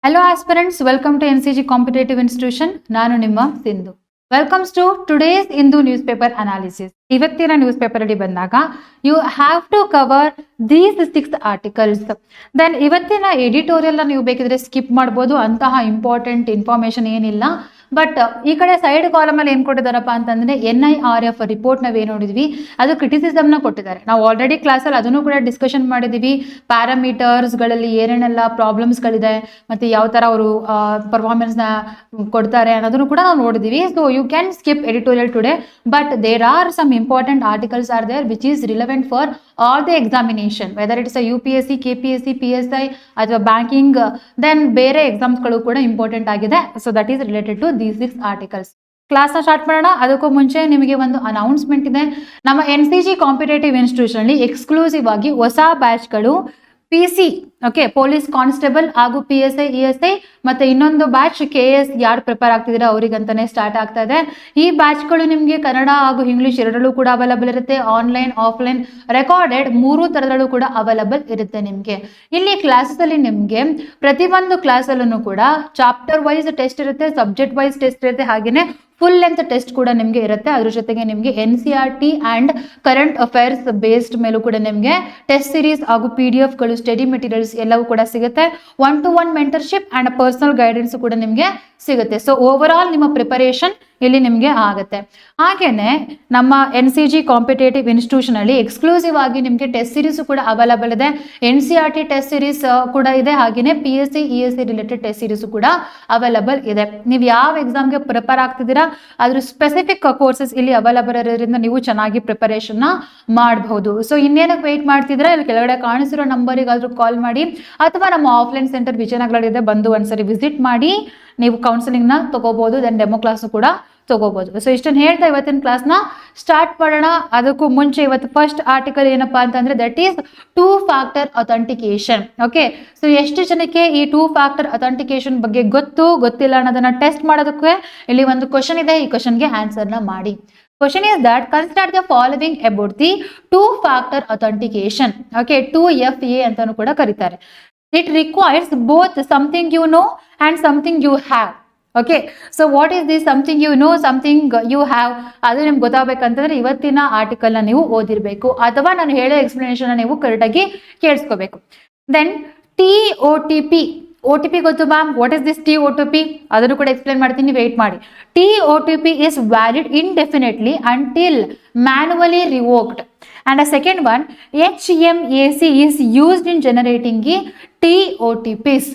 Hello aspirants, welcome to NCG Competitive Institution. ನಾನು ನಿಮ್ಮ Sindhu. Welcomes to today's Hindu newspaper analysis. ಇವತ್ತಿನ newspaper ಅಲ್ಲಿ ಬಂದಾಗ you have to cover these 6 articles. Then ಇವತ್ತಿನ editorial ನೀವು ಬೇಕಿದ್ರೆ ಸ್ಕಿಪ್ ಮಾಡ್ಬೋದು, ಅಂತಹ ಇಂಪಾರ್ಟೆಂಟ್ ಇನ್ಫಾರ್ಮೇಶನ್ ಏನಿಲ್ಲ. ಬಟ್ ಈ ಕಡೆ ಸೈಡ್ ಕಾಲಮ್ ಅಲ್ಲಿ ಏನ್ ಕೊಟ್ಟಿದಾರಪ್ಪ ಅಂತಂದ್ರೆ NIRF ರಿಪೋರ್ಟ್ ನಾವೇನ್ ನೋಡಿದ್ವಿ ಅದು ಕ್ರಿಟಿಸಿಸಮ್ ನ ಕೊಟ್ಟಿದ್ದಾರೆ. ನಾವು ಆಲ್ರೆಡಿ ಕ್ಲಾಸಲ್ಲಿ ಅದನ್ನು ಕೂಡ ಡಿಸ್ಕಷನ್ ಮಾಡಿದೀವಿ. ಪ್ಯಾರಾಮೀಟರ್ಸ್ ಗಳಲ್ಲಿ ಏನೇನೆಲ್ಲ ಪ್ರಾಬ್ಲಮ್ಸ್ ಗಳಿದೆ ಮತ್ತೆ ಯಾವ ತರ ಅವರು ಪರ್ಫಾರ್ಮೆನ್ಸ್ ನ ಕೊಡ್ತಾರೆ ಅನ್ನೋದನ್ನು ಕೂಡ ನಾವು ನೋಡಿದೀವಿ. So you can skip editorial today, but there are some important articles are there which is relevant for all the examination, whether it is a UPSC, KPSC, PSI ಅಥವಾ ಬ್ಯಾಂಕಿಂಗ್, then ಬೇರೆ exams ಗಳು ಕೂಡ important ಆಗಿದೆ. So that is related to these 6 articles. Class ನ start ಮಾಡೋಣ. ಅದಕ್ಕೂ ಮುಂಚೆ ನಿಮಗೆ ಒಂದು ಅನೌನ್ಸ್ಮೆಂಟ್ ಇದೆ. ನಮ್ಮ NCG ಕಾಂಪಿಟೇಟಿವ್ ಇನ್ಸ್ಟಿಟ್ಯೂಷನ್ ಅಲ್ಲಿ ಎಕ್ಸ್ಕ್ಲೂಸಿವ್ ಆಗಿ ಹೊಸ ಬ್ಯಾಚ್ ಗಳು PC ಓಕೆ ಪೊಲೀಸ್ ಕಾನ್ಸ್ಟೇಬಲ್ ಹಾಗೂ PSI ESI ಮತ್ತೆ ಇನ್ನೊಂದು ಬ್ಯಾಚ್ KS ಯಾರು ಪ್ರಿಪೇರ್ ಆಗ್ತಿದ್ದೀರಾ ಅವರಿಗಂತಾನೆ ಸ್ಟಾರ್ಟ್ ಆಗ್ತಾ ಇದೆ. ಈ ಬ್ಯಾಚ್ಗಳು ನಿಮಗೆ ಕನ್ನಡ ಹಾಗೂ ಇಂಗ್ಲಿಷ್ ಎರಡರಲ್ಲೂ ಕೂಡ ಅವೈಲಬಲ್ ಇರುತ್ತೆ. ಆನ್ಲೈನ್ ಆಫ್ಲೈನ್ ರೆಕಾರ್ಡೆಡ್ 3 ತರದಲ್ಲೂ ಕೂಡ ಅವೈಲಬಲ್ ಇರುತ್ತೆ ನಿಮಗೆ. ಇಲ್ಲಿ ಕ್ಲಾಸಸ್ ಅಲ್ಲಿ ನಿಮಗೆ ಪ್ರತಿಯೊಂದು ಕ್ಲಾಸ್ ಅಲ್ಲೂ ಕೂಡ ಚಾಪ್ಟರ್ ವೈಸ್ ಟೆಸ್ಟ್ ಇರುತ್ತೆ, ಸಬ್ಜೆಕ್ಟ್ ವೈಸ್ ಟೆಸ್ಟ್ ಇರುತ್ತೆ, ಹಾಗೇನೆ ಫುಲ್ ಲೆಂತ್ ಟೆಸ್ಟ್ ಕೂಡ ನಿಮಗೆ ಇರುತ್ತೆ. ಅದ್ರ ಜೊತೆಗೆ ನಿಮಗೆ NCERT and current affairs based ಮೇಲೂ ಕೂಡ ನಿಮಗೆ ಟೆಸ್ಟ್ ಸೀರೀಸ್ ಹಾಗೂ PDF ಗಳು, ಸ್ಟಡಿ ಮೆಟೀರಿಯಲ್ಸ್ ಎಲ್ಲವೂ ಕೂಡ ಸಿಗುತ್ತೆ. 1-to-1 mentorship and personal guidance ಕೂಡ ನಿಮಗೆ ಸಿಗುತ್ತೆ. ಸೊ ಓವರ್ ಆಲ್ ನಿಮ್ಮ ಪ್ರಿಪರೇಷನ್ ಇಲ್ಲಿ ನಿಮಗೆ ಆಗುತ್ತೆ. ಹಾಗೇನೆ ನಮ್ಮ NCG ಕಾಂಪಿಟೇಟಿವ್ ಇನ್ಸ್ಟಿಟ್ಯೂಷನ್ ಅಲ್ಲಿ ಎಕ್ಸ್ಕ್ಲೂಸಿವ್ ಆಗಿ ನಿಮಗೆ ಟೆಸ್ಟ್ ಸೀರೀಸ್ ಕೂಡ ಅವೈಲಬಲ್ ಇದೆ. NCERT ಟೆಸ್ಟ್ ಸೀರೀಸ್ ಕೂಡ ಇದೆ, ಹಾಗೇನೆ PSI ESI related test series ಕೂಡ ಅವೈಲಬಲ್ ಇದೆ. ನೀವು ಯಾವ ಎಕ್ಸಾಮ್ಗೆ ಪ್ರಿಪೇರ್ ಆಗ್ತಿದ್ದೀರಾ ಅದ್ರ ಸ್ಪೆಸಿಫಿಕ್ ಕೋರ್ಸಸ್ ಇಲ್ಲಿ ಅವೈಲಬಲ್ ಇರೋದ್ರಿಂದ ನೀವು ಚೆನ್ನಾಗಿ ಪ್ರಿಪರೇಷನ್ ಮಾಡಬಹುದು. ಸೊ ಇನ್ನೇನಕ್ಕೆ ವೇಟ್ ಮಾಡ್ತಿದ್ರೆ ಇಲ್ಲಿ ಕೆಳಗಡೆ ಕಾಣಿಸಿರೋ ನಂಬರಿಗಾದ್ರೂ ಕಾಲ್ ಮಾಡಿ ಅಥವಾ ನಮ್ಮ ಆಫ್ಲೈನ್ ಸೆಂಟರ್ ವಿಜಯನಗರಲ್ಲಿದೆ, ಬಂದು ಒಂದ್ಸರಿ ವಿಸಿಟ್ ಮಾಡಿ ನೀವು ಕೌನ್ಸಿಲಿಂಗ್ ನ ತಗೋಬಹುದು. ದೆನ್ ಡೆಮೋ ಕ್ಲಾಸ್ ಕೂಡ ತಗೋಬಹುದು. ಸೊ ಇಷ್ಟನ್ನು ಹೇಳ್ತಾ ಇವತ್ತಿನ ಕ್ಲಾಸ್ನ ಸ್ಟಾರ್ಟ್ ಮಾಡೋಣ. ಅದಕ್ಕೂ ಮುಂಚೆ ಇವತ್ತು ಫಸ್ಟ್ ಆರ್ಟಿಕಲ್ ಏನಪ್ಪಾ ಅಂತಂದ್ರೆ that is 2 factor authentication. Okay, so ಎಷ್ಟು ಜನಕ್ಕೆ ಈ 2 ಫ್ಯಾಕ್ಟರ್ ಅಥೆಂಟಿಕೇಶನ್ ಬಗ್ಗೆ ಗೊತ್ತಿಲ್ಲ ಅನ್ನೋದನ್ನ ಟೆಸ್ಟ್ ಮಾಡೋದಕ್ಕೆ ಇಲ್ಲಿ ಒಂದು ಕ್ವಶನ್ ಇದೆ. ಈ ಕ್ವಶನ್ಗೆ ಆನ್ಸರ್ ನ ಮಾಡಿ. Question is that consider the following about the 2 factor authentication. Okay, 2FA ಅಂತಾನೂ ಕೂಡ ಕರೀತಾರೆ. It requires both something you know and something you have. Okay, so what is this something you know, something you have? ಅದು ನಿಮ್ಗೆ ಗೊತ್ತಾಗಬೇಕಂತಂದ್ರೆ ಇವತ್ತಿನ article ನ ನೀವು ಓದಿರ್ಬೇಕು ಅಥವಾ ನಾನು ಹೇಳೋ ಎಕ್ಸ್ಪ್ಲನೇಷನ್ ನೀವು ಕರೆಕ್ಟ್ ಆಗಿ ಕೇಳಿಸ್ಕೋಬೇಕು. ದೆನ್ TOTP ಗೊತ್ತು ma'am, what is this TOTP? ಅದನ್ನು ಕೂಡ ಎಕ್ಸ್ಪ್ಲೇನ್ ಮಾಡ್ತೀನಿ, ವೇಟ್ ಮಾಡಿ. TOTP is valid indefinitely until manually revoked. And a second one, HMAC is used in generating TOTPs.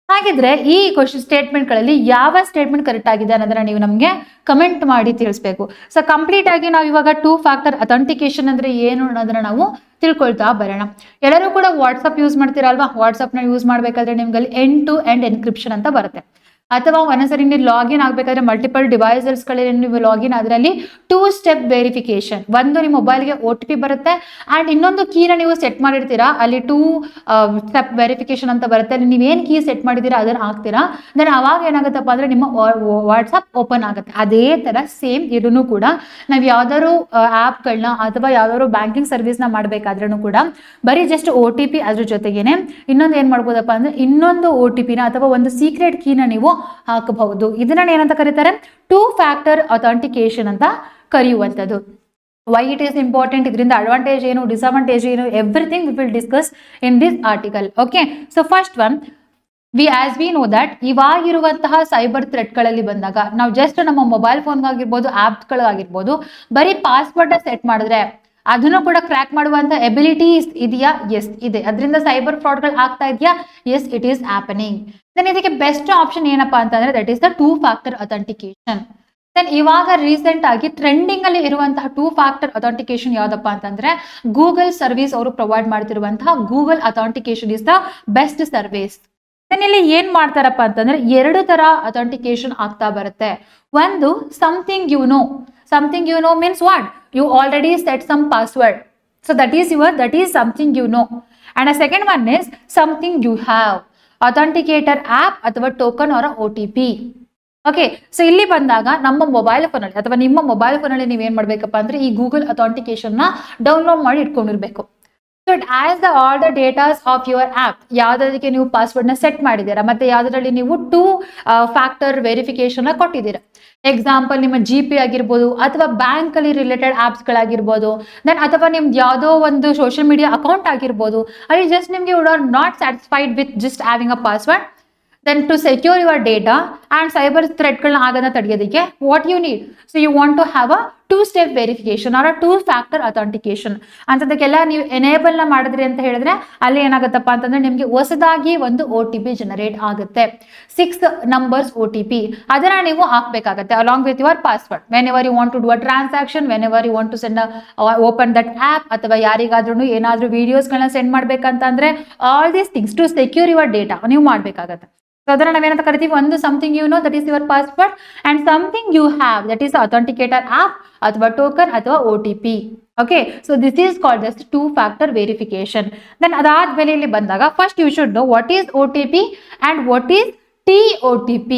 ಹಾಗಿದ್ರೆ ಈ ಕ್ವಶನ್ ಸ್ಟೇಟ್ಮೆಂಟ್ಗಳಲ್ಲಿ ಯಾವ ಸ್ಟೇಟ್ಮೆಂಟ್ ಕರೆಕ್ಟ್ ಆಗಿದೆ ಅನ್ನೋದನ್ನ ನೀವು ನಮಗೆ ಕಮೆಂಟ್ ಮಾಡಿ ತಿಳಿಸ್ಬೇಕು. ಸೊ ಕಂಪ್ಲೀಟ್ ಆಗಿ ನಾವು ಇವಾಗ 2 ಫ್ಯಾಕ್ಟರ್ ಅಥೆಂಟಿಕೇಶನ್ ಅಂದ್ರೆ ಏನು ಅನ್ನೋದನ್ನ ನಾವು ತಿಳ್ಕೊಳ್ತಾ ಬರೋಣ. ಎಲ್ಲರೂ ಕೂಡ ವಾಟ್ಸಪ್ ಯೂಸ್ ಮಾಡ್ತೀರಲ್ವಾ? ವಾಟ್ಸಪ್ನ ಯೂಸ್ ಮಾಡಬೇಕಾದ್ರೆ ನಿಮ್ಗೆ end-to-end ಎನ್ಕ್ರಿಪ್ಷನ್ ಅಂತ ಬರುತ್ತೆ. ಅಥವಾ ಒಂದೊಂದ್ಸರಿ ನೀವು ಲಾಗಿನ್ ಆಗಬೇಕಾದ್ರೆ ಮಲ್ಟಿಪಲ್ ಡಿವೈಸಸ್ಗಳಲ್ಲಿ ನೀವು ಲಾಗಿನ್ ಅದರಲ್ಲಿ 2 ಸ್ಟೆಪ್ ವೆರಿಫಿಕೇಶನ್. ಒಂದು ನಿಮ್ಮ ಮೊಬೈಲ್ಗೆ OTP ಬರುತ್ತೆ ಅಂಡ್ ಇನ್ನೊಂದು ಕೀನ ನೀವು ಸೆಟ್ ಮಾಡಿರ್ತೀರಾ, ಅಲ್ಲಿ 2 ಸ್ಟೆಪ್ ವೆರಿಫಿಕೇಶನ್ ಅಂತ ಬರುತ್ತೆ. ಅಲ್ಲಿ ನೀವೇನು ಕೀ ಸೆಟ್ ಮಾಡಿದ್ದೀರಾ ಅದನ್ನ ಹಾಕ್ತೀರಾ. ದೆನ್ ಅವಾಗ ಏನಾಗುತ್ತಪ್ಪ ಅಂದ್ರೆ ನಿಮ್ಮ ವಾಟ್ಸಪ್ ಓಪನ್ ಆಗುತ್ತೆ. ಅದೇ ತರ ಸೇಮ್ ಇದನ್ನು ಕೂಡ ನಾವು ಯಾವ್ದಾದ್ರು ಆ್ಯಪ್ಗಳನ್ನ ಅಥವಾ ಯಾವ್ದಾದ್ರು ಬ್ಯಾಂಕಿಂಗ್ ಸರ್ವಿಸ್ನ ಮಾಡಬೇಕಾದ್ರೂ ಕೂಡ ಬರೀ ಜಸ್ಟ್ OTP ಅದ್ರ ಜೊತೆಗೇನೆ ಇನ್ನೊಂದು ಏನ್ ಮಾಡ್ಬೋದಪ್ಪ ಅಂದ್ರೆ ಇನ್ನೊಂದು OTPನ ಅಥವಾ ಒಂದು ಸೀಕ್ರೆಟ್ ಕೀನ ನೀವು ಹಾಕಬಹುದು. ಇದನ್ನ ಏನಂತ ಕರೀತಾರೆ? 2 ಫ್ಯಾಕ್ಟರ್ ಅಥೆಂಟಿಕೇಶನ್ ಅಂತ ಕರೆಯುವಂಥದ್ದು. ವೈ ಇಟ್ ಈಸ್ ಇಂಪಾರ್ಟೆಂಟ್, ಇದರಿಂದ ಅಡ್ವಾಂಟೇಜ್ ಏನು, ಡಿಸ್ಅಡ್ವಾಂಟೇಜ್ ಏನು, everything we will discuss in this article. Okay, so first one, as we know that ಇವಾಗಿರುವಂತಹ ಸೈಬರ್ ಥ್ರೆಟ್ಗಳಲ್ಲಿ ಬಂದಾಗ ನಾವು ಜಸ್ಟ್ ನಮ್ಮ ಮೊಬೈಲ್ ಫೋನ್ಗಾಗಿರ್ಬೋದು, ಆ್ಯಪ್ಸ್ಗಳಾಗಿರ್ಬೋದು, ಬರೀ ಪಾಸ್ವರ್ಡ್ ಸೆಟ್ ಮಾಡಿದ್ರೆ ಅದನ್ನು ಕೂಡ ಕ್ರ್ಯಾಕ್ ಮಾಡುವಂತ ಎಬಿಲಿಟೀಸ್ ಇದೆಯಾ? ಎಸ್ ಇದೆ. ಅದರಿಂದ ಸೈಬರ್ ಫ್ರಾಡ್ಗಳು ಆಗ್ತಾ ಇದೆಯಾ? Yes, it is happening. Then ಇದಕ್ಕೆ ಬೆಸ್ಟ್ ಆಪ್ಷನ್ ಏನಪ್ಪಾ ಅಂತಂದ್ರೆ that is the 2 factor authentication. Then ಇವಾಗ ರೀಸೆಂಟ್ ಆಗಿ ಟ್ರೆಂಡಿಂಗ್ ಅಲ್ಲಿ ಇರುವಂತಹ 2 ಫ್ಯಾಕ್ಟರ್ ಅಥೆಂಟಿಕೇಶನ್ ಯಾವ್ದಪ್ಪ ಅಂತಂದ್ರೆ ಗೂಗಲ್ ಸರ್ವಿಸ್ ಅವರು ಪ್ರೊವೈಡ್ ಮಾಡ್ತಿರುವಂತಹ Google authentication is the best service. Then ಇಲ್ಲಿ ಏನ್ ಮಾಡ್ತಾರಪ್ಪ ಅಂತಂದ್ರೆ 2 ತರ ಅಥೆಂಟಿಕೇಶನ್ ಆಗ್ತಾ ಬರುತ್ತೆ. ಒಂದು something you know. Something you know means what? You already set some password. So that is something you know. And a second one is something you have. Authenticator app ಅಥವಾ token or OTP. Okay, so ಇಲ್ಲಿ ಬಂದಾಗ ನಮ್ಮ mobile ಫೋನಲ್ಲಿ ಅಥವಾ ನಿಮ್ಮ mobile ಫೋನಲ್ಲಿ ನೀವೇನ್ ಮಾಡ್ಬೇಕಪ್ಪ ಅಂದ್ರೆ ಈ ಗೂಗಲ್ ಅಥೆಂಟಿಕೇಶನ್ ನ ಡೌನ್ಲೋಡ್ ಮಾಡಿ ಇಟ್ಕೊಂಡಿರ್ಬೇಕು. So it as the all the datas of your app, ಯಾವುದಕ್ಕೆ ನೀವು ಪಾಸ್ವರ್ಡ್ನ ಸೆಟ್ ಮಾಡಿದ್ದೀರಾ ಮತ್ತು ಯಾವುದರಲ್ಲಿ ನೀವು 2 ಫ್ಯಾಕ್ಟರ್ ವೆರಿಫಿಕೇಶನ್ನ ಕೊಟ್ಟಿದ್ದೀರಾ. ಎಕ್ಸಾಂಪಲ್ ನಿಮ್ಮ ಜಿ ಪೇ ಆಗಿರ್ಬೋದು ಅಥವಾ ಬ್ಯಾಂಕಲ್ಲಿ ರಿಲೇಟೆಡ್ ಆ್ಯಪ್ಸ್ಗಳಾಗಿರ್ಬೋದು, ದೆನ್ ಅಥವಾ ನಿಮ್ದು ಯಾವುದೋ ಒಂದು ಸೋಷಿಯಲ್ ಮೀಡಿಯಾ ಅಕೌಂಟ್ ಆಗಿರ್ಬೋದು, ಅಲ್ಲಿ ಜಸ್ಟ್ ನಿಮಗೆ you are not satisfied with just having a password. Then to secure your data and cyber ಥ್ರೆಟ್ಗಳನ್ನ ಆಗೋದನ್ನ ತಡೆಯೋದಕ್ಕೆ what you need, so you want to have a 2-step verification or 2-factor authentication ಅಂಥದಕ್ಕೆಲ್ಲ ನೀವು ಎನೇಬಲ್ನ ಮಾಡಿದ್ರಿ ಅಂತ ಹೇಳಿದ್ರೆ ಅಲ್ಲಿ ಏನಾಗುತ್ತಪ್ಪ ಅಂತಂದ್ರೆ ನಿಮಗೆ ಹೊಸದಾಗಿ ಒಂದು OTP ಜನರೇಟ್ ಆಗುತ್ತೆ, 6 numbers OTP. ಅದನ್ನ ನೀವು ಹಾಕ್ಬೇಕಾಗತ್ತೆ along with your password whenever you want to do a transaction, whenever you want to send open that app, ಅಥವಾ ಯಾರಿಗಾದ್ರೂ ಏನಾದರೂ ವಿಡಿಯೋಸ್ಗಳನ್ನ ಸೆಂಡ್ ಮಾಡ್ಬೇಕಂತಂದ್ರೆ all these things to secure your data ನೀವು ಮಾಡಬೇಕಾಗತ್ತೆ. ಸೊ ಅದನ್ನ ನಾವೇನಂತ ಕರಿತೀವಿ, ಒಂದು something you know that is your password and something you have that is authenticator app ಅಥವಾ ಟೋಕನ್ ಅಥವಾ OTP. Okay, so this is called just 2-factor verification. Then ಅದಾದ್ಮೇಲೆ ಇಲ್ಲಿ ಬಂದಾಗ first you should know what is OTP and what is TOTP.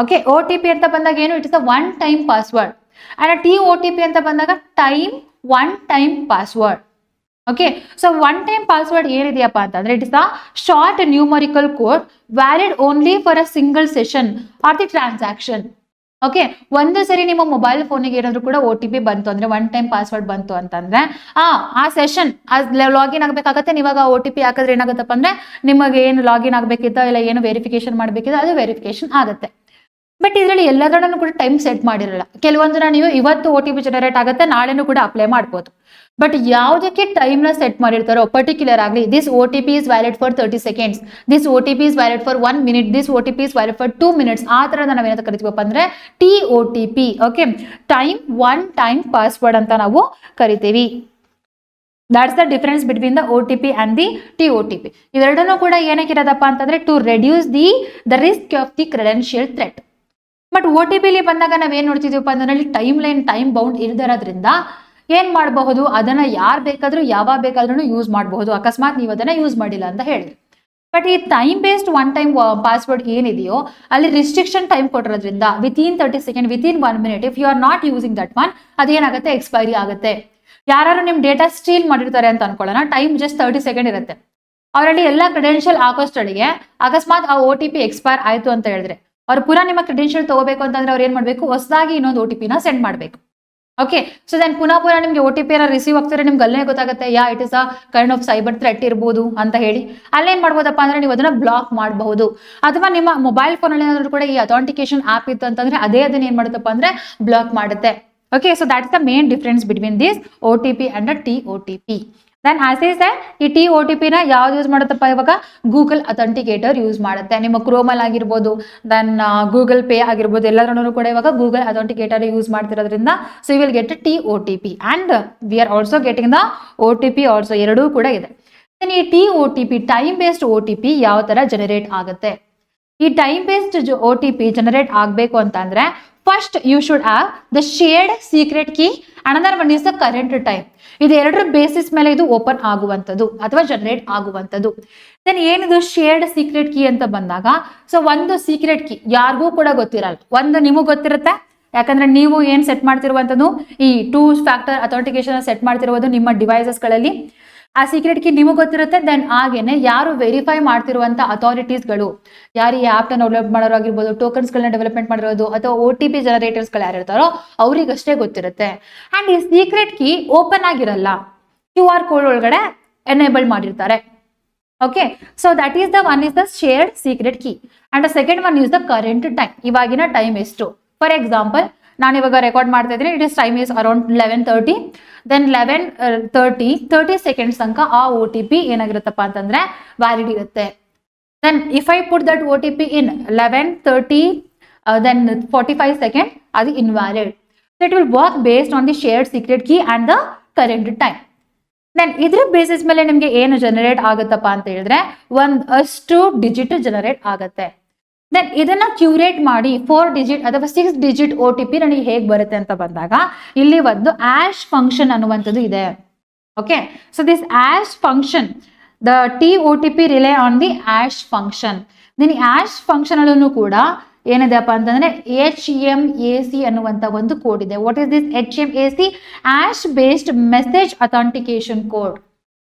Okay, OTP ಅಂತ ಬಂದಾಗ ಏನು, it is a one time password and TOTP ಅಂತ ಬಂದಾಗ one time password. Okay, so one time password ಏನಿದೆಯಪ್ಪ ಅಂತಂದ್ರೆ it is a short numerical code valid only for a single session or the transaction. Okay, ಒಂದು ಸರಿ ನಿಮ್ಮ mobile ಫೋನಿಗೆ ಏನಾದರೂ ಕೂಡ OTP ಬಂತು ಅಂದ್ರೆ, ಒನ್ ಟೈಮ್ ಪಾಸ್ವರ್ಡ್ ಬಂತು ಅಂತಂದ್ರೆ ಆ ಸೆಷನ್ ಲಾಗಿನ್ ಆಗಬೇಕಾಗತ್ತೆ. ನೀವಾಗ OTP ಹಾಕಿದ್ರೆ ಏನಾಗುತ್ತಪ್ಪ ಅಂದ್ರೆ ನಿಮಗೆ ಏನು ಲಾಗಿನ್ ಆಗಬೇಕಿತ್ತ ಇಲ್ಲ ಏನು ವೆರಿಫಿಕೇಶನ್ ಮಾಡಬೇಕಿತ್ತು ಅದು ವೆರಿಫಿಕೇಶನ್ ಆಗುತ್ತೆ. ಬಟ್ ಇದರಲ್ಲಿ ಎಲ್ಲದರಲ್ಲೂ ಕೂಡ ಟೈಮ್ ಸೆಟ್ ಮಾಡಿರಲ್ಲ. ಕೆಲವೊಂದನ್ನ ನೀವು ಇವತ್ತು OTP ಜನರೇಟ್ ಆಗುತ್ತೆ, ನಾಳೆನೂ ಕೂಡ ಅಪ್ಲೈ ಮಾಡ್ಬೋದು. ಬಟ್ ಯಾವುದಕ್ಕೆ ಟೈಮ್ನ ಸೆಟ್ ಮಾಡಿರ್ತಾರೋ ಪರ್ಟಿಕ್ಯುಲರ್ ಆಗಲಿ, this OTP is valid for 30 seconds, this OTP is valid for 1 minute, this OTP is valid for 2 minutes, ಆ ಥರದ ನಾವೇನಂತ ಕರಿತೀವಪ್ಪ ಅಂದ್ರೆ TOTP. Okay, one time password ಅಂತ ನಾವು ಕರಿತೀವಿ. That's the difference between the OTP and the TOTP. ಇವೆರಡನ್ನೂ ಕೂಡ ಏನಕ್ಕೆ ಇರೋದಪ್ಪ ಅಂತಂದ್ರೆ to reduce the risk of the credential threat. But OTP ಬಂದಾಗ ನಾವೇನು ನೋಡ್ತಿದ್ದೀವಪ್ಪ ಅಂದ್ರೆ ಟೈಮ್ ಬೌಂಡ್ ಇಲ್ದಿರೋದ್ರಿಂದ ಏನ್ ಮಾಡಬಹುದು, ಅದನ್ನ ಯಾರು ಬೇಕಾದ್ರೂ ಯಾವಾಗ ಬೇಕಾದ್ರೂ ಯೂಸ್ ಮಾಡಬಹುದು, ಅಕಸ್ಮಾತ್ ನೀವು ಅದನ್ನ ಯೂಸ್ ಮಾಡಿಲ್ಲ ಅಂತ ಹೇಳಿದ್ರಿ. ಬಟ್ ಈ time based one time password ಏನಿದೆಯೋ ಅಲ್ಲಿ ರಿಸ್ಟ್ರಿಕ್ಷನ್ ಟೈಮ್ ಕೊಟ್ಟಿರೋದ್ರಿಂದ within 30 seconds, within 1 minute, if you are not using that one, ಅದೇನಾಗುತ್ತೆ, ಎಕ್ಸ್ಪೈರಿ ಆಗುತ್ತೆ. ಯಾರು ನಿಮ್ ಡೇಟಾ ಸ್ಟೀಲ್ ಮಾಡಿರ್ತಾರೆ ಅಂತ ಅನ್ಕೊಳ್ಳೋಣ, ಟೈಮ್ ಜಸ್ಟ್ 30 seconds ಇರುತ್ತೆ. ಅವರಲ್ಲಿ ಎಲ್ಲ ಕ್ರೆಡೆನ್ಷಿಯಲ್ ಹಾಕೋಷ್ಟೊಳಗೆ ಅಕಸ್ಮಾತ್ ಆ OTP ಎಕ್ಸ್ಪೈರ್ ಆಯ್ತು ಅಂತ ಹೇಳಿದ್ರೆ ಅವ್ರು ಪುನಃ ನಿಮ್ಮ ಕ್ರೆಡೆನ್ಷಿಯಲ್ ತಗೋಬೇಕು ಅಂತಂದ್ರೆ ಅವ್ರು ಏನ್ ಮಾಡ್ಬೇಕು, ಹೊಸದಾಗಿ ಇನ್ನೊಂದು OTP ನ ಸೆಂಡ್ ಮಾಡಬೇಕು. ಓಕೆ, ಸೊ ದೆನ್ ಪುನಃ ನಿಮ್ಗೆ OTP ರಿಸೀವ್ ಆಗ್ತಾರೆ, ನಿಮ್ಗೆ ಅಲ್ಲೇ ಗೊತ್ತಾಗುತ್ತೆ it is a kind of cyber threat ಇರ್ಬೋದು ಅಂತ ಹೇಳಿ. ಅಲ್ಲೇನ್ ಮಾಡ್ಬೋದಪ್ಪ ಅಂದ್ರೆ ನೀವು ಅದನ್ನ ಬ್ಲಾಕ್ ಮಾಡಬಹುದು. ಅಥವಾ ನಿಮ್ಮ ಮೊಬೈಲ್ ಫೋನ್ ಅಲ್ಲಿ ಏನಾದ್ರು ಕೂಡ ಈ ಅಥೆಂಟಿಕೇಶನ್ ಆಪ್ ಇತ್ತು ಅಂತಂದ್ರೆ ಅದನ್ನ ಏನ್ ಮಾಡುತ್ತಪ್ಪ ಅಂದ್ರೆ ಬ್ಲಾಕ್ ಮಾಡುತ್ತೆ. Okay, so that is the main difference between this OTP and TOTP. Then as I said, ಈ TOTP ನ ಯಾವ್ದು ಯೂಸ್ ಮಾಡುತ್ತಪ್ಪ, ಇವಾಗ ಗೂಗಲ್ ಅಥೆಂಟಿಕೇಟರ್ ಯೂಸ್ ಮಾಡುತ್ತೆ. ನಿಮ್ಮ ಕ್ರೋಮಲ್ ಆಗಿರ್ಬೋದು, ದೆನ್ ಗೂಗಲ್ ಪೇ ಆಗಿರ್ಬೋದು, ಎಲ್ಲರೂ ಕೂಡ ಇವಾಗ ಗೂಗಲ್ ಅಥೆಂಟಿಕೇಟರ್ ಯೂಸ್ ಮಾಡ್ತಿರೋದ್ರಿಂದ so you will get TOTP and we are also getting the OTP also, ಎರಡೂ ಕೂಡ ಇದೆ. ಈ TOTP ಟೈಮ್ ಬೇಸ್ಡ್ OTP ಯಾವ ತರ ಜನರೇಟ್ ಆಗುತ್ತೆ? ಈ ಟೈಮ್ ಬೇಸ್ಡ್ OTP ಜನರೇಟ್ ಆಗಬೇಕು ಅಂತಂದ್ರೆ first you should have the shared secret key, another one is the current time. ಇದು ಎರಡರ ಬೇಸಿಸ್ ಮೇಲೆ ಇದು ಓಪನ್ ಆಗುವಂಥದ್ದು ಅಥವಾ ಜನರೇಟ್ ಆಗುವಂಥದ್ದು. ದೆನ್ ಏನಿದು ಶೇರ್ಡ್ ಸೀಕ್ರೆಟ್ ಕೀ ಅಂತ ಬಂದಾಗ, ಸೊ ಒಂದು ಸೀಕ್ರೆಟ್ ಕೀ ಯಾರಿಗೂ ಕೂಡ ಗೊತ್ತಿರಲ್ಲ, ಒಂದು ನಿಮಗೆ ಗೊತ್ತಿರುತ್ತೆ, ಯಾಕಂದ್ರೆ ನೀವು ಏನ್ ಸೆಟ್ ಮಾಡ್ತಿರುವಂಥದ್ದು ಈ 2-factor ಅಥೆಂಟಿಕೇಶನ್ ಸೆಟ್ ಮಾಡ್ತಿರುವುದು ನಿಮ್ಮ ಡಿವೈಸಸ್ಗಳಲ್ಲಿ. ಆ ಸೀಕ್ರೆಟ್ ಕೀ ನಿಮಗೆ ಗೊತ್ತಿರುತ್ತೆ. ದೆನ್ ಹಾಗೇನೆ ಯಾರು ವೆರಿಫೈ ಮಾಡ್ತಿರುವಂತ ಅಥಾರಿಟೀಸ್ಗಳು, ಯಾರು ಈ ಆಪ್ ನ ಡೆವಲಪ್ ಮಾಡೋರು ಆಗಿರ್ಬೋದು, ಟೋಕನ್ಸ್ಗಳನ್ನ ಡೆವಲಪ್ಮೆಂಟ್ ಮಾಡಿರೋದು ಅಥವಾ OTP ಜನರೇಟರ್ಸ್ಗಳು ಯಾರಿರ್ತಾರೋ ಅವರಿಗಷ್ಟೇ ಗೊತ್ತಿರುತ್ತೆ. ಅಂಡ್ ಈ ಸೀಕ್ರೆಟ್ ಕೀ ಓಪನ್ ಆಗಿರಲ್ಲ, QR ಕೋಡ್ ಒಳಗಡೆ ಎನೇಬಲ್ ಮಾಡಿರ್ತಾರೆ. Okay, so that is the one is the shared secret key and the second one is the current time. ಇವಾಗಿನ ಟೈಮ್ ಎಷ್ಟು? ಫಾರ್ ಎಕ್ಸಾಂಪಲ್, ನಾನು ಇವಾಗ ರೆಕಾರ್ಡ್ ಮಾಡ್ತಾ ಇದ್ದೀನಿ, it is time is around 11:30. Then 11:30 seconds ತನಕ ಆ OTP ಏನಾಗಿರುತ್ತಪ್ಪ ಅಂತಂದ್ರೆ ವ್ಯಾಲಿಡ್ ಇರುತ್ತೆ. Then if I put that OTP in 11:30 then 45 seconds, ಅದು invalid. So it will work based on the shared secret key and the current time. Then ಇದ್ರ basis ಮೇಲೆ ನಿಮ್ಗೆ ಏನು ಜನರೇಟ್ ಆಗುತ್ತಪ್ಪ ಅಂತ ಹೇಳಿದ್ರೆ ಅಷ್ಟು ಡಿಜಿಟ್ ಜನರೇಟ್ ಆಗುತ್ತೆ. ದೆನ್ ಇದನ್ನ ಕ್ಯೂರೇಟ್ ಮಾಡಿ 4 digit ಅಥವಾ 6 digit OTP ನನಗೆ ಹೇಗೆ ಬರುತ್ತೆ ಅಂತ ಬಂದಾಗ ಇಲ್ಲಿ ಒಂದು ಆಶ್ ಫಂಕ್ಷನ್ ಅನ್ನುವಂಥದ್ದು ಇದೆ. Okay, so this hash function, the TOTP rely on the hash function. Then hash function ಅಲ್ಲೂ ಕೂಡ ಏನಿದೆಪ್ಪ ಅಂತಂದ್ರೆ HMAC ಅನ್ನುವಂಥ ಒಂದು ಕೋಡ್ ಇದೆ. What is this HMAC? Hash based message authentication code.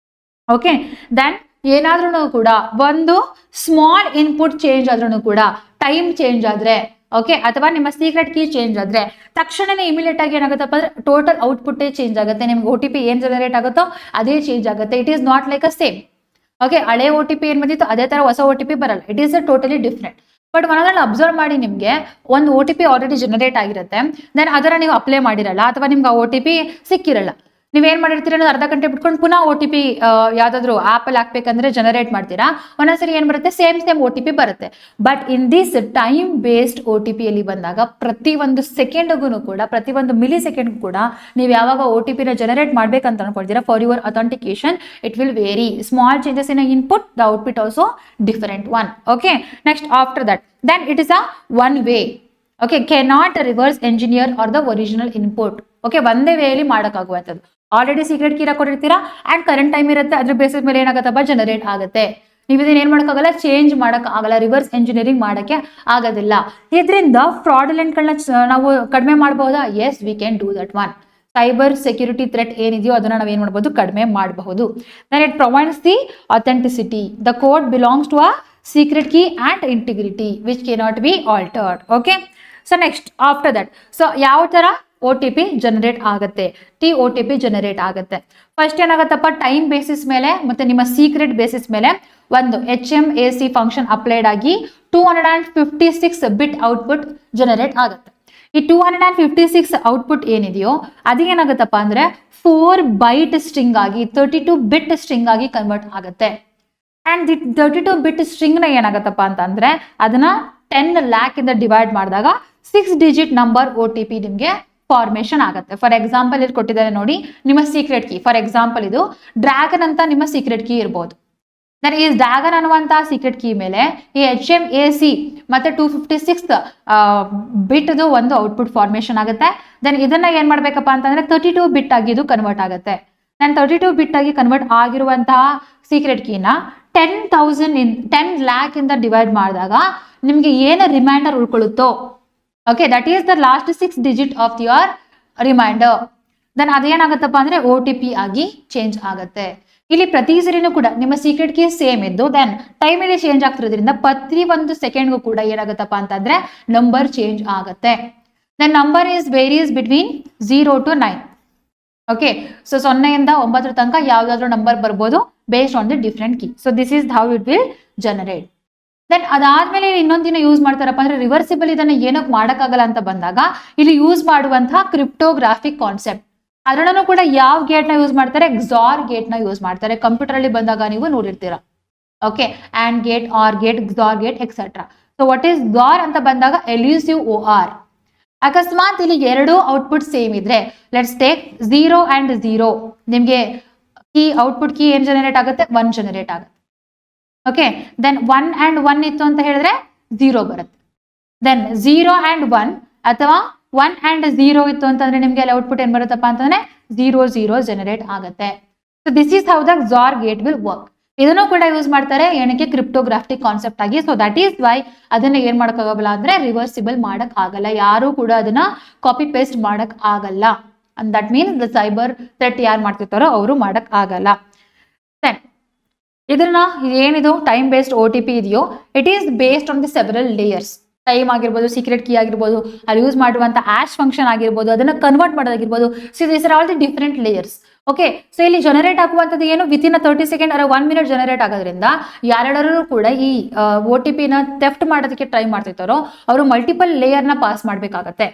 Okay. Then ಏನಾದ್ರೂ ಕೂಡ ಒಂದು ಸ್ಮಾಲ್ ಇನ್ಪುಟ್ ಚೇಂಜ್ ಆದ್ರೂ ಕೂಡ, ಟೈಮ್ ಚೇಂಜ್ ಆದ್ರೆ, ಓಕೆ, ಅಥವಾ ನಿಮ್ಮ ಸೀಕ್ರೆಟ್ ಕೀ ಚೇಂಜ್ ಆದ್ರೆ ತಕ್ಷಣನೇ ಇಮಿಡಿಯೇಟ್ ಆಗಿ ಏನಾಗುತ್ತಪ್ಪ ಅಂದ್ರೆ ಟೋಟಲ್ ಔಟ್ಪುಟ್ ಚೇಂಜ್ ಆಗುತ್ತೆ. ನಿಮ್ಗೆ OTP ಏನ್ ಜನರೇಟ್ ಆಗುತ್ತೋ ಅದೇ ಚೇಂಜ್ ಆಗುತ್ತೆ. It is not like a same. Okay, ಹಳೆ OTP ಏನ್ ಬಂದಿತ್ತು ಅದೇ ತರ ಹೊಸ OTP ಬರಲ್ಲ. It is a totally different. But ಒಂದೊಂದ್ರಲ್ಲಿ ಅಬ್ಸರ್ವ್ ಮಾಡಿ, ನಿಮಗೆ ಒಂದು OTP ಆಲ್ರೆಡಿ ಜನರೇಟ್ ಆಗಿರುತ್ತೆ, ದೆನ್ ಅದರ ನೀವು ಅಪ್ಲೈ ಮಾಡಿರಲ್ಲ ಅಥವಾ ನಿಮ್ಗೆ ಆ OTP ಸಿಕ್ಕಿರಲ್ಲ. ನೀವೇನ್ ಮಾಡಿರ್ತೀರ ಅನ್ನೋದು ಅರ್ಧ ಗಂಟೆ ಬಿಟ್ಕೊಂಡು ಪುನಃ OTP ಯಾವ್ದಾದ್ರು ಆಪಲ್ ಹಾಕ್ಬೇಕಂದ್ರೆ ಜನರೇಟ್ ಮಾಡ್ತೀರಾ. ಒಂದೊಂದ್ಸರಿ ಏನ್ ಬರುತ್ತೆ, ಸೇಮ್ OTP ಬರುತ್ತೆ. But in this time based OTP ಅಲ್ಲಿ ಬಂದಾಗ ಪ್ರತಿ ಒಂದು ಸೆಕೆಂಡ್ಗೂ ಕೂಡ, ಪ್ರತಿ ಒಂದು ಮಿಲಿ ಸೆಕೆಂಡ್ ಕೂಡ ನೀವು ಯಾವಾಗ OTP ನ ಜನರೇಟ್ ಮಾಡ್ಬೇಕಂತ ಅನ್ಕೊಳ್ತೀರಾ for your authentication, it will vary. Small changes in input, the output also different one. Okay, next after that then it is a one way. Okay, cannot reverse engineer or the original input. Okay, ಒಂದೇ ವೇಯಲ್ಲಿ ಮಾಡೋಕ್ಕಾಗುವಂಥದ್ದು. Already secret key ಕೊಟ್ಟಿರ್ತೀರಾ and current time ಇರುತ್ತೆ, ಅದ್ರ basis ಮೇಲೆ ಏನಾಗುತ್ತಪ್ಪ generate ಆಗುತ್ತೆ. ನೀವು ಇದನ್ನ ಏನ್ ಮಾಡೋಕ್ಕಾಗಲ್ಲ, ಚೇಂಜ್ ಮಾಡಕ್ ಆಗಲ್ಲ, ರಿವರ್ಸ್ ಎಂಜಿನಿಯರಿಂಗ್ ಮಾಡಕ್ಕೆ ಆಗೋದಿಲ್ಲ. ಇದರಿಂದ ಫ್ರಾಡುಲೆಂಟ್ಗಳನ್ನ ನಾವು ಕಡಿಮೆ ಮಾಡಬಹುದಾ? Yes, we can do that one. Cyber security threat ಏನಿದೆಯೋ ಅದನ್ನ ನಾವು ಏನ್ ಮಾಡಬಹುದು, ಕಡಿಮೆ ಮಾಡಬಹುದು. Then it provides the authenticity. The code belongs to a secret key and integrity which cannot be altered. Okay, so next after that, so ಯಾವ ತರ OTP generate ಆಗುತ್ತೆ, TOTP ಜನರೇಟ್ ಆಗುತ್ತೆ. ಫಸ್ಟ್ ಏನಾಗುತ್ತಪ್ಪ, ಟೈಮ್ ಬೇಸಿಸ್ ಮೇಲೆ ಮತ್ತೆ ನಿಮ್ಮ secret basis ಮೇಲೆ ಒಂದು HMAC ಫಂಕ್ಷನ್ ಅಪ್ಲೈಡ್ ಆಗಿ 256 ಬಿಟ್ ಔಟ್ಪುಟ್ ಜನರೇಟ್ ಆಗುತ್ತೆ. ಈ 256 ಔಟ್ಪುಟ್ ಏನಿದೆಯೋ ಅದೇನಾಗುತ್ತಪ್ಪ ಅಂದ್ರೆ 4 ಬೈಟ್ ಸ್ಟ್ರಿಂಗ್ ಆಗಿ 32 ಬಿಟ್ ಸ್ಟ್ರಿಂಗ್ ಆಗಿ ಕನ್ವರ್ಟ್ ಆಗುತ್ತೆ. ಅಂಡ್ 32 ಬಿಟ್ ಸ್ಟ್ರಿಂಗ್ ನ ಏನಾಗತ್ತಪ್ಪ ಅಂತಂದ್ರೆ ಅದನ್ನ 10 lakh ಇಂದ ಡಿವೈಡ್ ಮಾಡಿದಾಗ 6 ಡಿಜಿಟ್ ನಂಬರ್ OTP ನಿಮ್ಗೆ ಫಾರ್ಮೇಶನ್ ಆಗುತ್ತೆ. ಫಾರ್ ಎಕ್ಸಾಂಪಲ್ ಇಲ್ಲಿ ಕೊಟ್ಟಿದ್ದಾರೆ ನೋಡಿ, ನಿಮ್ಮ ಸೀಕ್ರೆಟ್ ಕೀ. ಫಾರ್ ಎಕ್ಸಾಂಪಲ್ ಇದು ಡ್ರ್ಯಾಗನ್ ಅಂತ ನಿಮ್ಮ ಸೀಕ್ರೆಟ್ ಕೀ ಇರ್ಬೋದು. ದೆನ್ ಈ ಡ್ರ್ಯಾಗನ್ ಅನ್ನುವಂತಹ ಸೀಕ್ರೆಟ್ ಕೀ ಮೇಲೆ ಈ HMAC ಮತ್ತೆ 256 ಬಿಟ್ದು ಒಂದು ಔಟ್ಪುಟ್ ಫಾರ್ಮೇಶನ್ ಆಗುತ್ತೆ. ದೆನ್ ಇದನ್ನ ಏನ್ ಮಾಡ್ಬೇಕಪ್ಪ ಅಂತಂದ್ರೆ 32 ಬಿಟ್ ಆಗಿ ಇದು ಕನ್ವರ್ಟ್ ಆಗುತ್ತೆ. ದೆನ್ 32 ಬಿಟ್ ಆಗಿ ಕನ್ವರ್ಟ್ ಆಗಿರುವಂತಹ ಸೀಕ್ರೆಟ್ ಕೀನ 10 lakh ಇಂದ ಡಿವೈಡ್ ಮಾಡಿದಾಗ ನಿಮ್ಗೆ ಏನು ರಿಮೈಂಡರ್ ಉಳ್ಕೊಳ್ಳುತ್ತೋ, okay, that is the last 6 digit of your remainder. Then ಅದೇನಾಗುತ್ತಪ್ಪ ಅಂದ್ರೆ OTP ಆಗಿ ಚೇಂಜ್ ಆಗುತ್ತೆ. ಇಲ್ಲಿ ಪ್ರತಿ ಸರಿನೂ ಕೂಡ ನಿಮ್ಮ ಸೀಕ್ರೆಟ್ ಕೀ ಸೇಮ್ ಇದ್ದು ದೆನ್ ಟೈಮ್ ಅಲ್ಲಿ ಚೇಂಜ್ ಆಗ್ತಿರೋದ್ರಿಂದ ಪ್ರತಿ ಒಂದು ಸೆಕೆಂಡ್ಗೂ ಕೂಡ ಏನಾಗುತ್ತಪ್ಪ ಅಂತಂದ್ರೆ ನಂಬರ್ ಚೇಂಜ್ ಆಗುತ್ತೆ. Then number is varies between 0 to 9. Okay, so 0 ಇಂದ 9 ತನಕ ಯಾವ್ದಾದ್ರು ನಂಬರ್ ಬರ್ಬೋದು based on the different key. So this is how it will generate. Then ಅದಾದ್ಮೇಲೆ ಇನ್ನೊಂದಿನ ಯೂಸ್ ಮಾಡ್ತಾರಪ್ಪ ಅಂದ್ರೆ ರಿವರ್ಸಿಬಲ್. ಇದನ್ನ ಏನಕ್ಕೆ ಮಾಡಕ್ಕಾಗಲ್ಲ ಅಂತ ಬಂದಾಗ ಇಲ್ಲಿ ಯೂಸ್ ಮಾಡುವಂತಹ ಕ್ರಿಪ್ಟೋಗ್ರಾಫಿಕ್ ಕಾನ್ಸೆಪ್ಟ್, ಅದರಲ್ಲೂ ಕೂಡ ಯಾವ ಗೇಟ್ ನ ಯೂಸ್ ಮಾಡ್ತಾರೆ, XOR ಗೇಟ್ ನ ಯೂಸ್ ಮಾಡ್ತಾರೆ. ಕಂಪ್ಯೂಟರ್ ಅಲ್ಲಿ ಬಂದಾಗ ನೀವು ನೋಡಿರ್ತೀರಾ. Okay, AND gate, OR gate, XOR gate etcetera. So what is XOR ಅಂತ ಬಂದಾಗ ಎಲ್ಯೂಸಿವ್ OR. ಅಕಸ್ಮಾತ್ ಇಲ್ಲಿ ಎರಡು ಔಟ್ಪುಟ್ ಸೇಮ್ ಇದ್ರೆ, ಲೆಟ್ಸ್ ಟೇಕ್ 0 and 0, ನಿಮ್ಗೆ ಕೀ ಔಟ್ಪುಟ್ ಕೀ ಏನ್ ಜನರೇಟ್ ಆಗುತ್ತೆ, 1 ಜನರೇಟ್ ಆಗುತ್ತೆ. ಓಕೆ, ದೆನ್ 1 and 1 ಇತ್ತು ಅಂತ ಹೇಳಿದ್ರೆ 0 ಬರುತ್ತೆ. ದೆನ್ 0 and 1 ಅಥವಾ 1 and 0 ಇತ್ತು ಅಂತಂದ್ರೆ ನಿಮ್ಗೆ ಅಲ್ಲಿ ಔಟ್ಪುಟ್ ಏನ್ ಬರುತ್ತಪ್ಪ ಅಂತಂದ್ರೆ 0 0 ಜನರೇಟ್ ಆಗುತ್ತೆ. So this is how the XOR gate will work. ಇದನ್ನು ಕೂಡ ಯೂಸ್ ಮಾಡ್ತಾರೆ ಏನಕ್ಕೆ, ಕ್ರಿಪ್ಟೋಗ್ರಾಫಿಕ್ ಕಾನ್ಸೆಪ್ಟ್ ಆಗಿ. ಸೊ ದಟ್ ಈಸ್ ವೈ ಅದನ್ನ ಏನ್ ಮಾಡಕ್ ಆಗಲ್ಲ ಅಂದ್ರೆ ರಿವರ್ಸಿಬಲ್ ಮಾಡಕ್ ಆಗಲ್ಲ. ಯಾರು ಕೂಡ ಅದನ್ನ ಕಾಪಿ ಪೇಸ್ಟ್ ಮಾಡಕ್ ಆಗಲ್ಲ. And that means the cyber threat ಯಾರು ಮಾಡ್ತಿರ್ತಾರೋ ಅವರು ಮಾಡಕ್ ಆಗಲ್ಲ. ದೆನ್ ಇದನ್ನ ಏನಿದು ಟೈಮ್ ಬೇಸ್ಡ್ OTP ಇದೆಯೋ, it is based on the several layers. Time ಆಗಿರ್ಬೋದು, ಸೀಕ್ರೆಟ್ ಕೀ ಆಗಿರ್ಬೋದು, ಅಲ್ಲಿ ಯೂಸ್ ಮಾಡುವಂತ ಆಶ್ ಫಂಕ್ಷನ್ ಆಗಿರ್ಬೋದು, ಅದನ್ನ ಕನ್ವರ್ಟ್ ಮಾಡೋದಾಗಿರ್ಬೋದು. So this are all the different layers. Okay, so ಇಲ್ಲಿ ಜನರೇಟ್ ಆಗುವಂಥದ್ದು ಏನು, ವಿತಿನ್ 30 ಸೆಕೆಂಡ್ ಅರ 1 minute ಜನರೇಟ್ ಆಗೋದ್ರಿಂದ ಯಾರೆಲ್ಲರೂ ಕೂಡ ಈ OTP ನ ಥೆಫ್ಟ್ ಮಾಡೋದಕ್ಕೆ ಟ್ರೈ ಮಾಡ್ತಿರ್ತಾರೋ ಅವರು ಮಲ್ಟಿಪಲ್ ಲೇಯರ್ ನ ಪಾಸ್ ಮಾಡ್ಬೇಕಾಗತ್ತೆ.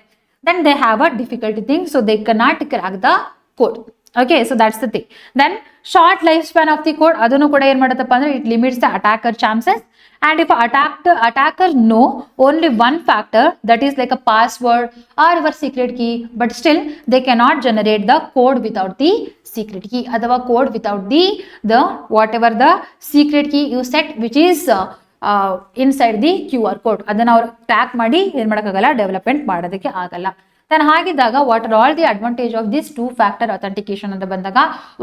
Then they have a difficulty thing, so they cannot crack the code. Okay, so that's the thing. Then short life span of the code, ಅದನ್ನು ಕೂಡ ಏನ್ ಮಾಡುತ್ತಪ್ಪ ಅಂದ್ರೆ it limits the attacker chances. And if attacker know only one factor, that is like a password or your secret key, but still they cannot generate the code without the secret key, ಅಥವಾ code without the whatever the secret key you set which is inside the QR code. ಅದನ್ನ ಅವರು tag ಮಾಡಿ ಏನ್ ಮಾಡೋಕ್ಕಾಗಲ್ಲ, development ಮಾಡೋದಕ್ಕೆ ಆಗಲ್ಲ. Then ಹಾಗಿದ್ದಾಗ what are all the advantage of this 2-factor authentication ಅಂತ ಬಂದಾಗ,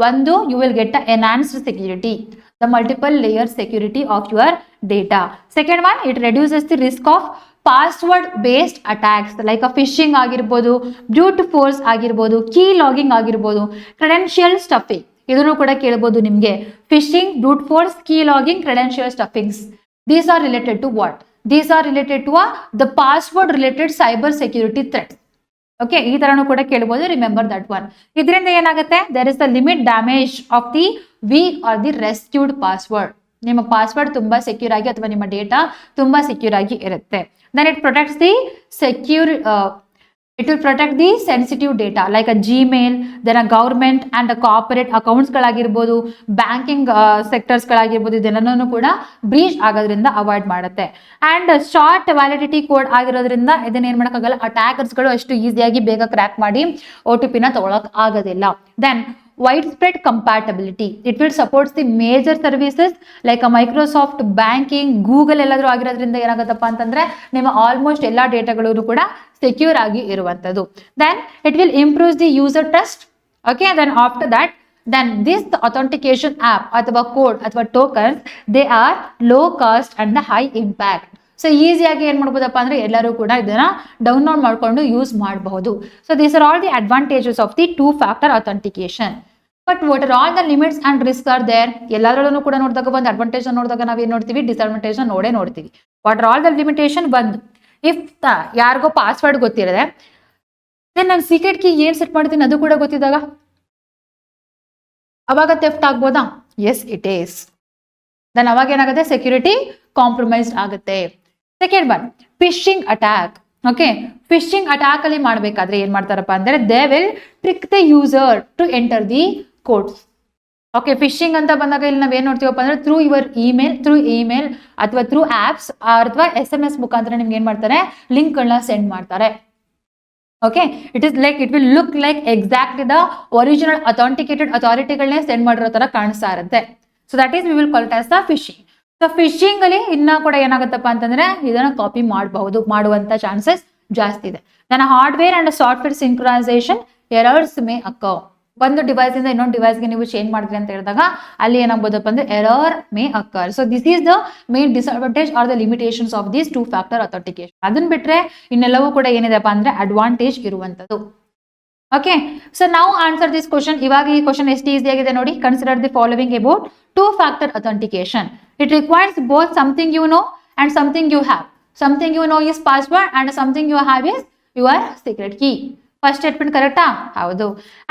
ಒಂದು you will get a enhanced security, the multiple layer security of your data. Second one, it reduces the risk of password based attacks like a phishing ಆಗಿರ್ಬೋದು, brute force ಆಗಿರ್ಬೋದು, key logging ಆಗಿರ್ಬೋದು, credential stuffing. ಇದನ್ನು ಕೂಡ ಕೇಳಬಹುದು ನಿಮಗೆ. Phishing, brute force, key logging, credential stuffings. These are related to what? These are related to the password related cyber security threats. Okay, ಈ ತರನು ಕೂಡ ಕೇಳಬಹುದು. Remember that one. ಇದರಿಂದ ಏನಾಗುತ್ತೆ? There is the limit damage of the weak or the rescued password. ನಿಮ್ಮ password ತುಂಬಾ secure ಆಗಿ ಅಥವಾ ನಿಮ್ಮ ಡೇಟಾ ತುಂಬಾ ಸೆಕ್ಯೂರ್ ಆಗಿ ಇರುತ್ತೆ. Then it protects the secure it will protect the sensitive data like a Gmail, then a government and a corporate accounts ಗಳಾಗಿರ್ಬೋದು, banking sectors ಗಳಾಗಿರ್ಬೋದು, ಇದೆಲ್ಲನೂ ಕೂಡ ಬ್ರೀಚ್ ಆಗೋದ್ರಿಂದ ಅವಾಯ್ಡ್ ಮಾಡುತ್ತೆ. ಅಂಡ್ ಶಾರ್ಟ್ ವ್ಯಾಲಿಡಿಟಿ ಕೋಡ್ ಆಗಿರೋದ್ರಿಂದ ಇದನ್ನ ಏನ್ ಮಾಡೋಕ್ಕಾಗಲ್ಲ, ಅಟ್ಯಾಕರ್ಸ್ಗಳು ಅಷ್ಟು ಈಸಿಯಾಗಿ ಬೇಗ ಕ್ರ್ಯಾಕ್ ಮಾಡಿ OTP ನ ತಗೊಳಕ್ ಆಗೋದಿಲ್ಲ. Then widespread compatibility. It will supports the major services like a Microsoft, banking, Google ಎಲ್ಲಾದ್ರೂ ಆಗಿರೋದ್ರಿಂದ ಏನಾಗುತ್ತಪ್ಪ ಅಂತಂದ್ರೆ ನಿಮ್ಮ ಆಲ್ಮೋಸ್ಟ್ ಎಲ್ಲಾ ಡೇಟಾಗಳು ಕೂಡ ಸೆಕ್ಯೂರ್ ಆಗಿ ಇರುವಂತದ್ದು. Then it will improve the user trust. Okay, then after that, then this authentication app ಅಥವಾ code ಅಥವಾ tokens, they are low cost and high impact. So ಈಸಿಯಾಗಿ ಏನ್ ಮಾಡ್ಬೋದಪ್ಪ ಅಂದ್ರೆ ಎಲ್ಲರೂ ಕೂಡ ಇದನ್ನ ಡೌನ್ಲೋಡ್ ಮಾಡ್ಕೊಂಡು ಯೂಸ್ ಮಾಡಬಹುದು. So these are all the advantages of the 2-factor authentication. But what are all the limits and risk are there? ಎಲ್ಲದರಲ್ಲೂ ಕೂಡ ನೋಡಿದಾಗ ಒಂದು ಅಡ್ವಾಂಟೇಜ್ ನೋಡಿದಾಗ ನಾವೇನ್ ನೋಡ್ತೀವಿ, ಡಿಸ್ಅಡ್ವಾಂಟೇಜ್ ನೋಡ್ತೀವಿ. What are all the limitation? ಒಂದು, ಇಫ್ ಯಾರಿಗೋ ಪಾಸ್ವರ್ಡ್ ಗೊತ್ತಿರದೆ ನಾನು ಸೀಕ್ರೆಟ್ ಕೀ ಏನ್ ಸೆಟ್ ಮಾಡ್ತೀನಿ ಅದು ಕೂಡ ಗೊತ್ತಿದ್ದಾಗ ಅವಾಗ ಥೆಫ್ಟ್ ಆಗ್ಬೋದಾ? S, it is. ದೆನ್ ಅವಾಗ ಏನಾಗುತ್ತೆ? ಸೆಕ್ಯೂರಿಟಿ ಕಾಂಪ್ರಮೈಸ್ಡ್ ಆಗುತ್ತೆ. Second one, phishing attack. Okay, phishing attack ಅಲ್ಲಿ ಮಾಡ್ಬೇಕಾದ್ರೆ ಏನ್ ಮಾಡ್ತಾರಪ್ಪ ಅಂದ್ರೆ they will trick the user to enter the codes. Okay, phishing ಅಂತ ಬಂದಾಗ ಇಲ್ಲಿ ನಾವೇನ್ ನೋಡ್ತೀವಪ್ಪ ಅಂದ್ರೆ ಥ್ರೂ ಇಮೇಲ್ ಅಥವಾ ಥ್ರೂ ಆಪ್ಸ್ ಅಥವಾ SMS ಮುಖಾಂತರ ನಿಮ್ಗೆ ಏನ್ ಮಾಡ್ತಾರೆ, ಲಿಂಕ್ ಗಳನ್ನ ಸೆಂಡ್ ಮಾಡ್ತಾರೆ. Okay, it will look like exactly the original authenticated ಅಥಾರಿಟಿಗಳನ್ನೇ ಸೆಂಡ್ ಮಾಡಿರೋ ತರ ಕಾಣಿಸ್ತಾ ಇರುತ್ತೆ. So that is we will call it as the phishing. So phishing ಅಲ್ಲಿ ಇನ್ನ ಕೂಡ ಏನಾಗುತ್ತಪ್ಪ ಅಂತಂದ್ರೆ ಇದನ್ನ ಕಾಪಿ ಮಾಡುವಂತ ಚಾನ್ಸಸ್ ಜಾಸ್ತಿ ಇದೆ. ನನ್ನ hardware and software synchronisation errors May occur. ಒಂದು ಡಿವೈಸ್ ಇಂದ ಇನ್ನೊಂದು ಡಿವೈಸ್ಗೆ ನೀವು ಚೇಂಜ್ ಮಾಡಿದ್ರಿ ಅಂತ ಹೇಳಿದಾಗ ಅಲ್ಲಿ ಏನಾಗ್ಬೋದಪ್ಪ ಅಂದ್ರೆ error May occur. So this is the main disadvantage are the limitations of this 2-factor authentication. ಅದನ್ನ ಬಿಟ್ರೆ ಇನ್ನೆಲ್ಲವೂ ಕೂಡ ಏನಿದೆಪ್ಪ ಅಂದ್ರೆ ಅಡ್ವಾಂಟೇಜ್ ಇರುವಂತದ್ದು. ಓಕೆ, ಸೊ ನಾವು ಆನ್ಸರ್ ದಿಸ್ ಕ್ವಶನ್. ಇವಾಗ ಈ ಕ್ವಶನ್ ಎಷ್ಟು ಈಸಿ ಆಗಿದೆ ನೋಡಿ. Consider the following about 2-factor authentication. It requires both something you know and something you have. Something you know is password and something you have is your secret key. First statement correct? ಹೌದು.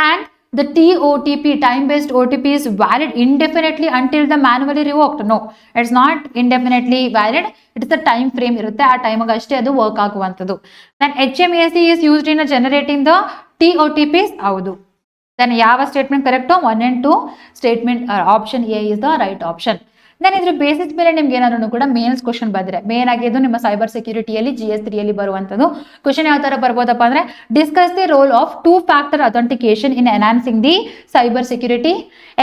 And the TOTP, time-based OTP, is valid indefinitely until the manually revoked. No, it's not indefinitely valid. It's the time frame ಇರುತ್ತೆ, ಆ ಟೈಮಿಗೆ ಅಷ್ಟೇ ಅದು work ಆಗುವಂಥದ್ದು. Then HMAC is used in generating the TOTPs. ಹೌದು. Then ಯಾವ statement correct? 1 and 2 statement option A is the right option. Then ಇದ್ರ basis ಮೇಲೆ ನಿಮ್ಗೆ ಏನಾದ್ರು ಕೂಡ ಮೇನ್ಸ್ ಕ್ವಶನ್ ಬಂದ್ರೆ, ಮೇನ್ ಆಗಿದ್ದು ನಿಮ್ಮ ಸೈಬರ್ ಸೆಕ್ಯೂರಿಟಿಯಲ್ಲಿ GS3 ಅಲ್ಲಿ ಬರುವಂಥದ್ದು ಕ್ವಶನ್ ಯಾವ ತರ ಬರ್ಬೋದಪ್ಪ ಅಂದ್ರೆ discuss the role of 2-factor authentication in enhancing the cyber security.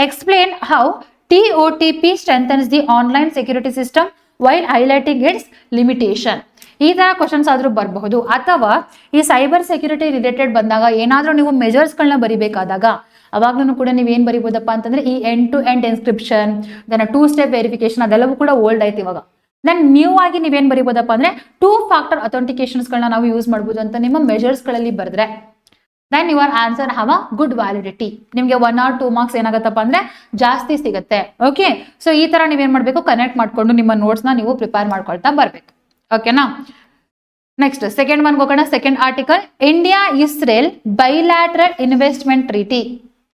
Explain how TOTP strengthens the online security system while highlighting its limitation. ಈ ತರ ಕ್ವಶನ್ಸ್ ಆದ್ರೂ ಬರಬಹುದು. ಅಥವಾ ಈ ಸೈಬರ್ ಸೆಕ್ಯೂರಿಟಿ ರಿಲೇಟೆಡ್ ಬಂದಾಗ ಏನಾದ್ರೂ ನೀವು ಮೆಜರ್ಸ್ಗಳನ್ನ ಬರಿಬೇಕಾದಾಗ ಅವಾಗ್ಲೂ ಕೂಡ ನೀವೇನ್ ಬರಿಬೋದಪ್ಪ ಅಂತಂದ್ರೆ ಈ end-to-end encryption, then 2-step verification ಅದೆಲ್ಲವೂ ಕೂಡ ಓಲ್ಡ್ ಆಯ್ತು ಇವಾಗ. ದೆನ್ ನ್ಯೂ ಆಗಿ ನೀವೇನ್ ಬರಿಬೋದಪ್ಪ ಅಂದ್ರೆ 2-factor authentications ಗಳನ್ನ ನಾವು ಯೂಸ್ ಮಾಡ್ಬೋದು ಅಂತ ನಿಮ್ಮ ಮೆಜರ್ಸ್ ಗಳಲ್ಲಿ ಬರೆದ್ರೆ then your answer have a good validity. ನಿಮ್ಗೆ 1 or 2 ಮಾರ್ಕ್ಸ್ ಏನಾಗತ್ತಪ್ಪ ಅಂದ್ರೆ ಜಾಸ್ತಿ ಸಿಗುತ್ತೆ. ಓಕೆ, ಸೊ ಈ ತರ ನೀವೇನ್ ಮಾಡ್ಬೇಕು, ಕನೆಕ್ಟ್ ಮಾಡ್ಕೊಂಡು ನಿಮ್ಮ ನೋಟ್ಸ್ ನ ನೀವು ಪ್ರಿಪೇರ್ ಮಾಡ್ಕೊಳ್ತಾ ಬರ್ಬೇಕು. ಓಕೆನಾ? ನೆಕ್ಸ್ಟ್ ಸೆಕೆಂಡ್ ಒನ್ ಹೋಗೋಣ. Second article, India Israel bilateral investment treaty.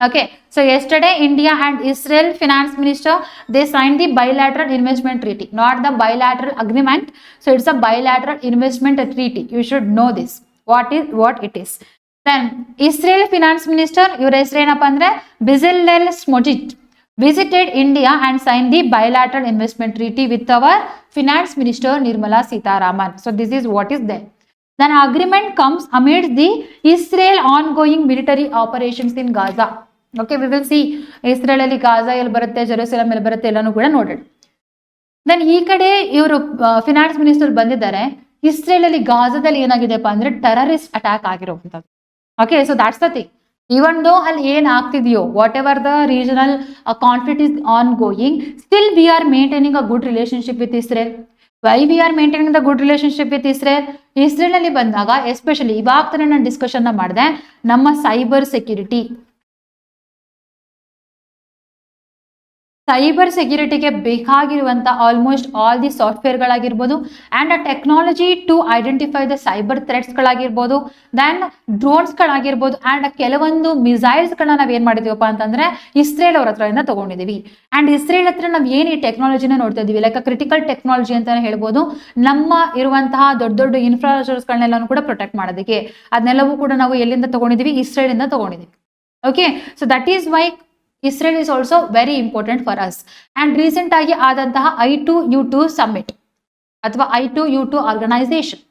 Okay, so yesterday India and Israel finance minister they signed the bilateral investment treaty, not the bilateral agreement. So it's a bilateral investment treaty. You should know this. What it is. Then Israel finance minister your ಹೆಸರು ಏನಪ್ಪ ಅಂದ್ರೆ Bezalel Smotrich visited India and signed the bilateral investment treaty with our finance minister Nirmala Sitharaman. So this is what is there. Then agreement comes amidst the Israel ongoing military operations in Gaza. Okay, we will see Israel ಅಲ್ಲಿ Gaza ಎಲ್ಲಿ ಬರುತ್ತೆ, ಜೆರೂಸಲಂ ಎಲ್ಲಿ ಬರುತ್ತೆ ಎಲ್ಲಾನು ಕೂಡ ನೋಡೋಣ. Then ಈ ಕಡೆ ಇವರು ಫಿನಾನ್ಸ್ ಮಿನಿಸ್ಟರ್ ಬಂದಿದ್ದಾರೆ. ಇಸ್ರೇಲ್ ಅಲ್ಲಿ ಗಾಜಾದಲ್ಲಿ ಏನಾಗಿದೆಪ್ಪ ಅಂದ್ರೆ ಟೆರರಿಸ್ಟ್ ಅಟ್ಯಾಕ್ ಆಗಿರುವಂತದ್ದು. Okay, so that's the thing. Even though ಅಲ್ಲಿ ಏನ್ ಆಗ್ತಿದೆಯೋ, whatever the regional conflict is ongoing, still we are maintaining a good relationship with Israel. Why we are maintaining the good relationship with Israel? Israel ಅಲ್ಲಿ ಬಂದಾಗ especially ಇವಾಗ ತಾನೇ ನಾನು discussion ಮಾಡಿದೆ, ನಮ್ಮ ಸೈಬರ್ ಸೆಕ್ಯೂರಿಟಿ ಸೈಬರ್ ಸೆಕ್ಯೂರಿಟಿಗೆ ಬೇಕಾಗಿರುವಂತ almost all the ಸಾಫ್ಟ್ವೇರ್ಗಳಾಗಿರ್ಬೋದು and a technology to identify the cyber ಥ್ರೆಟ್ಸ್ಗಳಾಗಿರ್ಬೋದು, then ಡ್ರೋನ್ಸ್ಗಳಾಗಿರ್ಬೋದು and ಕೆಲವೊಂದು ಮಿಸೈಲ್ಸ್ಗಳನ್ನ ನಾವು ಏನ್ ಮಾಡಿದೀವಪ್ಪ ಅಂತಂದ್ರೆ ಇಸ್ರೇಲ್ ಅವ್ರ ಹತ್ರದಿಂದ ತಗೊಂಡಿದೀವಿ. ಅಂಡ್ ಇಸ್ರೇಲ್ ಹತ್ರ ನಾವು ಏನ್ ಈ ಟೆಕ್ನಾಲಜಿನ ನೋಡ್ತಾ ಇದೀವಿ, ಲೈಕ್ ಕ್ರಿಟಿಕಲ್ ಟೆಕ್ನಾಲಜಿ ಅಂತಾನೆ ಹೇಳ್ಬೋದು, ನಮ್ಮ ಇರುವಂತಹ ದೊಡ್ಡ ದೊಡ್ಡ ಇನ್ಫ್ರಾಸ್ಟ್ರಕ್ಚರ್ಸ್ಗಳನ್ನೆಲ್ಲ ಕೂಡ ಪ್ರೊಟೆಕ್ಟ್ ಮಾಡೋದಕ್ಕೆ ಅದನ್ನೆಲ್ಲವೂ ಕೂಡ ನಾವು ಎಲ್ಲಿಂದ ತಗೊಂಡಿದೀವಿ, ಇಸ್ರೇಲ್ ಇಂದ ತಗೊಂಡಿದೀವಿ. Okay, so that is why Israel is also very important for us. And recent ಆಗಿ ಆದಂತಹ I2U2 ಸಮಿಟ್ ಅಥವಾ I2U2 ಆರ್ಗನೈಸೇಷನ್,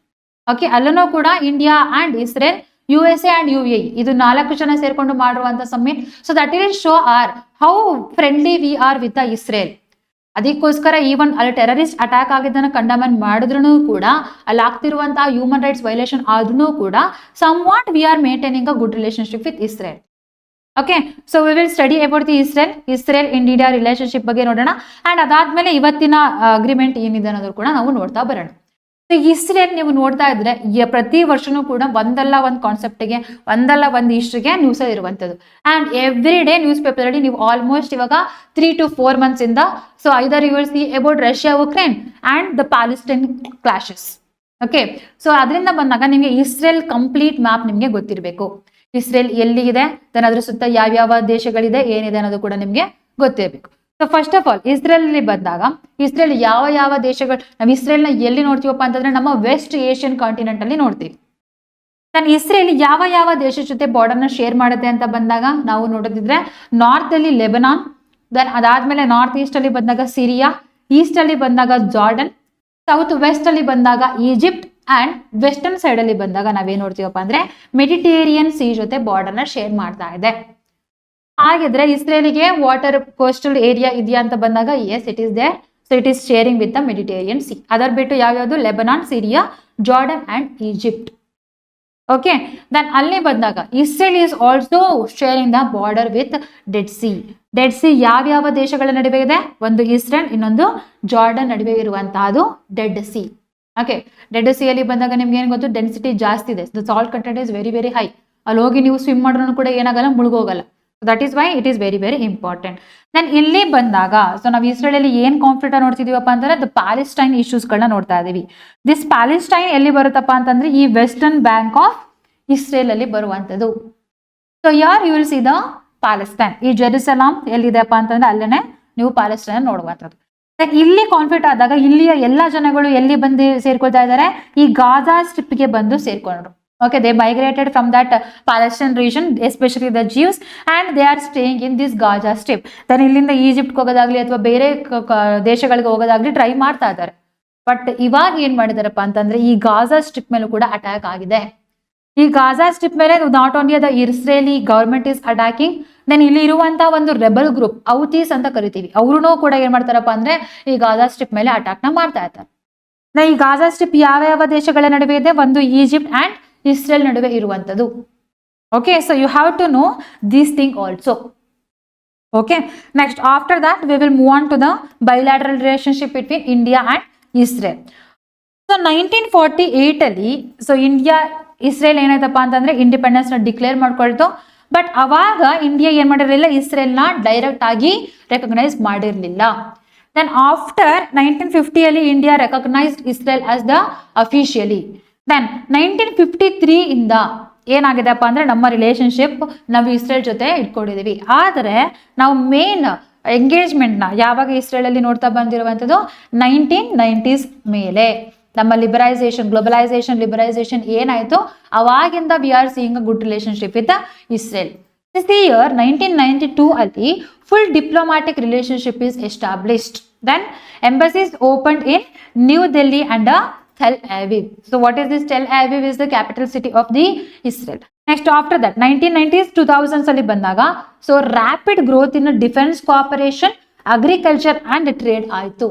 ಓಕೆ, ಅಲ್ಲೂ ಕೂಡ India and Israel, USA and UAE ಇದು 4 ಜನ ಸೇರ್ಕೊಂಡು ಮಾಡಿರುವಂತ summit. So that will show are how friendly we are with the Israel. ಅದಕ್ಕೋಸ್ಕರ ಈವನ್ ಅಲ್ಲಿ ಟೆರರಿಸ್ಟ್ ಅಟ್ಯಾಕ್ ಆಗಿದ್ದನ್ನು ಕಂಡಮನ್ ಮಾಡಿದ್ರು ಕೂಡ, ಅಲ್ಲಿ ಆಗ್ತಿರುವಂತಹ ಹ್ಯೂಮನ್ ರೈಟ್ಸ್ ವೈಲೇಷನ್ ಆದ್ರೂ ಕೂಡ somewhat we are maintaining a good relationship with Israel. Okay, so we will study about the Israel India relationship ಬಗ್ಗೆ ನೋಡೋಣ. ಅಂಡ್ ಅದಾದ್ಮೇಲೆ ಇವತ್ತಿನ ಅಗ್ರಿಮೆಂಟ್ ಏನಿದೆ ಅನ್ನೋದು ಕೂಡ ನಾವು ನೋಡ್ತಾ ಬರೋಣ. ಇಸ್ರೇಲ್ ನೀವು ನೋಡ್ತಾ ಇದ್ರೆ ಪ್ರತಿ ವರ್ಷನೂ ಕೂಡ ಒಂದಲ್ಲ ಒಂದು ಕಾನ್ಸೆಪ್ಟ್ಗೆ, ಒಂದಲ್ಲ ಒಂದು ಇಷ್ಟಿಗೆ ನ್ಯೂಸ್ ಇರುವಂತದ್ದು. And every day newspaper ಅಲ್ಲಿ ನೀವು ಆಲ್ಮೋಸ್ಟ್ ಇವಾಗ 3 to 4 months ಇಂದ so either you will see about Russia Ukraine and the Palestine clashes. Okay, so ಅದರಿಂದ ಬಂದಾಗ ನಿಮಗೆ ಇಸ್ರೇಲ್ ಕಂಪ್ಲೀಟ್ ಮ್ಯಾಪ್ ನಿಮಗೆ ಗೊತ್ತಿರಬೇಕು. ಇಸ್ರೇಲ್ ಎಲ್ಲಿದೆ, ದೆನ್ ಅದ್ರ ಸುತ್ತ ಯಾವ್ಯಾವ ದೇಶಗಳಿದೆ, ಏನಿದೆ ಅನ್ನೋದು ಕೂಡ ನಿಮ್ಗೆ ಗೊತ್ತಿರಬೇಕು. So first of all Israel ಅಲ್ಲಿ ಬಂದಾಗ ಇಸ್ರೇಲ್ ಯಾವ ಯಾವ ದೇಶಗಳು, ನಾವು ಇಸ್ರೇಲ್ನ ಎಲ್ಲಿ ನೋಡ್ತೀವಪ್ಪ ಅಂತಂದ್ರೆ ನಮ್ಮ ವೆಸ್ಟ್ ಏಷ್ಯನ್ ಕಾಂಟಿನೆಂಟ್ ಅಲ್ಲಿ ನೋಡ್ತೀವಿ. ನಾನು ಇಸ್ರೇಲ್ ಯಾವ ಯಾವ ದೇಶದ ಜೊತೆ ಬಾರ್ಡರ್ನ ಶೇರ್ ಮಾಡುತ್ತೆ ಅಂತ ಬಂದಾಗ ನಾವು ನೋಡೋದಿದ್ರೆ ನಾರ್ತ್ ಅಲ್ಲಿ ಲೆಬನಾನ್, ದೆನ್ ಅದಾದ್ಮೇಲೆ ನಾರ್ತ್ ಈಸ್ಟ್ ಅಲ್ಲಿ ಬಂದಾಗ ಸಿರಿಯಾ, ಈಸ್ಟ್ ಅಲ್ಲಿ ಬಂದಾಗ ಜಾರ್ಡನ್, ಸೌತ್ ವೆಸ್ಟ್ ಅಲ್ಲಿ ಬಂದಾಗ ಈಜಿಪ್ಟ್ ಅಂಡ್ ವೆಸ್ಟರ್ನ್ ಸೈಡ್ ಅಲ್ಲಿ ಬಂದಾಗ ನಾವೇನ್ ನೋಡ್ತೀವಪ್ಪ ಅಂದ್ರೆ ಮೆಡಿಟೇರಿಯನ್ ಸಿ ಜೊತೆ ಬಾರ್ಡರ್ನ ಶೇರ್ ಮಾಡ್ತಾ ಇದೆ. ಹಾಗಿದ್ರೆ ಇಸ್ರೇಲಿಗೆ ವಾಟರ್ ಕೋಸ್ಟಲ್ ಏರಿಯಾ ಇದೆಯಾ ಅಂತ ಬಂದಾಗ yes it is there. So it is sharing with the Mediterranean sea. Other ಬಿಟ್ಟು ಯಾವ್ಯಾವುದು Lebanon, Syria, Jordan and Egypt. Okay, then ಅಲ್ಲಿ ಬಂದಾಗ Israel is also sharing the border with Dead Sea. Dead Sea ಯಾವ್ಯಾವ ದೇಶಗಳ ನಡುವೆ ಇದೆ, ಒಂದು Israel, ಇನ್ನೊಂದು ಜಾರ್ಡನ್ ನಡುವೆ ಇರುವಂತಹದ್ದು Dead Sea. Okay, Dead Sea ಅಲ್ಲಿ ಬಂದಾಗ ನಿಮ್ಗೆ ಏನ್ ಗೊತ್ತು, ಡೆನ್ಸಿಟಿ ಜಾಸ್ತಿ ಇದೆ, the salt content is very very high. ಅಲ್ಲಿ ಹೋಗಿ ನೀವು ಸ್ವಿಮ್ ಮಾಡೋನು ಕೂಡ ಏನಾಗಲ್ಲ, ಮುಳುಗೋಗಲ್ಲ. That is why it is very very important. Then ಇಲ್ಲಿ ಬಂದಾಗ ಸೊ ನಾವು ಇಸ್ರೇಲ್ ಅಲ್ಲಿ ಏನ್ ಕಾನ್ಫ್ಲಿಕ್ಟ್ ನೋಡ್ತಿದೀವಪ್ಪ ಅಂತಂದ್ರೆ ದ ಪ್ಯಾಲೆಸ್ಟೈನ್ ಇಶ್ಯೂಸ್ಗಳನ್ನ ನೋಡ್ತಾ ಇದೀವಿ. ದಿಸ್ ಪ್ಯಾಲೆಸ್ಟೈನ್ ಎಲ್ಲಿ ಬರುತ್ತಪ್ಪ ಅಂತಂದ್ರೆ ಈ ವೆಸ್ಟರ್ನ್ ಬ್ಯಾಂಕ್ ಆಫ್ ಇಸ್ರೇಲ್ ಅಲ್ಲಿ ಬರುವಂತದ್ದು. ಸೊ ಯಾರ್ you will see the Palestine. ಈ ಜೆರುಸಲಂ ಎಲ್ಲಿದೆಪ್ಪ ಅಂತಂದ್ರೆ ಅಲ್ಲೇನೆ ನೀವು ಪ್ಯಾಲೆಸ್ಟೈನ್ ನೋಡುವಂಥದ್ದು. ಇಲ್ಲಿ ಕಾನ್ಫ್ಲಿಕ್ಟ್ ಆದಾಗ ಇಲ್ಲಿಯ ಎಲ್ಲಾ ಜನಗಳು ಎಲ್ಲಿ ಬಂದು ಸೇರ್ಕೊಳ್ತಾ ಇದ್ದಾರೆ, ಈ ಗಾಜಾ ಸ್ಟ್ರಿಪ್ಗೆ ಬಂದು ಸೇರ್ಕೊಂಡ್ರು. Okay, they migrated from that Palestine region, especially the Jews, and they are staying in this Gaza strip. Then ಇಲ್ಲಿಂದ ಈಜಿಪ್ಟ್ಗೆ ಹೋಗೋದಾಗ್ಲಿ ಅಥವಾ ಬೇರೆ ದೇಶಗಳಿಗೆ ಹೋಗೋದಾಗ್ಲಿ ಟ್ರೈ ಮಾಡ್ತಾ ಇದ್ದಾರೆ. ಬಟ್ ಇವಾಗ ಏನ್ ಮಾಡಿದಾರಪ್ಪ ಅಂತಂದ್ರೆ ಈ ಗಾಜಾ ಸ್ಟ್ರಿಪ್ ಮೇಲೂ ಕೂಡ ಅಟ್ಯಾಕ್ ಆಗಿದೆ. ಈ ಗಾಜಾ ಸ್ಟ್ರಿಪ್ ಮೇಲೆ not only the Israeli government is attacking, then ಇಲ್ಲಿ ಇರುವಂತಹ ಒಂದು ರೆಬಲ್ ಗ್ರೂಪ್ ಔತೀಸ್ ಅಂತ ಕರಿತೀವಿ, ಅವ್ರೂ ಕೂಡ ಏನ್ ಮಾಡ್ತಾರಪ್ಪ ಅಂದ್ರೆ ಈ ಗಾಜಾ ಸ್ಟ್ರಿಪ್ ಮೇಲೆ ಅಟ್ಯಾಕ್ ನ ಮಾಡ್ತಾ ಇರ್ತಾರೆ. ಈ ಗಾಜಾ ಸ್ಟ್ರಿಪ್ ಯಾವ ಯಾವ ದೇಶಗಳ ನಡುವೆ ಇದೆ, ಒಂದು ಈಜಿಪ್ಟ್ ಅಂಡ್ ಇಸ್ರೇಲ್ ನಡುವೆ ಇರುವಂತದ್ದು. Okay, so you have to know this thing also. Okay, next after that we will move on to the bilateral relationship between India and Israel. So 1948 ಅಲ್ಲಿ so India Israel ಏನಾಯ್ತಪ್ಪ ಅಂತಂದ್ರೆ independence ನ declare ಮಾಡ್ಕೊಳ್ತು. But ಅವಾಗ India ಏನ್ ಮಾಡಿರಲಿಲ್ಲ, ಇಸ್ರೇಲ್ನ direct ಆಗಿ ರೆಕಗ್ನೈಸ್ ಮಾಡಿರ್ಲಿಲ್ಲ. ದೆನ್ ಆಫ್ಟರ್ 1950 ಅಲ್ಲಿ India recognised Israel as the officially. Then 1953 ಇಂದ ಏನಾಗಿದೆಪ್ಪ ಅಂದ್ರೆ ನಮ್ಮ ರಿಲೇಶನ್ಶಿಪ್ ನಾವು ಇಸ್ರೇಲ್ ಜೊತೆ ಇಟ್ಕೊಂಡಿದೀವಿ. ಆದರೆ ನಾವು ಮೇನ್ ಎಂಗೇಜ್ಮೆಂಟ್ ನ ಯಾವಾಗ ಇಸ್ರೇಲ್ ಅಲ್ಲಿ ನೋಡ್ತಾ ಬಂದಿರುವಂತದ್ದು 1990s ಮೇಲೆ. ನಮ್ಮ ಲಿಬರೈಸೇಷನ್, ಗ್ಲೋಬಲೈಸೇಷನ್, ಲಿಬರೈಸೇಷನ್ ಏನಾಯ್ತು ಅವಾಗಿಂದ we are seeing a good relationship with Israel. This year 1992 ಅಲ್ಲಿ full diplomatic relationship is established. Then embassies opened in New Delhi and Tel Aviv. So what is this? Tel Aviv is the capital city of the Israel. Next after that 1990s 2000s ಅಲ್ಲಿ ಬಂದಾಗ so rapid growth in defence cooperation, agriculture and trade ಆಯ್ತು.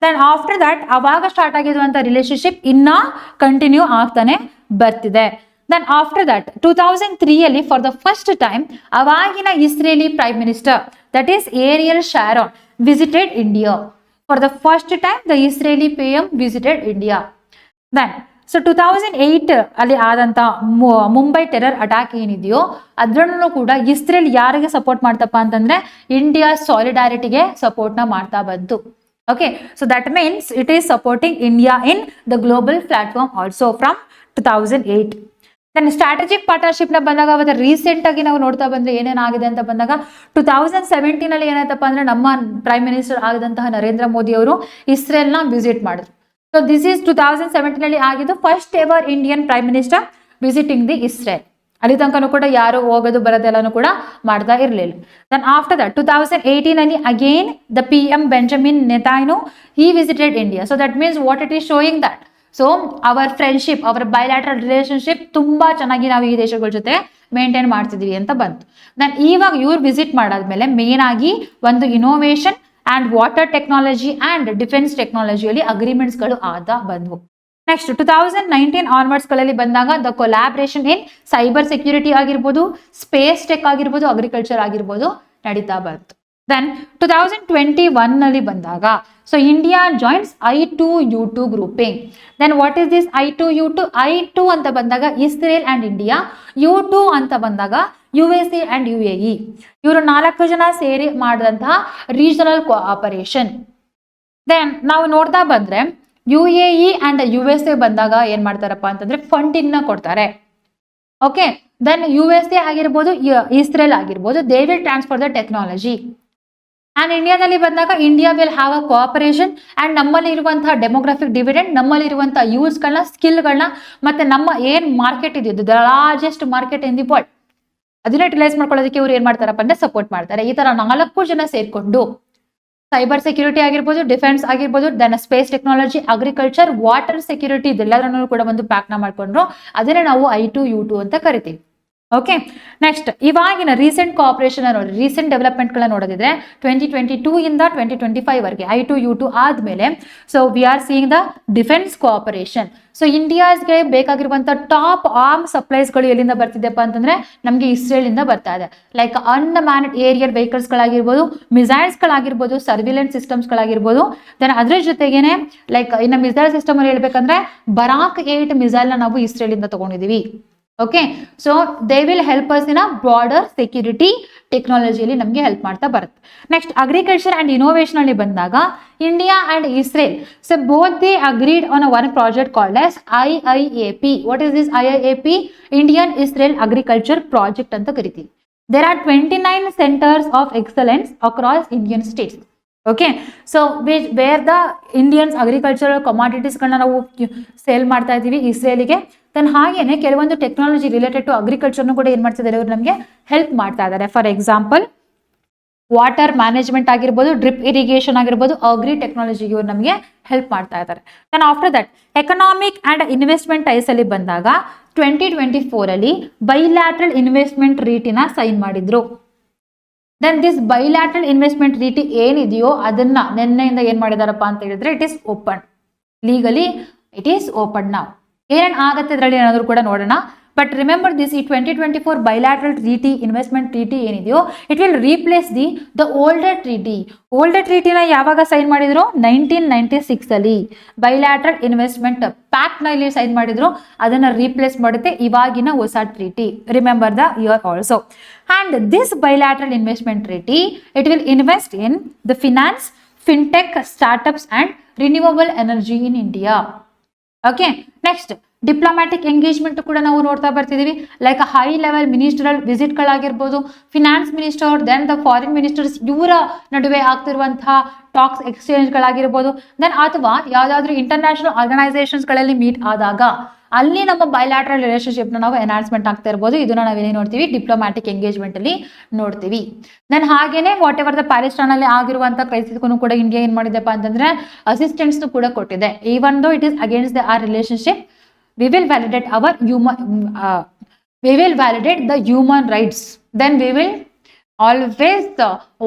Then after that ಅವಾಗ start ಆಗಿರುವಂತ relationship ಇನ್ನ continue ಆಗ್ತಾನೆ ಬರ್ತಿದೆ. Then after that 2003 ಅಲ್ಲಿ for the first time ಅವಾಗಿನ Israeli prime minister that is Ariel Sharon visited India. For the first time, the Israeli PM visited India. Then, so 2008 ಅಲ್ಲಿ ಆದಂತ Mumbai terror attack ಏನಿದೆಯೋ ಅದ್ರಲ್ಲೂ ಕೂಡ ಇಸ್ರೇಲ್ ಯಾರಿಗೆ ಸಪೋರ್ಟ್ ಮಾಡ್ತಪ್ಪ ಅಂತಂದ್ರೆ India ಸಾಲಿಡಾರಿಟಿಗೆ support ನ ಮಾಡ್ತಾ ಬಂತು. Okay, so that means it is supporting India in the global platform also from 2008. Then strategic partnership ನ ಬಂದಾಗ ಅವತ್ತು ರೀಸೆಂಟ್ ಆಗಿ ನಾವು ನೋಡ್ತಾ ಬಂದ್ರೆ ಏನೇನಾಗಿದೆ ಅಂತ ಬಂದಾಗ 2017 ಅಲ್ಲಿ ಏನಾಯ್ತಪ್ಪ ಅಂದ್ರೆ ನಮ್ಮ ಪ್ರೈಮ್ ಮಿನಿಸ್ಟರ್ ಆಗಿದಂತಹ ನರೇಂದ್ರ ಮೋದಿ ಅವರು ಇಸ್ರೇಲ್ ನ ವಿಸಿಟ್ ಮಾಡಿದ್ರು. ಸೊ ದಿಸ್ ಈಸ್ 2017 ಅಲ್ಲಿ ಆಗಿದ್ದು first ever Indian prime minister visiting the Israel. ಅಲ್ಲಿ ತನಕನೂ ಕೂಡ ಯಾರು ಹೋಗೋದು ಬರೋದೆಲ್ಲನೂ ಕೂಡ ಮಾಡ್ತಾ ಇರಲಿಲ್ಲ. ದೆನ್ ಆಫ್ಟರ್ ದಟ್ 2018 ಅಲ್ಲಿ again the PM Benjamin Netanyahu he visited India. So that means what it is showing that so our friendship, our bilateral relationship ತುಂಬಾ ಚೆನ್ನಾಗಿ ನಾವು ಈ ದೇಶಗಳ ಜೊತೆ ಮೇಂಟೈನ್ ಮಾಡ್ತಿದೀವಿ ಅಂತ ಬಂತು. ದೆನ್ ಇವಾಗ ಇವ್ರು ವಿಸಿಟ್ ಮಾಡಾದ್ಮೇಲೆ ಮೇನ್ ಆಗಿ ಒಂದು innovation and water technology and defence ಟೆಕ್ನಾಲಜಿಯಲ್ಲಿ ಅಗ್ರಿಮೆಂಟ್ಸ್ ಗಳು ಬಂದ್ವು. ನೆಕ್ಸ್ಟ್ 2019 ಆನ್ವರ್ಡ್ಸ್ ಗಳಲ್ಲಿ ಬಂದಾಗ the collaboration in cyber security ಆಗಿರ್ಬೋದು, ಸ್ಪೇಸ್ ಟೆಕ್ ಆಗಿರ್ಬೋದು, ಅಗ್ರಿಕಲ್ಚರ್ ಆಗಿರ್ಬೋದು ನಡೀತಾ ಬಂತು. ದೆನ್ 2021 ನಲ್ಲಿ ಬಂದಾಗ so India joins I2U2 grouping. Then what is this I2U2? I2 ಅಂತ ಬಂದಾಗ ಇಸ್ರೇಲ್ ಅಂಡ್ ಇಂಡಿಯಾ, U2 ಅಂತ ಬಂದಾಗ USA ಅಂಡ್ UAE. ಇವರು 4 ಜನ ಸೇರಿ ಮಾಡಿದಂತಹ ರೀಜನಲ್ ಕೋಆಪರೇಷನ್. ದೆನ್ ನಾವು ನೋಡ್ತಾ ಬಂದ್ರೆ UAE ಅಂಡ್ USA ಬಂದಾಗ ಏನ್ ಮಾಡ್ತಾರಪ್ಪ ಅಂತಂದ್ರೆ ಫಂಡಿಂಗ್ ನ ಕೊಡ್ತಾರೆ. ಓಕೆ, ದೆನ್ USA ಆಗಿರ್ಬೋದು, ಇಸ್ರೇಲ್ ಆಗಿರ್ಬೋದು, they will transfer the technology. And ಇಂಡಿಯಾದಲ್ಲಿ ಬಂದಾಗ India will have a cooperation and ನಮ್ಮಲ್ಲಿ ಇರುವಂತಹ ಡೆಮೋಗ್ರಾಫಿಕ್ ಡಿವಿಡೆಂಡ್, ನಮ್ಮಲ್ಲಿ ಇರುವಂತಹ ಯೂಸ್ಗಳನ್ನ, ಸ್ಕಿಲ್ಗಳನ್ನ, ಮತ್ತೆ ನಮ್ಮ ಏನ್ ಮಾರ್ಕೆಟ್ ಇದೆಯದು the largest market in the world, ಅದನ್ನ ಯುಟಿಲೈಸ್ ಮಾಡ್ಕೊಳ್ಳೋದಕ್ಕೆ ಇವ್ರು ಏನ್ ಮಾಡ್ತಾರಪ್ಪ ಅಂದ್ರೆ ಸಪೋರ್ಟ್ ಮಾಡ್ತಾರೆ. ಈ ತರ 4 ಜನ ಸೇರ್ಕೊಂಡು ಸೈಬರ್ ಸೆಕ್ಯೂರಿಟಿ ಆಗಿರ್ಬೋದು, ಡಿಫೆನ್ಸ್ ಆಗಿರ್ಬೋದು, then space technology, agriculture, water security ಇದೆಲ್ಲದನ್ನೂ ಕೂಡ ಒಂದು ಪ್ಯಾಕ್ ನ ಮಾಡ್ಕೊಂಡ್ರು. ಅದನ್ನೇ ನಾವು I2U2 ಅಂತ ಕರಿತೀವಿ. ಓಕೆ, ನೆಕ್ಸ್ಟ್ ಇವಾಗಿನ ರೀಸೆಂಟ್ ಕೋಆಪರೇಷನ್ ನೋಡಿ, ರೀಸೆಂಟ್ ಡೆವಲಪ್ಮೆಂಟ್ ಗಳನ್ನ ನೋಡೋದಿದ್ರೆ 2022 ಇಂದ 2025 ವರೆಗೆ I2U2 ಆದ್ಮೇಲೆ so we are seeing the defence cooperation. So ಇಂಡಿಯಾಸ್ಗೆ ಬೇಕಾಗಿರುವಂತ ಟಾಪ್ ಆರ್ಮ್ ಸಪ್ಲೈಸ್ ಗಳು ಎಲ್ಲಿಂದ ಬರ್ತಿದೆಪ್ಪ ಅಂತಂದ್ರೆ ನಮಗೆ ಇಸ್ರೇಲ್ ಇಂದ ಬರ್ತಾ ಇದೆ. ಲೈಕ್ ಅನ್ಮ್ಯಾನ್ಡ್ ಏರಿಯರ್ ವೆಹಿಕಲ್ಸ್ ಗಳಾಗಿರ್ಬೋದು, ಮಿಸೈಲ್ಸ್ ಗಳಾಗಿರ್ಬೋದು, ಸರ್ವಿಲೆನ್ಸ್ ಸಿಸ್ಟಮ್ಸ್ ಗಳಾಗಿರ್ಬೋದು. ದೆನ್ ಅದ್ರ ಜೊತೆಗೇನೆ ಲೈಕ್ ಇನ್ನು ಮಿಸೈಲ್ ಸಿಸ್ಟಮ್ ಅಲ್ಲಿ ಹೇಳ್ಬೇಕಂದ್ರೆ ಬರಾಕ್ 8 ಮಿಸೈಲ್ ನ ನಾವು ಇಸ್ರೇಲ್ ಇಂದ ತಗೊಂಡಿದೀವಿ. Okay, so they will help us in a broader security ಟೆಕ್ನಾಲಜಿಯಲ್ಲಿ ನಮಗೆ ಹೆಲ್ಪ್ ಮಾಡ್ತಾ ಬರುತ್ತೆ. ನೆಕ್ಸ್ಟ್ ಅಗ್ರಿಕಲ್ಚರ್ ಅಂಡ್ ಇನೋವೇಷನ್ ಅಲ್ಲಿ ಬಂದಾಗ India and Israel so both they agreed on one project called as IIAP. What is this IIAP? Indian Israel agriculture project ಅಂತ ಕರಿತೀವಿ. There are 29 centres of excellence across Indian states. Okay, so where the Indians agricultural commodities ಗಳನ್ನ ನಾವು sale ಮಾಡ್ತಾ ಇದೀವಿ ಇಸ್ರೇಲಿಗೆ. Then ಹಾಗೇನೆ ಕೆಲವೊಂದು technology related to ಅಗ್ರಿಕಲ್ಚರ್ನು ಕೂಡ ಏನ್ ಮಾಡ್ತಿದ್ದಾರೆ, ಇವರು ನಮಗೆ ಹೆಲ್ಪ್ ಮಾಡ್ತಾ ಇದ್ದಾರೆ. ಫಾರ್ ಎಕ್ಸಾಂಪಲ್ ವಾಟರ್ ಮ್ಯಾನೇಜ್ಮೆಂಟ್ ಆಗಿರ್ಬೋದು, ಡ್ರಿಪ್ ಇರಿಗೇಷನ್ ಆಗಿರ್ಬೋದು, ಅಗ್ರಿ ಟೆಕ್ನಾಲಜಿಗೆ ಇವರು ನಮಗೆ ಹೆಲ್ಪ್ ಮಾಡ್ತಾ ಇದ್ದಾರೆ. Then after that economic and investment ties ಅಲ್ಲಿ ಬಂದಾಗ 2024 ಅಲ್ಲಿ ಬೈಲ್ಯಾಟ್ರಲ್ ಇನ್ವೆಸ್ಟ್ಮೆಂಟ್ ಟ್ರೀಟಿನ ಸೈನ್ ಮಾಡಿದ್ರು. Then this bilateral investment treaty ಏನಿದೆಯೋ ಅದನ್ನ ನಿನ್ನೆಯಿಂದ ಏನ್ ಮಾಡಿದಾರಪ್ಪ ಅಂತ ಹೇಳಿದ್ರೆ it is open, legally it is open. ನಾವು ಏನೇನು ಆಗತ್ತೆ ಇದರಲ್ಲಿ ಏನಾದರೂ ಕೂಡ ನೋಡೋಣ. ಬಟ್ ರಿಮೆಂಬರ್ ದಿಸ್, ಈ 2024 ಬೈಲ್ಯಾಟ್ರಲ್ ಟ್ರೀಟಿ, ಇನ್ವೆಸ್ಟ್ಮೆಂಟ್ ಟ್ರೀಟಿ ಏನಿದೆಯೋ it will replace the older treaty. Older ಟ್ರೀಟಿನ ಯಾವಾಗ ಸೈನ್ ಮಾಡಿದ್ರು? 1996 ಅಲ್ಲಿ ಬೈಲ್ಯಾಟ್ರಲ್ ಇನ್ವೆಸ್ಟ್ಮೆಂಟ್ ಪ್ಯಾಕ್ಟ್ ನಲ್ಲಿ ಸೈನ್ ಮಾಡಿದ್ರು. ಅದನ್ನ ರೀಪ್ಲೇಸ್ ಮಾಡುತ್ತೆ ಇವಾಗಿನ ಹೊಸ treaty. Remember the year also. And this bilateral investment treaty it will invest in the finance, fintech, startups and renewable energy in India. Okay, next diplomatic engagement ಕೂಡ ನಾವು ನೋಡ್ತಾ ಬರ್ತಿದೀವಿ. Like high level ministerial visit ಗಳಾಗಿರ್ಬೋದು, finance minister, then the foreign ministers ಇವರ ನಡುವೆ ಆಗ್ತಿರುವಂತಹ talks exchange ಗಳಾಗಿರ್ಬೋದು. Then ಅಥವಾ ಯಾವ್ದಾದ್ರು ಇಂಟರ್ನ್ಯಾಷನಲ್ ಆರ್ಗನೈಸೇಷನ್ಸ್ ಗಳಲ್ಲಿ ಮೀಟ್ ಆದಾಗ ಅಲ್ಲಿ ನಮ್ಮ ಬೈಲ್ಯಾಟ್ರಲ್ ರಿಲೇಶನ್ಶಿಪ್ ನಾವು ಎನ್ಹಾನ್ಸ್ಮೆಂಟ್ ಆಗ್ತಾ ಇರ್ಬೋದು. ಇದನ್ನ ನಾವೇನೇ ನೋಡ್ತೀವಿ, ಡಿಪ್ಲೊಮ್ಯಾಟಿಕ್ ಎಂಗೇಜ್ಮೆಂಟ್ ಅಲ್ಲಿ ನೋಡ್ತೀವಿ. ದೆನ್ ಹಾಗೇನೆ ವಾಟ್ ಎವರ್ ದ ಪ್ಯಾಲೆಸ್ಟೈನ್ ಅಲ್ಲಿ ಆಗಿರುವಂತಹ ಕ್ರೈಸಿಸ್ಗೂ ಕೂಡ ಇಂಡಿಯಾ ಏನ್ ಮಾಡಿದೆಪ್ಪ ಅಂತಂದ್ರೆ ಅಸಿಸ್ಟೆನ್ಸ್ ಕೂಡ ಕೊಟ್ಟಿದೆ. Even though it is against the our relationship, we will validate the human rights. Then we will always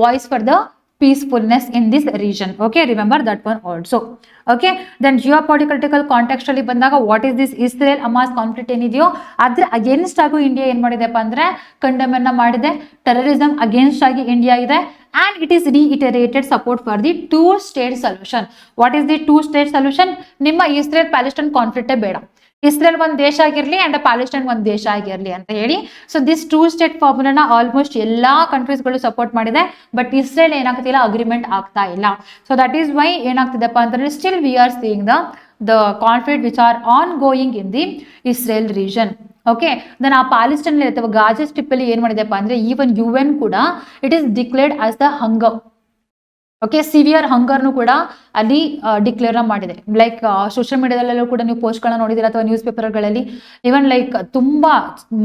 voice for the peacefulness in this region. Okay, remember that one also. Okay, then geopolitical context ಅಲ್ಲಿ ಬಂದಾಗ what is this Israel Hamas conflict ಏನಿದೆಯೋ ಅದ್ರ against ಆಗು India ಏನ್ ಮಾಡಿದೆಪ್ಪ ಅಂದ್ರೆ condemn ಅನ್ನ ಮಾಡಿದೆ. ಟೆರರಿಸಂ ಅಗೇನ್ಸ್ಟ್ ಆಗಿ ಇಂಡಿಯಾ ಇದೆ. And it is reiterated support for the two-state solution. What is the two-state solution? ನಿಮ್ಮ ಇಸ್ರೇಲ್ ಪ್ಯಾಲೆಸ್ಟೈನ್ ಕಾನ್ಫ್ಲಿಕ್ಟ್ ಬೇಡ, ಇಸ್ರೇಲ್ ಒಂದು ದೇಶ ಆಗಿರ್ಲಿ ಅಂಡ್ ಪ್ಯಾಲೆಸ್ಟೈನ್ ಒಂದು ದೇಶ ಆಗಿರ್ಲಿ ಅಂತ ಹೇಳಿ. ಸೊ ದಿಸ್ ಟೂ ಸ್ಟೇಟ್ ಫಾರ್ಮುಲಾನ ಆಲ್ಮೋಸ್ಟ್ ಎಲ್ಲಾ ಕಂಟ್ರೀಸ್ಗಳು ಸಪೋರ್ಟ್ ಮಾಡಿದೆ. ಬಟ್ ಇಸ್ರೇಲ್ ಏನಾಗ್ತಿಲ್ಲ, ಅಗ್ರಿಮೆಂಟ್ ಆಗ್ತಾ ಇಲ್ಲ. ಸೊ ದಟ್ ಈಸ್ ವೈ ಏನಾಗ್ತಿದೆಪ್ಪ ಅಂತಂದ್ರೆ still we are seeing the conflict which are ongoing in the Israel region. Okay, then ಆ ಪ್ಯಾಲೆಸ್ಟೈನ್ ಅಥವಾ ಗಾಜಾ ಸ್ಟ್ರಿಪ್ ಅಲ್ಲಿ ಏನ್ ಮಾಡಿದೆಪ್ಪ ಅಂದ್ರೆ ಈವನ್ UN ಕೂಡ it is declared as the hunger. Okay, severe ಹಂಗರ್ನು ಕೂಡ ಅಲ್ಲಿ ಡಿಕ್ಲೇರ್ ಮಾಡಿದೆ. ಲೈಕ್ ಸೋಷಿಯಲ್ ಮೀಡಿಯಾದಲ್ಲೆಲ್ಲೂ ಕೂಡ ನೀವು ಪೋಸ್ಟ್ಗಳನ್ನ ನೋಡಿದಿರ ಅಥವಾ ನ್ಯೂಸ್ ಪೇಪರ್ಗಳಲ್ಲಿ ಇವನ್ ಲೈಕ್ ತುಂಬಾ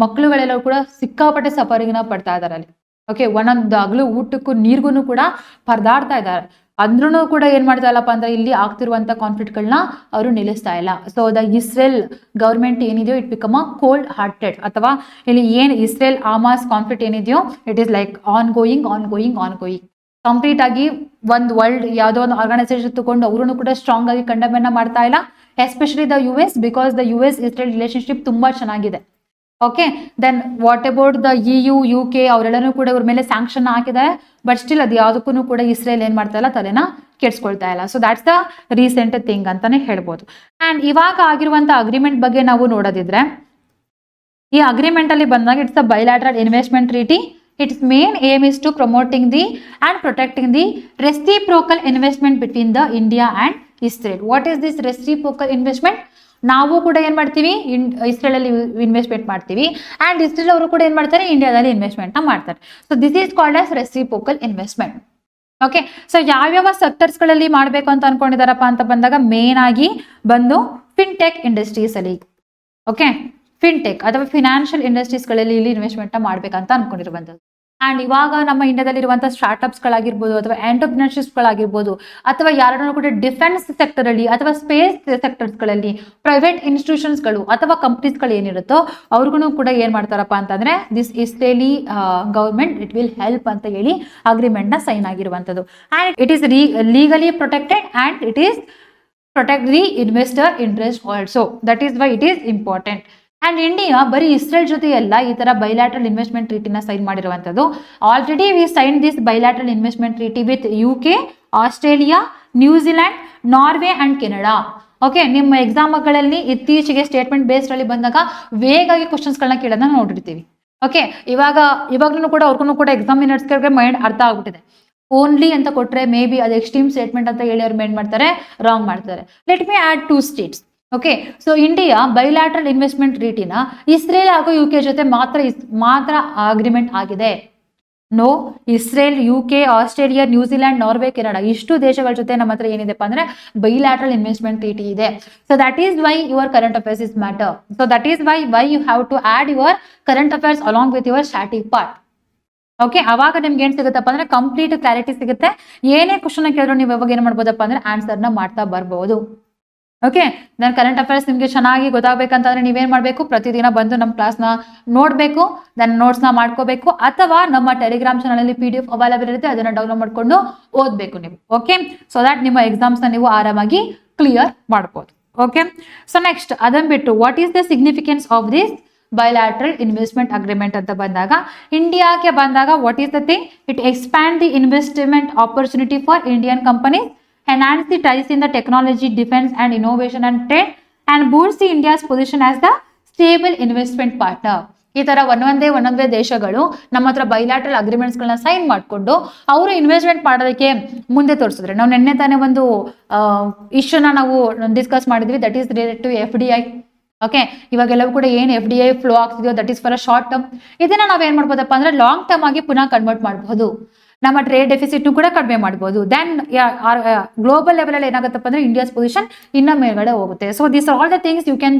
ಮಕ್ಕಳುಗಳೆಲ್ಲ ಕೂಡ ಸಿಕ್ಕಾಪಟ್ಟೆ ಸಫರಿಂಗ್ನ ಪಡ್ತಾ ಇದಾರೆ ಅಲ್ಲಿ. ಓಕೆ, ಒಂದೊಂದು ಹಗಲು ಊಟಕ್ಕೂ ನೀರ್ಗು ಕೂಡ ಪರದಾಡ್ತಾ ಇದ್ದಾರೆ. ಅಂದ್ರೂ ಕೂಡ ಏನ್ ಮಾಡ್ತಾ ಇಲ್ಲಪ್ಪ ಅಂದ್ರೆ ಇಲ್ಲಿ ಆಗ್ತಿರುವಂತ ಕಾನ್ಫ್ಲಿಕ್ಟ್ಗಳನ್ನ ಅವರು ನಿಲ್ಲಿಸ್ತಾ ಇಲ್ಲ. ಸೊ ದ ಇಸ್ರೇಲ್ ಗವರ್ಮೆಂಟ್ ಏನಿದೆಯೋ it become a cold hearted, ಅಥವಾ ಇಲ್ಲಿ ಏನ್ ಇಸ್ರೇಲ್ ಆಮಾಸ್ ಕಾನ್ಫ್ಲಿಕ್ಟ್ ಏನಿದೆಯೋ it is like on going complete ಆಗಿ ಒಂದು ವರ್ಲ್ಡ್ ಯಾವುದೋ ಒಂದು ಆರ್ಗನೈಸೇಷನ್ ತಗೊಂಡು ಅವರು ಕೂಡ ಸ್ಟ್ರಾಂಗ್ ಆಗಿ ಕಂಡಮನ್ನ ಮಾಡ್ತಾ ಇಲ್ಲ. Especially the US, because the US Israel relationship ತುಂಬಾ ಚೆನ್ನಾಗಿದೆ. Okay, then what about the EU UK ಅವರೆಲ್ಲರೂ ಕೂಡ ಇವ್ರ ಮೇಲೆ ಸ್ಯಾಂಕ್ಷನ್ ಹಾಕಿದ್ದಾರೆ. ಬಟ್ ಸ್ಟಿಲ್ ಅದು ಯಾವುದಕ್ಕೂ ಕೂಡ ಇಸ್ರೇಲ್ ಏನ್ ಮಾಡ್ತಾ ಇಲ್ಲ, ತಲೆನ ಕೆಡ್ಸ್ಕೊಳ್ತಾ ಇಲ್ಲ. So that's the recent thing ಅಂತಾನೆ ಹೇಳ್ಬೋದು. ಅಂಡ್ ಇವಾಗ ಆಗಿರುವಂತ ಅಗ್ರಿಮೆಂಟ್ ಬಗ್ಗೆ ನಾವು ನೋಡೋದಿದ್ರೆ, ಈ ಅಗ್ರಿಮೆಂಟ್ ಅಲ್ಲಿ ಬಂದಾಗ it's a bilateral investment treaty. Its main aim is to promoting the and protecting the reciprocal investment between the India and Israel. What is this reciprocal investment? ನಾವು ಕೂಡ ಏನ್ ಮಾಡ್ತೀವಿ, ಇಸ್ರೇಲ್ ಅಲ್ಲಿ ಇನ್ವೆಸ್ಟ್ಮೆಂಟ್ ಮಾಡ್ತೀವಿ ಅಂಡ್ ಇಸ್ರೇಲ್ ಅವರು ಕೂಡ ಏನ್ ಮಾಡ್ತಾರೆ, ಇಂಡಿಯಾದಲ್ಲಿ ಇನ್ವೆಸ್ಟ್ಮೆಂಟ್ ನ ಮಾಡ್ತಾರೆ. So this is called as reciprocal investment. Okay, so ಯಾವ್ಯಾವ ಸೆಕ್ಟರ್ಸ್ ಗಳಲ್ಲಿ ಮಾಡ್ಬೇಕು ಅಂತ ಅನ್ಕೊಂಡಿದಾರಪ್ಪ ಅಂತ ಬಂದಾಗ ಮೇನ್ ಆಗಿ ಬಂದು ಫಿನ್ಟೆಕ್ ಇಂಡಸ್ಟ್ರೀಸ್ ಅಲ್ಲಿ, ಓಕೆ, ಫಿನ್ಟೆಕ್ ಅಥವಾ ಫಿನಾನ್ಷಿಯಲ್ ಇಂಡಸ್ಟ್ರೀಸ್ಗಳಲ್ಲಿ ಇಲ್ಲಿ ಇನ್ವೆಸ್ಟ್ಮೆಂಟ್ ಮಾಡ್ಬೇಕಂತ ಅನ್ಕೊಂಡಿರುವಂಥದ್ದು. ಅಂಡ್ ಇವಾಗ ನಮ್ಮ ಇಂಡಿಯಾದಲ್ಲಿ ಇರುವಂತಹ ಸ್ಟಾರ್ಟ್ಅಪ್ಸ್ಗಳಾಗಿರ್ಬೋದು ಅಥವಾ ಎಂಟರ್ಪ್ರಿನರ್ಶಿಪ್ಸ್ಗಳಾಗಿರ್ಬೋದು ಅಥವಾ ಯಾರನ್ನೂ ಕೂಡ ಡಿಫೆನ್ಸ್ ಸೆಕ್ಟರ್ ಅಲ್ಲಿ ಅಥವಾ ಸ್ಪೇಸ್ ಸೆಕ್ಟರ್ಸ್ಗಳಲ್ಲಿ ಪ್ರೈವೇಟ್ ಇನ್ಸ್ಟಿಟ್ಯೂಷನ್ಸ್ಗಳು ಅಥವಾ ಕಂಪ್ನೀಸ್ಗಳು ಏನಿರುತ್ತೋ ಅವ್ರಿಗೂ ಕೂಡ ಏನ್ ಮಾಡ್ತಾರಪ್ಪ ಅಂತಂದ್ರೆ this Israeli government it will help ಅಂತ ಹೇಳಿ ಅಗ್ರಿಮೆಂಟ್ ನ ಸೈನ್ ಆಗಿರುವಂತದ್ದು. And it is legally protected and it is protect the investor interest also. That is why it is important. And India ಬರೀ ಇಸ್ರೇಲ್ ಜೊತೆ ಎಲ್ಲ ಈ ತರ ಬೈಲ್ಯಾಟ್ರಲ್ ಇನ್ವೆಸ್ಟ್ಮೆಂಟ್ ಟ್ರೀಟಿನ ಸೈನ್ ಮಾಡಿರುವಂತದ್ದು. Already we sign this bilateral investment treaty with UK, Australia, New Zealand, Norway and Canada. Okay, ನಿಮ್ಮ ಎಕ್ಸಾಮ್ಗಳಲ್ಲಿ ಇತ್ತೀಚೆಗೆ ಸ್ಟೇಟ್ಮೆಂಟ್ ಬೇಸ್ಡ್ ಅಲ್ಲಿ ಬಂದಾಗ ವೇಗಾಗಿ ಕ್ವಶನ್ಸ್ಗಳನ್ನ ಕೇಳೋದನ್ನ ನೋಡಿರ್ತೀವಿ. ಓಕೆ, ಇವಾಗ್ಲೂ ಕೂಡ ಅವ್ರಿಗೂ ಕೂಡ ಎಕ್ಸಾಮಿನರ್ಸ್ಗೆ ಮೈಂಡ್ ಅರ್ಥ ಆಗ್ಬಿಟ್ಟಿದೆ. ಓನ್ಲಿ ಅಂತ ಕೊಟ್ರೆ ಮೇ ಬಿ ಅದು ಎಕ್ಸ್ಟ್ರೀಮ್ ಸ್ಟೇಟ್ಮೆಂಟ್ ಅಂತ ಹೇಳಿ ಅವ್ರು ಮೇನ್ ಮಾಡ್ತಾರೆ, ರಾಂಗ್ ಮಾಡ್ತಾರೆ. Let me add 2 states. Okay, so India bilateral investment ಟ್ರೀಟಿನ ಇಸ್ರೇಲ್ ಹಾಗೂ UK ಜೊತೆ ಮಾತ್ರ ಅಗ್ರಿಮೆಂಟ್ ಆಗಿದೆ. No, Israel, UK, Australia, New Zealand, Norway, Canada ಇಷ್ಟು ದೇಶಗಳ ಜೊತೆ ನಮ್ಮ ಹತ್ರ ಏನಿದೆಪ್ಪ ಅಂದ್ರೆ ಬೈಲ್ಯಾಟ್ರಲ್ ಇನ್ವೆಸ್ಟ್ಮೆಂಟ್ ಟ್ರೀಟಿ ಇದೆ. So that is why your current affairs is matter. So that is why you have to add your current affairs along with your static part. Okay, ಅವಾಗ ನಿಮ್ಗೆ ಏನ್ ಸಿಗುತ್ತಪ್ಪ ಅಂದ್ರೆ ಕಂಪ್ಲೀಟ್ ಕ್ಲಾರಿಟಿ ಸಿಗುತ್ತೆ. ಏನೇ question ಕೇಳಿದ್ರು ನೀವು ಯಾವಾಗ ಏನ್ ಮಾಡ್ಬೋದಪ್ಪ ಅಂದ್ರೆ ಆನ್ಸರ್ನ ಮಾಡ್ತಾ ಬರ್ಬೋದು. ಓಕೆ, ದೆನ್ ಕರೆಂಟ್ ಅಫೇರ್ಸ್ ನಿಮ್ಗೆ ಚೆನ್ನಾಗಿ ಗೊತ್ತಾಗಬೇಕಂತಂದ್ರೆ ನೀವೇನ್ ಮಾಡ್ಬೇಕು, ಪ್ರತಿದಿನ ಬಂದು ನಮ್ಮ ಕ್ಲಾಸ್ನ ನೋಡ್ಬೇಕು, ದೆನ್ ನೋಟ್ಸ್ನ ಮಾಡ್ಕೋಬೇಕು, ಅಥವಾ ನಮ್ಮ ಟೆಲಿಗ್ರಾಮ್ ಚಾನಲ್ ಅಲ್ಲಿ PDF ಅವೈಲೇಬಲ್ ಇರುತ್ತೆ, ಅದನ್ನ ಡೌನ್ಲೋಡ್ ಮಾಡ್ಕೊಂಡು ಓದ್ಬೇಕು ನೀವು. ಓಕೆ, ಸೊ ದಟ್ ನಿಮ್ಮ ಎಕ್ಸಾಮ್ಸ್ ನ ನೀವು ಆರಾಮಾಗಿ ಕ್ಲಿಯರ್ ಮಾಡ್ಬೋದು. ಓಕೆ, ಸೊ ನೆಕ್ಸ್ಟ್ ಅದನ್ನ ಬಿಟ್ಟು what is the significance of this bilateral investment agreement ಅಂತ ಬಂದಾಗ, ಇಂಡಿಯಾಕ್ಕೆ ಬಂದಾಗ what is the thing, it expand the investment opportunity for Indian companies, enhance the ties in the technology, defense and innovation and trade, and boost the India's position as the stable investment partner. ಈ ತರ ಒಂದೊಂದೇ ದೇಶಗಳು ನಮ್ಮ ಹತ್ರ bilateral agreements ಗಳನ್ನ sign ಮಾಡಿಕೊಂಡು ಅವರು investment ಮಾಡೋದಕ್ಕೆ ಮುಂದೆ ತೋರಿಸಿದ್ರೆ, ನಾವು ನಿನ್ನೆ ತಾನೇ ಒಂದು ಇಶ್ಯೂನ ನಾವು ಡಿಸ್ಕಸ್ ಮಾಡಿದ್ವಿ, that is related to FDI. Okay, ಇವಾಗೆಲ್ಲವೂ ಕೂಡ ಏನು FDI ಫ್ಲೋ ಆಗ್ತಿದೆಯೋ that is for a short term. ಇದನ್ನ ನಾವ್ ಏನ್ ಮಾಡ್ಬೋದಪ್ಪ ಅಂದ್ರೆ ಲಾಂಗ್ ಟರ್ಮ್ ಆಗಿ ಪುನಃ ಕನ್ವರ್ಟ್ ಮಾಡಬಹುದು. ನಮ್ಮ ಟ್ರೇಡ್ ಡೆಫಿಸಿಟ್ ಕೂಡ ಕಡಿಮೆ ಮಾಡಬಹುದು. ದೆನ್ ಗ್ಲೋಬಲ್ ಲೆವೆಲ್ ಅಲ್ಲಿ ಏನಾಗುತ್ತಪ್ಪ ಅಂದ್ರೆ ಇಂಡಿಯಾಸ್ ಪೊಸಿಷನ್ ಇನ್ನ ಮೇಲ್ಗಡೆ ಹೋಗುತ್ತೆ. So this all the things you can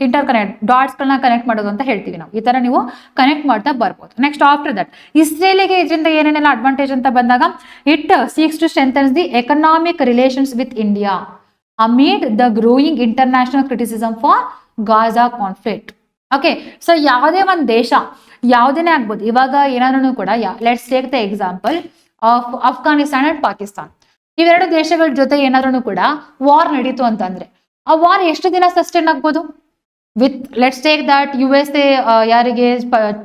interconnect dots ಗಳನ್ನ ಕನೆಕ್ಟ್ ಮಾಡೋದು ಅಂತ ಹೇಳ್ತೀವಿ ನಾವು. ಈ ತರ ನೀವು ಕನೆಕ್ಟ್ ಮಾಡ್ತಾ ಬರ್ಬೋದು. ನೆಕ್ಸ್ಟ್ ಆಫ್ಟರ್ ದಟ್ ಇಸ್ರೇಲಿಗೆ ಇದರಿಂದ ಏನೇನೆಲ್ಲ ಅಡ್ವಾಂಟೇಜ್ ಅಂತ ಬಂದಾಗ, it seeks to strengthen the economic relations with India amid the growing international criticism for Gaza conflict. Okay, so ಯಾವುದೇ ಒಂದು ದೇಶ ಯಾವುದೇನೇ ಆಗ್ಬೋದು, ಇವಾಗ ಏನಾದ್ರೂ ಕೂಡ let's take the example of Afghanistan and Pakistan. ಇವೆರಡು ದೇಶಗಳ ಜೊತೆ ಏನಾದ್ರೂ ಕೂಡ ವಾರ್ ನಡೀತು ಅಂತಂದ್ರೆ ಆ ವಾರ್ ಎಷ್ಟು ದಿನ ಸಸ್ಟೈನ್ ಆಗ್ಬೋದು? With let's take that USA ಯಾರಿಗೆ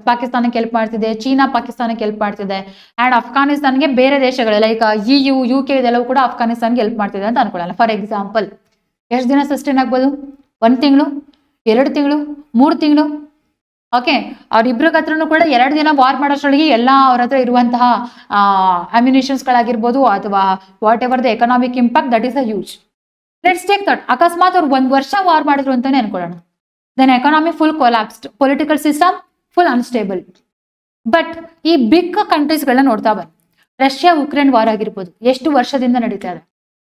ಪಾಕಿಸ್ತಾನಕ್ಕೆ ಹೆಲ್ಪ್ ಮಾಡ್ತಿದೆ, ಚೀನಾ ಪಾಕಿಸ್ತಾನಕ್ಕೆ ಹೆಲ್ಪ್ ಮಾಡ್ತಿದೆ, ಅಂಡ್ ಅಫ್ಘಾನಿಸ್ತಾನ್ಗೆ ಬೇರೆ ದೇಶಗಳು ಲೈಕ್ EU UK ಇದೆಲ್ಲವೂ ಕೂಡ ಅಫ್ಘಾನಿಸ್ತಾನ್ಗೆ ಹೆಲ್ಪ್ ಮಾಡ್ತಿದೆ ಅಂತ ಅನ್ಕೊಳ್ಳೋಣ. ಫಾರ್ ಎಕ್ಸಾಂಪಲ್ ಎಷ್ಟು ದಿನ ಸಸ್ಟೈನ್ ಆಗ್ಬೋದು? 1 ತಿಂಗಳು, 2 ತಿಂಗಳು, 3 ತಿಂಗಳು. ಓಕೆ, ಅವ್ರಿಬ್ರ ಹತ್ರನೂ ಕೂಡ 2 ದಿನ ವಾರ್ ಮಾಡೋಷ್ರೊಳಗೆ ಎಲ್ಲ ಅವ್ರ ಹತ್ರ ಇರುವಂತಹ ಅಮ್ಯುನಿಷನ್ಸ್ಗಳಾಗಿರ್ಬೋದು ಅಥವಾ whatever the economic impact, that is a huge. Let's take that, ಅಕಸ್ಮಾತ್ ಅವ್ರು 1 ವರ್ಷ ವಾರ್ ಮಾಡಿದ್ರು ಅಂತಾನೆ ಅನ್ಕೊಳ್ಳೋಣ. Then economy full collapsed, political system full unstable. But ಈ ಬಿಗ್ ಕಂಟ್ರೀಸ್ಗಳನ್ನ ನೋಡ್ತಾ ಬನ್ನಿ. ರಷ್ಯಾ ಉಕ್ರೇನ್ ವಾರ್ ಆಗಿರ್ಬೋದು, ಎಷ್ಟು ವರ್ಷದಿಂದ ನಡೀತಾ ಇದೆ.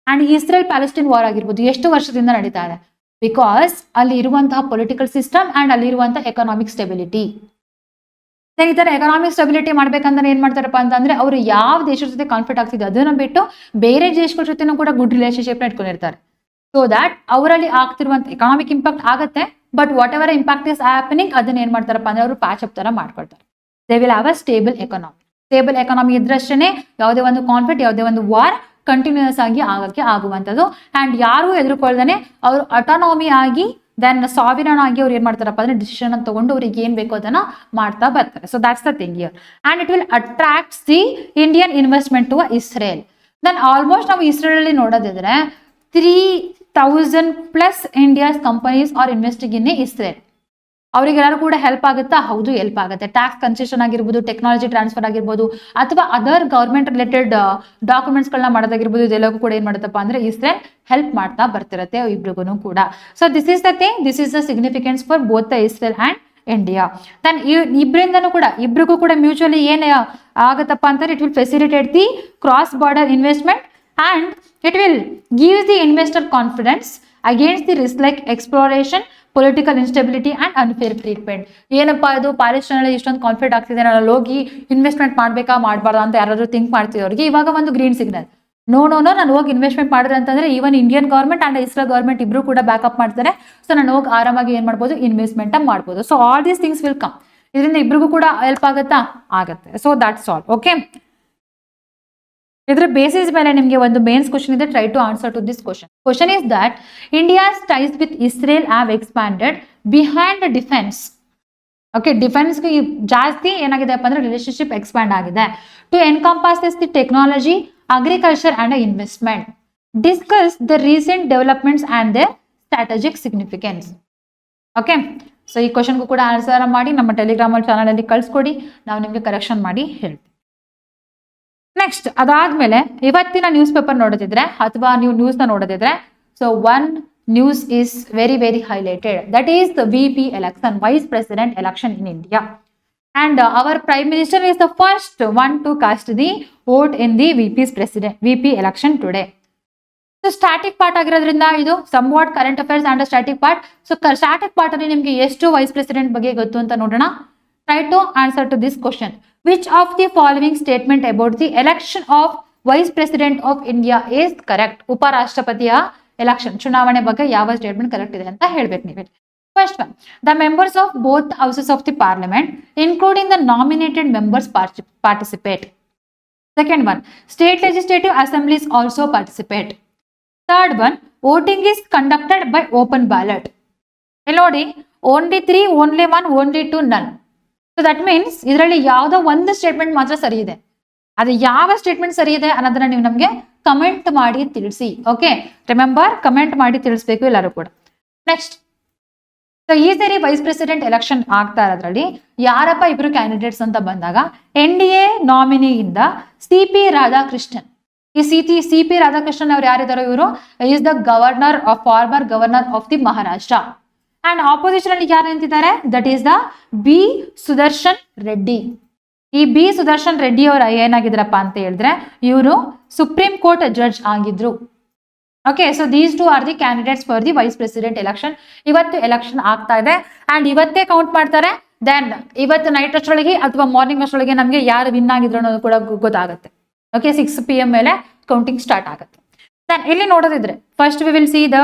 ಅಂಡ್ ಇಸ್ರೇಲ್ ಪ್ಯಾಲೆಸ್ಟೈನ್ ವಾರ್ ಆಗಿರ್ಬೋದು, ಎಷ್ಟು ವರ್ಷದಿಂದ ನಡೀತಾ ಇದೆ. ಬಿಕಾಸ್ ಅಲ್ಲಿ ಇರುವಂತಹ ಪೊಲಿಟಿಕಲ್ ಸಿಸ್ಟಮ್ ಅಂಡ್ ಅಲ್ಲಿ ಇರುವಂತಹ ಎಕನಾಮಿಕ್ ಸ್ಟೆಬಿಲಿಟಿ. ಈ ತರ ಎಕನಾಮಿಕ್ ಸ್ಟೆಬಿಲಿಟಿ ಮಾಡ್ಬೇಕಂದ್ರೆ ಏನ್ ಮಾಡ್ತಾರಪ್ಪ ಅಂತಂದ್ರೆ, ಅವರು ಯಾವ ದೇಶದ ಜೊತೆ ಕಾನ್ಫ್ಲಿಕ್ಟ್ ಆಗ್ತಿದೆ ಅದನ್ನ ಬಿಟ್ಟು ಬೇರೆ ದೇಶಗಳ ಜೊತೆನೂ ಕೂಡ ಗುಡ್ ರಿಲೇಶನ್ಶಿಪ್ ಇಟ್ಕೊಂಡಿರ್ತಾರೆ. ಸೊ ದಟ್ ಅವರಲ್ಲಿ ಆಗ್ತಿರುವಂತ ಎಕನಾಮಿಕ್ ಇಂಪ್ಯಾಕ್ಟ್ ಆಗುತ್ತೆ, but whatever impact is happening ಅದನ್ನ ಏನ್ ಮಾಡ್ತಾರಪ್ಪ ಅಂದ್ರೆ ಅವರು ಪ್ಯಾಚ್ ಅಪ್ ತರ ಮಾಡ್ಕೊಳ್ತಾರೆ. They will have a stable economy. Stable economy ಇದ್ರಷ್ಟೇ ಯಾವುದೇ ಒಂದು ಕಾನ್ಫ್ಲಿಕ್ಟ್, ಯಾವುದೇ ಒಂದು ವಾರ್ ಕಂಟಿನ್ಯೂಸ್ ಆಗಿ ಆಗಕ್ಕೆ ಆಗುವಂಥದ್ದು. ಅಂಡ್ ಯಾರು ಎದುರುಕೊಳ್ದೇನೆ ಅವರು ಅಟಾನಮಿ ಆಗಿ ದೆನ್ ಸಾವಿರಾನ್ ಆಗಿ ಅವ್ರು ಏನ್ ಮಾಡ್ತಾರಪ್ಪ ಅಂದ್ರೆ ಡಿಸಿಷನ್ ಅನ್ನು ತಗೊಂಡು ಅವ್ರಿಗೆ ಏನ್ ಬೇಕೋ ಅದನ್ನ ಮಾಡ್ತಾ ಬರ್ತಾರೆ. So that's the thing here. And it will attracts the Indian investment to Israel. Then almost ನಾವು ಇಸ್ರೇಲ್ ಅಲ್ಲಿ ನೋಡೋದಿದ್ರೆ 3,000+ India's companies are investing in Israel. ಅವರಿಗೆಲ್ಲರೂ ಕೂಡ ಹೆಲ್ಪ್ ಆಗುತ್ತಾ? ಹೌದು, ಹೆಲ್ಪ್ ಆಗುತ್ತೆ. ಟ್ಯಾಕ್ಸ್ ಕನ್ಸೆಷನ್ ಆಗಿರ್ಬೋದು, ಟೆಕ್ನಾಲಜಿ ಟ್ರಾನ್ಸ್ಫರ್ ಆಗಿರ್ಬೋದು, ಅಥವಾ ಅದರ್ ಗವರ್ಮೆಂಟ್ ರಿಲೇಟೆಡ್ ಡಾಕ್ಯುಮೆಂಟ್ಸ್ಗಳನ್ನ ಮಾಡೋದಾಗಿರ್ಬೋದು, ಇದೆಲ್ಲವೂ ಕೂಡ ಏನ್ ಮಾಡುತ್ತಪ್ಪ ಅಂದ್ರೆ ಇಸ್ರೇಲ್ ಹೆಲ್ಪ್ ಮಾಡ್ತಾ ಬರ್ತಿರತ್ತೆ ಇಬ್ರಿಗೂ ಕೂಡ. So this is the thing, this is the significance for both the Israel and India. Then ಇಬ್ರಿಗೂ ಕೂಡ ಮ್ಯೂಚುವಲಿ ಏನ್ ಆಗತ್ತಪ್ಪ ಅಂತಂದ್ರೆ it will facilitate the cross border investment and it will gives the investor confidence against the risk like exploration, political instability and unfair treatment. ಏನಪ್ಪಾ ಇದು Palestine ಇಷ್ಟೊಂದು conflict ಆಗ್ತಿದೆ, ನಾನು ಹೋಗಿ ಇನ್ವೆಸ್ಟ್ಮೆಂಟ್ ಮಾಡ್ಬೇಕಾ ಮಾಡಬಾರ್ದು ಅಂತ ಯಾರಾದ್ರೂ ಥಿಂಕ್ ಮಾಡ್ತಿದ್ದವ್ರಿಗೆ ಇವಾಗ ಒಂದು ಗ್ರೀನ್ ಸಿಗ್ನಲ್. ನೋ, ನಾನು ಹೋಗಿ ಇನ್ವೆಸ್ಟ್ಮೆಂಟ್ ಮಾಡಿದ್ರೆ ಅಂತಂದ್ರೆ even Indian government and Israel government ಇಬ್ರು ಕೂಡ ಬ್ಯಾಕಪ್ ಮಾಡ್ತಾರೆ. ಸೊ ನಾನು ಹೋಗಿ ಆರಾಮಾಗಿ ಏನ್ ಮಾಡ್ಬೋದು, ಇನ್ವೆಸ್ಟ್ಮೆಂಟ್ ಮಾಡ್ಬೋದು. So all these things will come. ಇದರಿಂದ ಇಬ್ರಿಗೂ ಕೂಡ ಹೆಲ್ಪ್ ಆಗುತ್ತಾ? ಆಗುತ್ತೆ. So that's all. ಓಕೆ, ಇದರ ಬೇಸಿಸ್ ಮೇಲೆ ನಿಮಗೆ ಒಂದು ಮೇನ್ಸ್ ಕ್ವಶನ್ ಇದೆ. Try to answer to this question. Question is that India's ties with Israel have expanded behind defence. Okay, ಡಿಫೆನ್ಸ್ಗೆ ಜಾಸ್ತಿ ಏನಾಗಿದೆಪ್ಪ ಅಂದ್ರೆ ರಿಲೇಶನ್ಶಿಪ್ ಎಕ್ಸ್ಪ್ಯಾಂಡ್ ಆಗಿದೆ. To encompass this the technology, agriculture and investment. Discuss the recent developments and the strategic significance. Okay, so ಈ ಕ್ವಶನ್ಗೂ ಕೂಡ answer ಮಾಡಿ ನಮ್ಮ Telegram channel ಅಲ್ಲಿ ಕಳಿಸ್ಕೊಡಿ, ನಾವು ನಿಮಗೆ ಕರೆಕ್ಷನ್ ಮಾಡಿ ಹೇಳ್ತೀವಿ. ನೆಕ್ಸ್ಟ್ ಅದಾದ್ಮೇಲೆ ಇವತ್ತಿನ ನ್ಯೂಸ್ ಪೇಪರ್ ನೋಡೋದಿದ್ರೆ ಅಥವಾ ನೀವು ನ್ಯೂಸ್ ನ ನೋಡೋದಿದ್ರೆ, so one news is very very highlighted, that is the VP election, vice president election in India. And our prime minister is the first one to cast the vote in the VP election today. So static part ಆಗಿರೋದ್ರಿಂದ ಇದು somewhat current affairs and static part. So static part ಅಲ್ಲಿ ನಿಮಗೆ ಎಷ್ಟು vice president ಬಗ್ಗೆ ಗೊತ್ತು ಅಂತ ನೋಡೋಣ. Try to answer to this question. Which of the following statement about the election of Vice President of India is correct? ಉಪರಾಷ್ಟ್ರಪತಿಯ election ಚುನಾವಣೆ ಬಗ್ಗೆ ಯಾವ ಸ್ಟೇಟ್ಮೆಂಟ್ ಕರೆಕ್ಟ್ ಇದೆ ಅಂತ ಹೇಳ್ಬೇಕು ನೀವು. First one, the members of both houses of the parliament including the nominated members participate. Second one, state legislative assemblies also participate. Third one, voting is conducted by open ballot. ಇಲ್ಲಿ ನೋಡಿ, only 3, only 1, only 2, ನನ್. So that means ಇದರಲ್ಲಿ ಯಾವುದೋ ಒಂದು statement ಮಾತ್ರ ಸರಿ ಇದೆ. ಅದು ಯಾವ ಸ್ಟೇಟ್ಮೆಂಟ್ ಸರಿ ಇದೆ ಅನ್ನೋದನ್ನ ನೀವು ನಮಗೆ ಕಮೆಂಟ್ ಮಾಡಿ ತಿಳಿಸಿ. ಓಕೆ, ರಿಮೆಂಬರ್, ಕಮೆಂಟ್ ಮಾಡಿ ತಿಳಿಸ್ಬೇಕು ಎಲ್ಲರೂ ಕೂಡ. ನೆಕ್ಸ್ಟ್, ಸೊ ಈ ಸರಿ ವೈಸ್ ಪ್ರೆಸಿಡೆಂಟ್ ಎಲೆಕ್ಷನ್ ಆಗ್ತಾ ಇರೋದ್ರಲ್ಲಿ ಯಾರಪ್ಪ ಇಬ್ರು ಕ್ಯಾಂಡಿಡೇಟ್ಸ್ ಅಂತ ಬಂದಾಗ, NDA ನಾಮಿನಿಯಿಂದ CP ರಾಧಾಕೃಷ್ಣನ್. ಈ CP ರಾಧಾಕೃಷ್ಣನ್ ಅವ್ರು ಯಾರಿದಾರೋ ಇವರು is the farmer governor of the Maharashtra. And opposition ಅಲ್ಲಿ ಯಾರು ನಿಂತಿದ್ದಾರೆ, that is the B Sudarshan Reddy. ಈ B ಸುದರ್ಶನ್ ರೆಡ್ಡಿ ಅವರು ಏನಾಗಿದ್ರಪ್ಪ ಅಂತ ಹೇಳಿದ್ರೆ ಇವರು ಸುಪ್ರೀಂ ಕೋರ್ಟ್ ಜಡ್ಜ್ ಆಗಿದ್ರು. Okay, so these two R the candidates for the vice president election. ಇವತ್ತು ಎಲೆಕ್ಷನ್ ಆಗ್ತಾ ಇದೆ ಅಂಡ್ ಇವತ್ತೇ ಕೌಂಟ್ ಮಾಡ್ತಾರೆ. ದೆನ್ ಇವತ್ತು ನೈಟ್ ಅಷ್ಟರೊಳಗೆ ಅಥವಾ ಮಾರ್ನಿಂಗ್ ಅಷ್ಟರೊಳಗೆ ನಮಗೆ ಯಾರು ವಿನ್ ಆಗಿದ್ರು ಅನ್ನೋದು ಕೂಡ ಗೊತ್ತಾಗುತ್ತೆ. ಓಕೆ, 6 PM ಮೇಲೆ ಕೌಂಟಿಂಗ್ ಸ್ಟಾರ್ಟ್ ಆಗುತ್ತೆ. ದೆನ್ ಇಲ್ಲಿ ನೋಡೋದಿದ್ರೆ first we will see the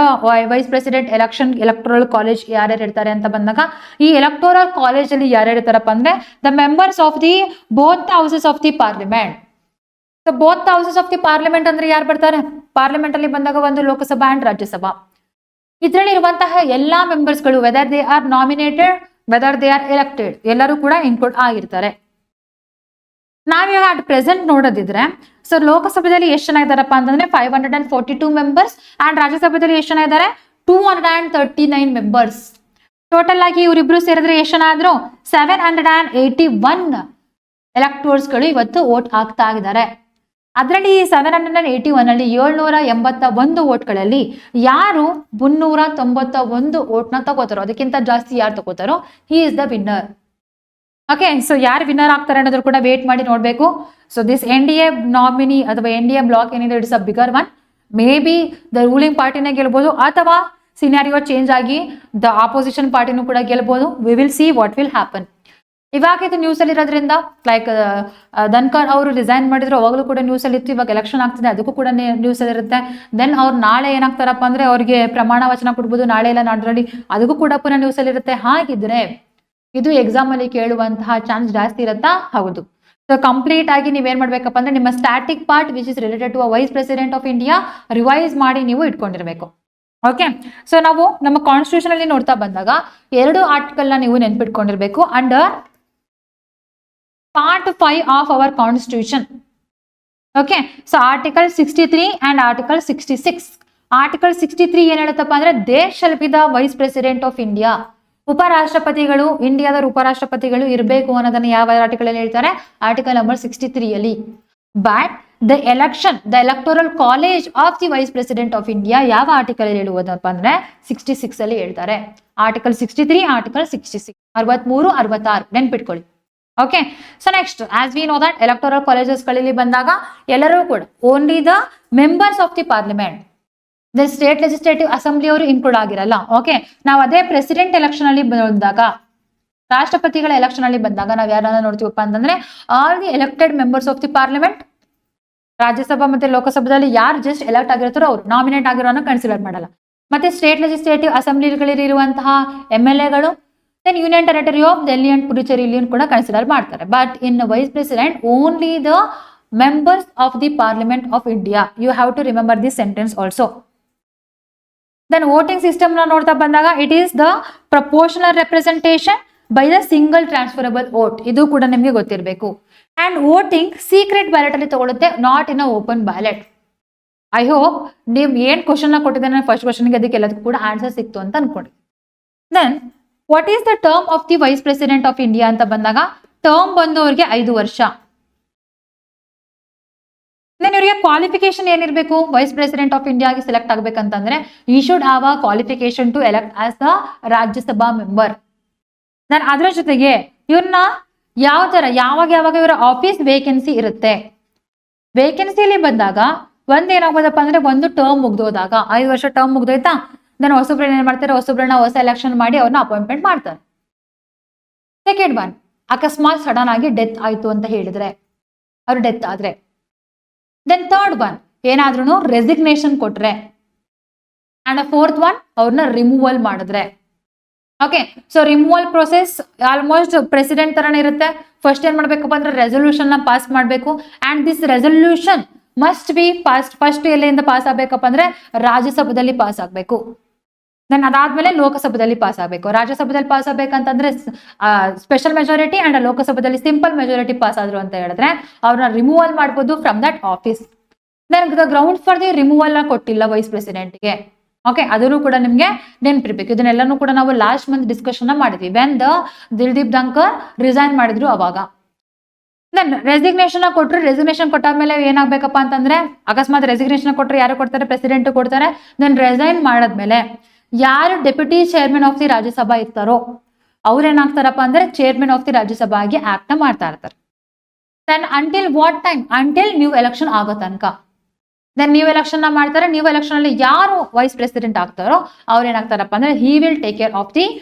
vice president election electoral college ಯಾರ್ಯಾರು ಇರ್ತಾರೆ ಅಂತ ಬಂದಾಗ, ಈ ಎಲೆಕ್ಟೋರಲ್ ಕಾಲೇಜ್ ಅಲ್ಲಿ ಯಾರ್ಯಾರು ಇರ್ತಾರಪ್ಪ ಅಂದ್ರೆ the members of the both houses of the parliament. So both houses of the parliament ಅಂದ್ರೆ ಯಾರು ಬರ್ತಾರೆ, ಪಾರ್ಲಿಮೆಂಟ್ ಅಲ್ಲಿ ಬಂದಾಗ ಒಂದು ಲೋಕಸಭಾ ಅಂಡ್ ರಾಜ್ಯಸಭಾ. ಇದರಲ್ಲಿ ಇರುವಂತಹ ಎಲ್ಲಾ ಮೆಂಬರ್ಸ್ಗಳು whether they are nominated, whether they are elected, ಎಲ್ಲರೂ ಕೂಡ ಇನ್ಕ್ಲೂಡ್ ಆಗಿರ್ತಾರೆ. ನಾವೀಗ ಅಟ್ ಪ್ರೆಸೆಂಟ್ ನೋಡೋದಿದ್ರೆ, ಸೊ ಲೋಕಸಭೆಯಲ್ಲಿ ಎಷ್ಟು ಜನ ಇದ್ದಾರಪ್ಪ ಅಂತಂದ್ರೆ 542 ಮೆಂಬರ್ಸ್ ಅಂಡ್ ರಾಜ್ಯಸಭೆಯಲ್ಲಿ ಎಷ್ಟು ಜನ ಇದ್ದಾರೆ 239 ಮೆಂಬರ್ಸ್. ಟೋಟಲ್ ಆಗಿ ಇವರಿಬ್ರು ಸೇರಿದ್ರೆ ಎಷ್ಟು ಜನ ಆದ್ರು 781 ಎಲೆಕ್ಟೋರ್ಸ್ಗಳು ಇವತ್ತು ವೋಟ್ ಹಾಕ್ತಾ ಇದ್ದಾರೆ. ಅದರಲ್ಲಿ 781 ಅಲ್ಲಿ 781 ವೋಟ್ಗಳಲ್ಲಿ ಯಾರು 391 ವೋಟ್ನ ತಗೋತಾರೋ, ಅದಕ್ಕಿಂತ ಜಾಸ್ತಿ ಯಾರು ತಗೋತಾರೋ he is the winner. Okay, so ಯಾರು ವಿನ್ನರ್ ಆಗ್ತಾರೆ ಅನ್ನೋದ್ರ ಕೂಡ ವೇಟ್ ಮಾಡಿ ನೋಡಬೇಕು. ಸೊ ದಿಸ್ NDA ನಾಮಿನಿ ಅಥವಾ NDA ಬ್ಲಾಕ್ ಏನಿದೆ it's a bigger one. May be the ruling ಪಾರ್ಟಿನೇ ಗೆಲ್ಬಹುದು ಅಥವಾ ಸಿನಾರಿಯೋ ಚೇಂಜ್ ಆಗಿ ದ ಆಪೋಸಿಷನ್ ಪಾರ್ಟಿನೂ ಕೂಡ ಗೆಲ್ಬಹುದು. We will see what will happen. ಇವಾಗ ಇದು ನ್ಯೂಸ್ ಅಲ್ಲಿ ಇರೋದ್ರಿಂದ ಲೈಕ್ ಧನ್ಕರ್ ಅವರು ರಿಸೈನ್ ಮಾಡಿದ್ರು, ಅವಾಗಲೂ ಕೂಡ ನ್ಯೂಸ್ ಅಲ್ಲಿ ಇತ್ತು. ಇವಾಗ ಎಲೆಕ್ಷನ್ ಆಗ್ತಿದೆ, ಅದಕ್ಕೂ ಕೂಡ ನ್ಯೂಸ್ ಅಲ್ಲಿ ಇರುತ್ತೆ. ದೆನ್ ಅವ್ರು ನಾಳೆ ಏನಾಗ್ತಾರಪ್ಪ ಅಂದ್ರೆ ಅವ್ರಿಗೆ ಪ್ರಮಾಣ ವಚನ ಕೊಡ್ಬೋದು, ನಾಳೆ ಇಲ್ಲ ನಾಡ್ರಲ್ಲಿ, ಅದಕ್ಕೂ ಕೂಡ ಪುನಃ ನ್ಯೂಸ್ ಅಲ್ಲಿ ಇರುತ್ತೆ. ಹಾಗಿದ್ರೆ ಇದು ಎಕ್ಸಾಮ್ ಅಲ್ಲಿ ಕೇಳುವಂತಹ ಚಾನ್ಸ್ ಜಾಸ್ತಿ ಇರುತ್ತಾ? ಹೌದು. ಸೊ ಕಂಪ್ಲೀಟ್ ಆಗಿ ನೀವೇನ್ ಮಾಡ್ಬೇಕಪ್ಪ ಅಂದ್ರೆ ನಿಮ್ಮ static part which is related to vice president of India revise ಮಾಡಿ ನೀವು ಇಟ್ಕೊಂಡಿರ್ಬೇಕು. ಓಕೆ, ಸೊ ನಾವು ನಮ್ಮ ಕಾನ್ಸ್ಟಿಟ್ಯೂಷನ್ ಅಲ್ಲಿ ನೋಡ್ತಾ ಬಂದಾಗ 2 ಆರ್ಟಿಕಲ್ ನ ನೀವು ನೆನ್ಪಿಟ್ಕೊಂಡಿರ್ಬೇಕು under Part 5 of our constitution. Okay, so article 63 and article 66. Article 63 ಏನ್ ಹೇಳುತ್ತಪ್ಪ ಅಂದ್ರೆ there shall be the vice president of India. ಉಪರಾಷ್ಟ್ರಪತಿಗಳು, ಇಂಡಿಯಾದ ಉಪರಾಷ್ಟ್ರಪತಿಗಳು ಇರಬೇಕು ಅನ್ನೋದನ್ನ ಯಾವ ಆರ್ಟಿಕಲ್ ಅಲ್ಲಿ ಹೇಳ್ತಾರೆ? ಆರ್ಟಿಕಲ್ ನಂಬರ್ 63 ಅಲ್ಲಿ. But the electoral college of the vice president of India ಯಾವ ಆರ್ಟಿಕಲ್ ಅಲ್ಲಿ ಹೇಳುವುದಪ್ಪ ಅಂದ್ರೆ 66 ಅಲ್ಲಿ ಹೇಳ್ತಾರೆ. ಆರ್ಟಿಕಲ್ 63, ಆರ್ಟಿಕಲ್ 66, 63, 66 ನೆನ್ಪಿಟ್ಕೊಳ್ಳಿ. Okay, so next as we know that electoral colleges ಗಳಲ್ಲಿ ಬಂದಾಗ ಎಲ್ಲರೂ ಕೂಡ only the members of the parliament, the state legislative assembly ಅವರು ಇನ್ಕ್ಲೂಡ್ ಆಗಿರಲ್ಲ. ಓಕೆ, ನಾವು ಅದೇ ಪ್ರೆಸಿಡೆಂಟ್ ಎಲೆಕ್ಷನ್ ಅಲ್ಲಿ ಬಂದಾಗ, ರಾಷ್ಟ್ರಪತಿಗಳ ಎಲೆಕ್ಷನ್ ಅಲ್ಲಿ ಬಂದಾಗ ನಾವು ಯಾರನ್ನ ನೋಡ್ತೀವಪ್ಪ ಅಂತಂದ್ರೆ all the elected members of the parliament. Rajya Sabha ಮತ್ತೆ ಲೋಕಸಭಾದಲ್ಲಿ ಯಾರು ಜಸ್ಟ್ ಎಲೆಕ್ಟ್ ಆಗಿರ್ತಾರೋ ಅವ್ರು ನಾಮಿನೇಟ್ ಆಗಿರೋನ ಕನ್ಸಿಡರ್ ಮಾಡಲ್ಲ. ಮತ್ತೆ ಸ್ಟೇಟ್ ಲೆಜಿಸ್ಲೇಟಿವ್ ಅಸೆಂಬ್ಲಿಗಳಲ್ಲಿ ಇರುವಂತಹ MLAಗಳು, then Union Territory of Delhi and Puducherry ಕೂಡ ಕನ್ಸಿಡರ್ ಮಾಡ್ತಾರೆ. But in vice president only the members of the parliament of India. You have to remember this sentence also. Then voting system ನ ನೋಡ್ತಾ ಬಂದಾಗ it is the proportional representation by the single transferable vote. ಇದು ಕೂಡ ನಿಮಗೆ ಗೊತ್ತಿರಬೇಕು. And voting secret ballot ಅಲ್ಲಿ ತಗೊಳುತ್ತೆ, not in a open ballot. I hope ನೀವು ಏನ್ ಕ್ವಶನ್ ನ ಕೊಟ್ಟಿದ್ದೇನೆ ಫಸ್ಟ್ ಕ್ವಶನ್ಗೆ ಅದಕ್ಕೆ ಎಲ್ಲದಕ್ಕೂ ಕೂಡ ಆನ್ಸರ್ ಸಿಕ್ತು ಅಂತ ಅನ್ಕೊಳ್ಳಿ. Then what is the term of the vice president of India ಅಂತ ಬಂದಾಗ ಟರ್ಮ್ ಬಂದು ಅವ್ರಿಗೆ 5 ವರ್ಷ. ದೆನ್ ಇವರಿಗೆ ಕ್ವಾಲಿಫಿಕೇಶನ್ ಏನಿರಬೇಕು? ವೈಸ್ ಪ್ರೆಸಿಡೆಂಟ್ ಆಫ್ ಇಂಡಿಯಾ ಆಗಿ ಸೆಲೆಕ್ಟ್ ಆಗ್ಬೇಕಂತಂದ್ರೆ he should have a qualification to elect as the Rajya Sabha member. Then ಅದರ ಜೊತೆಗೆ ಇವ್ರನ್ನ ಯಾವ ತರ ಯಾವಾಗ ಇವರ ಆಫೀಸ್ ವೇಕೆನ್ಸಿ ಇರುತ್ತೆ. ವೇಕೆನ್ಸಿಲಿ ಬಂದಾಗ ಏನಾಗೋದಪ್ಪ ಅಂದ್ರೆ ಒಂದು ಟರ್ಮ್ ಮುಗ್ದೋದಾಗ 5 ವರ್ಷ ಟರ್ಮ್ ಮುಗ್ದೋಯ್ತಾ, ದೆನ್ ಹೊಸಬ್ರನ್ನ ಏನ್ ಮಾಡ್ತಾರೆ, ಹೊಸಬ್ರನ್ನ ಹೊಸ ಎಲೆಕ್ಷನ್ ಮಾಡಿ ಅವ್ರನ್ನ ಅಪಾಯಿಂಟ್ಮೆಂಟ್ ಮಾಡ್ತಾರೆ. ಸೆಕೆಂಡ್ ಒನ್, ಅಕಸ್ಮಾತ್ ಸಡನ್ ಆಗಿ ಡೆತ್ ಆಯ್ತು ಅಂತ ಹೇಳಿದ್ರೆ, ಅವ್ರು ಡೆತ್ ಆದ್ರೆ. ದೆನ್ ಥರ್ಡ್ ಒನ್, ಏನಾದ್ರೂ ರೆಸಿಗ್ನೇಷನ್ ಕೊಟ್ರೆ. ಅಂಡ್ ಫೋರ್ತ್ ಒನ್, ಅವ್ರನ್ನ ರಿಮೂವಲ್ ಮಾಡಿದ್ರೆ. Okay, so removal process almost president ತರನೇ ಇರುತ್ತೆ. ಫಸ್ಟ್ ಏನ್ ಮಾಡ್ಬೇಕಪ್ಪ ಅಂದ್ರೆ ರೆಸೊಲ್ಯೂಷನ್ ನ ಪಾಸ್ ಮಾಡಬೇಕು. And this resolution must be pass first ಎಲ್ಲಿಂದ ಪಾಸ್ ಆಗ್ಬೇಕಪ್ಪ ಅಂದ್ರೆ ರಾಜ್ಯಸಭಾದಲ್ಲಿ ಪಾಸ್ ಆಗ್ಬೇಕು. ದೆನ್ ಅದಾದ್ಮೇಲೆ ಲೋಕಸಭಾದಲ್ಲಿ ಪಾಸ್ ಆಗಬೇಕು. ರಾಜ್ಯಸಭಾದಲ್ಲಿ ಪಾಸ್ ಆಗ್ಬೇಕಂತಂದ್ರೆ ಸ್ಪೆಷಲ್ ಮೆಜಾರಿಟಿ ಅಂಡ್ ಲೋಕಸಭಾದಲ್ಲಿ ಸಿಂಪಲ್ ಮೆಜಾರಿಟಿ ಪಾಸ್ ಆದ್ರು ಅಂತ ಹೇಳಿದ್ರೆ ಅವ್ರನ್ನ ರಿಮೂವಲ್ ಮಾಡ್ಬೋದು from that office. Then the ground for the removal ನ ಕೊಟ್ಟಿಲ್ಲ ವೈಸ್ ಪ್ರೆಸಿಡೆಂಟ್ಗೆ. ಓಕೆ, ಅದನ್ನು ಕೂಡ ನಿಮ್ಗೆ ನೆನ್ಪಿರ್ಬೇಕು. ಇದನ್ನೆಲ್ಲನೂ ಕೂಡ ನಾವು ಲಾಸ್ಟ್ ಮಂತ್ ಡಿಸ್ಕಷನ್ ಮಾಡಿದ್ವಿ ವೆನ್ ದಿಲ್ದೀಪ್ ಧನ್ಕರ್ ರಿಸೈನ್ ಮಾಡಿದ್ರು ಅವಾಗ. ದೆನ್ ರೆಸಿಗ್ನೇಷನ್ ಕೊಟ್ಟರು. ರೆಸಿಗ್ನೇಷನ್ ಕೊಟ್ಟಾದ್ಮೇಲೆ ಏನಾಗ್ಬೇಕಪ್ಪ ಅಂತಂದ್ರೆ ಅಕಸ್ಮಾತ್ ರೆಸಿಗ್ನೇಷನ್ ಕೊಟ್ಟರೆ ಯಾರು ಕೊಡ್ತಾರೆ? ಪ್ರೆಸಿಡೆಂಟ್ ಕೊಡ್ತಾರೆ. ದೆನ್ ರಿಸೈನ್ ಮಾಡಾದ್ಮೇಲೆ ಯಾರು deputy chairman of the Rajya Sabha ಇರ್ತಾರೋ ಅವ್ರೇನಾಗ್ತಾರಪ್ಪ ಅಂದ್ರೆ ಚೇರ್ಮನ್ ಆಫ್ ದಿ ರಾಜ್ಯಸಭಾ ಆಗಿ ಆಕ್ಟ್ ಮಾಡ್ತಾ ಇರ್ತಾರೆ. Then until what time? Until new election ಆಗೋ ತನಕ. ದೆನ್ ನ್ಯೂ ಎಲೆಕ್ಷನ್ ಮಾಡ್ತಾರೆ. ನ್ಯೂ ಎಲೆಕ್ಷನ್ ಅಲ್ಲಿ ಯಾರು ವೈಸ್ ಪ್ರೆಸಿಡೆಂಟ್ ಆಗ್ತಾರೋ ಅವ್ರು ಏನಾಗ್ತಾರಪ್ಪ ಅಂದ್ರೆ he will take care of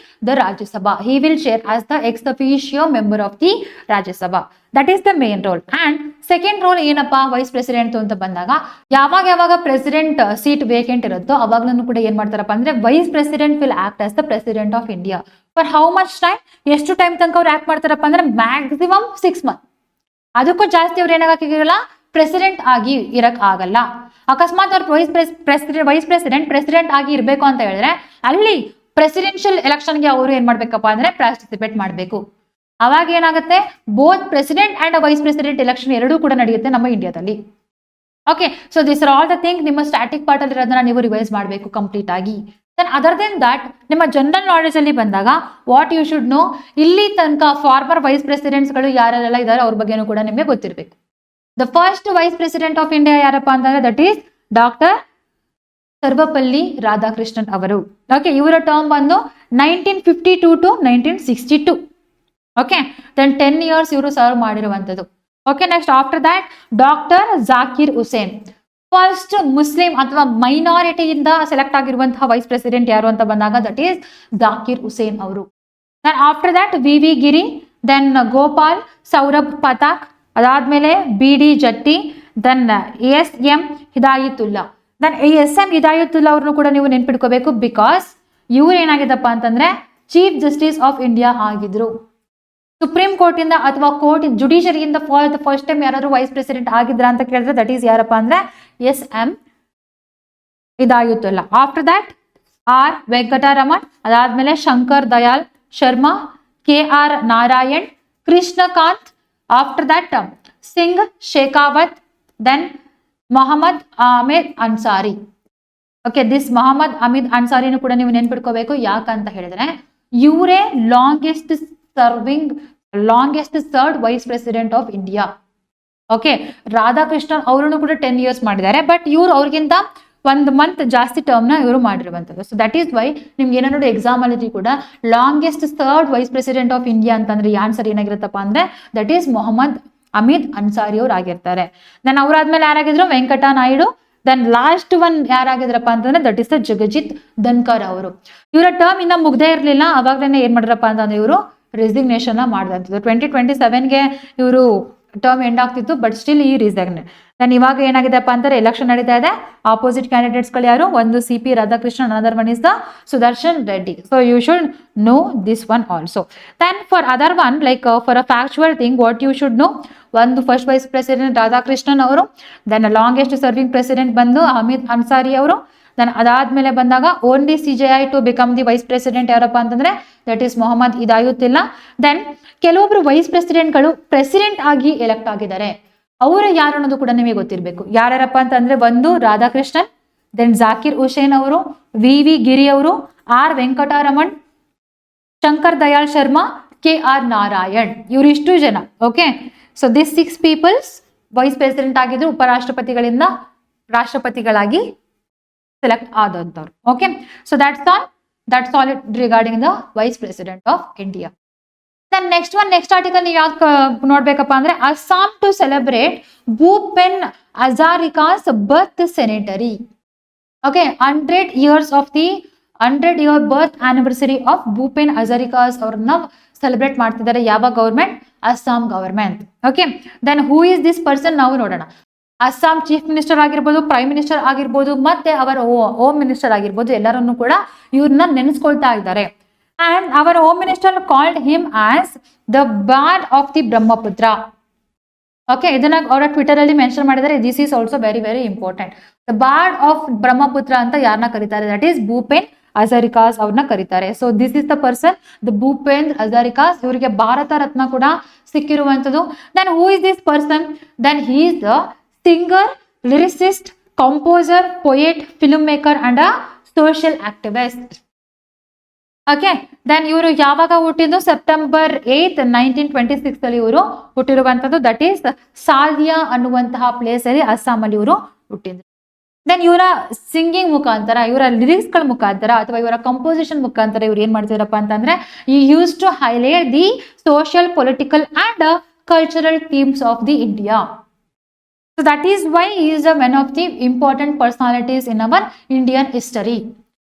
the Rajya Sabha. He will share as the ex officio member of the Rajya Sabha. That is the main role. And second role ಏನಪ್ಪಾ vice president ಅಂತ ಬಂದಾಗ ಯಾವಾಗ ಪ್ರೆಸಿಡೆಂಟ್ ಸೀಟ್ ವೇಕೆಂಟ್ ಇರುತ್ತೋ ಅವಾಗ್ಲೂ ಕೂಡ ಏನ್ ಮಾಡ್ತಾರಪ್ಪ ಅಂದ್ರೆ vice president will act as the president of India for how much time? ಎಷ್ಟು ಟೈಮ್ ತನಕ ಅವ್ರು ಆಕ್ಟ್ ಮಾಡ್ತಾರಪ್ಪ ಅಂದ್ರೆ ಮ್ಯಾಕ್ಸಿಮಮ್ 6 months. ಅದಕ್ಕೂ ಜಾಸ್ತಿ ಅವ್ರು ಏನಾಗಕ್ಕಿರಲ್ಲ, ಪ್ರೆಸಿಡೆಂಟ್ ಆಗಿ ಇರಕ್ ಆಗಲ್ಲ. ಅಕಸ್ಮಾತ್ ಅವ್ರು ವೈಸ್ ಪ್ರೆಸಿಡೆಂಟ್ ಆಗಿ ಇರ್ಬೇಕು ಅಂತ ಹೇಳಿದ್ರೆ ಅಲ್ಲಿ ಪ್ರೆಸಿಡೆನ್ಷಿಯಲ್ ಎಲೆಕ್ಷನ್ಗೆ ಅವರು ಏನ್ ಮಾಡ್ಬೇಕಪ್ಪ ಅಂದ್ರೆ ಪಾರ್ಟಿಸಿಪೇಟ್ ಮಾಡ್ಬೇಕು. ಅವಾಗ ಏನಾಗುತ್ತೆ, both president and vice president election ಎರಡೂ ಕೂಡ ನಡೆಯುತ್ತೆ ನಮ್ಮ ಇಂಡಿಯಾದಲ್ಲಿ. Okay, so this are all the thing. ನಿಮ್ಮ ಸ್ಟ್ಯಾಟಿಕ್ ಪಾರ್ಟ್ ಅಲ್ಲಿ ಇರೋದನ್ನ ನೀವು ರಿವೈಸ್ ಮಾಡಬೇಕು ಕಂಪ್ಲೀಟ್ ಆಗಿ. ದೆನ್ ಅದರ್ ದೆನ್ ದಟ್ ನಿಮ್ಮ ಜನರಲ್ ನಾಲೆಜ್ ಅಲ್ಲಿ ಬಂದಾಗ ವಾಟ್ ಯು ಶುಡ್ ನೋ, ಇಲ್ಲಿ ತನಕ ಫಾರ್ಮರ್ ವೈಸ್ ಪ್ರೆಸಿಡೆಂಟ್ಸ್ಗಳು ಯಾರೆಲ್ಲ ಇದ್ದಾರೆ ಅವ್ರ ಬಗ್ಗೆನೂ ಕೂಡ ನಿಮಗೆ ಗೊತ್ತಿರಬೇಕು. The first vice president of India ಯಾರಪ್ಪ ಅಂತಂದ್ರೆ that is doctor Sarvepalli Radhakrishnan ಅವರು. ಓಕೆ, ಇವರ ಟರ್ಮ್ ಬಂದು 1952 to 1962. ಓಕೆ, ದೆನ್ 10 years ಇವರು ಸರ್ವ್ ಮಾಡಿರುವಂಥದ್ದು. Okay, next after that doctor Zakir Hussain, first Muslim ಅಥವಾ ಮೈನಾರಿಟಿಯಿಂದ ಸೆಲೆಕ್ಟ್ ಆಗಿರುವಂತಹ ವೈಸ್ ಪ್ರೆಸಿಡೆಂಟ್ ಯಾರು ಅಂತ ಬಂದಾಗ ದಟ್ ಈಸ್ ಜಾಕಿರ್ ಹುಸೇನ್ ಅವರು. Then after that V Giri, then Gopal Saurabh Pathak, ಅದಾದ್ಮೇಲೆ BD Jatti, then SM Hidayatullah. Then SM Hidayatullah ಅವ್ರನ್ನು ಕೂಡ ನೀವು ನೆನ್ಪಿಟ್ಕೋಬೇಕು, ಬಿಕಾಸ್ ಇವ್ರು ಏನಾಗಿದ್ದಪ್ಪ ಅಂತಂದ್ರೆ ಚೀಫ್ ಜಸ್ಟಿಸ್ ಆಫ್ ಇಂಡಿಯಾ ಆಗಿದ್ರು. ಸುಪ್ರೀಂ ಕೋರ್ಟ್ ಇಂದ ಅಥವಾ ಕೋರ್ಟ್ ಜುಡಿಷರಿಯಿಂದ ಫಸ್ಟ್ ಟೈಮ್ ಯಾರಾದ್ರೂ ವೈಸ್ ಪ್ರೆಸಿಡೆಂಟ್ ಆಗಿದ್ರ ಅಂತ ಕೇಳಿದ್ರೆ ದಟ್ ಈಸ್ ಯಾರಪ್ಪ ಅಂದ್ರೆ SM Hidayatullah. After that R Venkataraman, ಅದಾದ್ಮೇಲೆ Shankar Dayal Sharma, KR Narayan, Krishan Kant, after that Singh Shekhawat, then Mohammad Ahmad Ansari. Okay, this Mohammad Ahmad ಅನ್ಸಾರಿನೂ ಕೂಡ ನೀವು ನೆನ್ಪಿಟ್ಕೋಬೇಕು. ಯಾಕಂತ ಹೇಳಿದ್ರೆ ಇವರೇ longest served vice president of India. Okay, Radhakrishnan ಅವರನ್ನು ಕೂಡ 10 years ಮಾಡಿದ್ದಾರೆ, ಬಟ್ ಇವರು ಅವ್ರಿಗಿಂತ 1 month ಜಾಸ್ತಿ ಟರ್ಮ್ನ ಇವರು ಮಾಡಿರುವಂಥದ್ದು. ಸೊ ದಟ್ ಈಸ್ ವೈ ನಿಮ್ಗೆ ಏನೋ ನೋಡಿ ಎಕ್ಸಾಮ್ ಅಲ್ಲಿ ಕೂಡ longest served vice president of India ಅಂತಂದ್ರೆ ಆನ್ಸರ್ ಏನಾಗಿರುತ್ತಪ್ಪ ಅಂದ್ರೆ ದಟ್ ಈಸ್ ಮೊಹಮ್ಮದ್ ಅಹಮದ್ ಅನ್ಸಾರಿ ಅವ್ರು ಆಗಿರ್ತಾರೆ. ದೆನ್ ಅವ್ರಾದ್ಮೇಲೆ ಯಾರಾಗಿದ್ರು Venkata Naidu. Then last one ಯಾರಾಗಿದ್ರಪ್ಪ ಅಂತಂದ್ರೆ that is the Jagjit Dhankhar ಅವರು. ಇವರ ಟರ್ಮ್ ಇನ್ನ ಮುಗ್ದೇ ಇರಲಿಲ್ಲ, ಅವಾಗಲೇ ಏನ್ ಮಾಡಿದ್ರಪ್ಪ ಅಂತಂದ್ರೆ ಇವರು ರೆಸಿಗ್ನೇಷನ್ ಮಾಡಿದಂಥದ್ದು. 2027ಗೆ ಇವರು ಟರ್ಮ್ ಎಂಡ್ ಆಗ್ತಿತ್ತು, ಬಟ್ ಸ್ಟಿಲ್ ಈ ರಿಸೈನ್. ದೆನ್ ಇವಾಗ ಏನಾಗಿದೆಪ್ಪ ಅಂತಾರೆ ಎಲೆಕ್ಷನ್ ನಡೀತಾ ಇದೆ. ಆಪೋಸಿಟ್ ಕ್ಯಾಂಡಿಡೇಟ್ಸ್ಗಳು ಯಾರು, ಒಂದು CP Radhakrishnan, another one is the Sudarshan Reddy. So you should know this one also. Then for other one like for a factual thing what you should know, ಒಂದು first vice president Radhakrishnan ಅವರು, then longest serving president ಬಂದು ಅಹಮದ್ ಅನ್ಸಾರಿ ಅವರು. Then ಅದಾದ್ಮೇಲೆ ಬಂದಾಗ only CJI to become the vice president ಯಾರಪ್ಪ ಅಂತಂದ್ರೆ that is Mohammad Hidayatullah. Then ಕೆಲವೊಬ್ರು vice ಪ್ರೆಸಿಡೆಂಟ್ಗಳು ಪ್ರೆಸಿಡೆಂಟ್ ಆಗಿ ಎಲೆಕ್ಟ್ ಆಗಿದ್ದಾರೆ, ಅವರು ಯಾರು ಅನ್ನೋದು ಕೂಡ ನಿಮಗೆ ಗೊತ್ತಿರಬೇಕು. ಯಾರ್ಯಾರಪ್ಪ ಅಂತಂದ್ರೆ ಒಂದು ರಾಧಾಕೃಷ್ಣನ್, ದೆನ್ ಜಾಕಿರ್ ಹುಸೇನ್ ಅವರು, ವಿ ಗಿರಿ ಅವರು, R ವೆಂಕಟರಮಣ್, ಶಂಕರ್ ದಯಾಳ್ ಶರ್ಮಾ, KR ನಾರಾಯಣ್, ಇವರಿಷ್ಟು ಜನ. Okay, so this 6 peoples vice president ಆಗಿದ್ರು, ಉಪರಾಷ್ಟ್ರಪತಿಗಳಿಂದ ರಾಷ್ಟ್ರಪತಿಗಳಾಗಿ ಸೆಲೆಕ್ಟ್ ಆದಂಥವ್ರು. Okay, so that's all it regarding the vice president of India. Then next article ನೀವು ಯಾವ್ದು ನೋಡ್ಬೇಕಪ್ಪ ಅಂದ್ರೆ Assam to celebrate Bhupen Hazarika's birth centenary. Okay, 100 year birth anniversary of Bhupen Hazarika's ಅವ್ರನ್ನ ಸೆಲೆಬ್ರೇಟ್ ಮಾಡ್ತಿದ್ದಾರೆ. ಯಾವ government? Assam government. Okay, then who is this person ನಾವು ನೋಡೋಣ. Assam chief minister ಆಗಿರ್ಬೋದು, ಪ್ರೈಮ್ ಮಿನಿಸ್ಟರ್ ಆಗಿರ್ಬೋದು, ಮತ್ತೆ ಅವರ ಹೋಮ್ ಮಿನಿಸ್ಟರ್ ಆಗಿರ್ಬೋದು, ಎಲ್ಲರನ್ನು ಕೂಡ ಇವ್ರನ್ನ ನೆನೆಸ್ಕೊಳ್ತಾ ಇದ್ದಾರೆ. And our home minister called him as the bard of the Brahmaputra. Okay, ಇದನ್ನ ಅವರ ಟ್ವಿಟರ್ ಅಲ್ಲಿ ಮೆನ್ಷನ್ ಮಾಡಿದ್ದಾರೆ. This is also very very important. The bard of Brahmaputra ಅಂತ ಯಾರನ್ನ ಕರೀತಾರೆ? ದಟ್ ಈಸ್ ಭೂಪೆನ್ ಹಜಾರಿಕಾಸ್ ಅವ್ರನ್ನ ಕರೀತಾರೆ. So this is the person, the Bhupendra Hazarika's. ಇವರಿಗೆ ಭಾರತ ರತ್ನ ಕೂಡ ಸಿಕ್ಕಿರುವಂತದ್ದು. Then who is this person? Then he is the singer, lyricist, composer, poet, film maker and a social activist. Okay, then ಇವರು ಯಾವಾಗ ಹುಟ್ಟಿದ್ದು? ಸೆಪ್ಟೆಂಬರ್ 8, 1926 ಅಲ್ಲಿ ಇವರು ಹುಟ್ಟಿರುವಂತದ್ದು. ದಟ್ ಈಸ್ ಸಾಲ್ದಿಯಾ ಅನ್ನುವಂತಹ ಪ್ಲೇಸ್ ಅಲ್ಲಿ ಅಸ್ಸಾಂ ಅಲ್ಲಿ ಇವರು ಹುಟ್ಟಿದ್ರು. ದೆನ್ ಇವರ ಸಿಂಗಿಂಗ್ ಮುಖಾಂತರ, ಇವರ ಲಿರಿಕ್ಸ್ ಗಳ ಮುಖಾಂತರ ಅಥವಾ ಇವರ ಕಂಪೋಸಿಷನ್ ಮುಖಾಂತರ ಇವ್ರು ಏನ್ ಮಾಡ್ತಿದ್ರಪ್ಪ ಅಂತಂದ್ರೆ ಈ use to highlight the social, political and cultural themes of the India. So that is why he is one of the important personalities in our Indian history.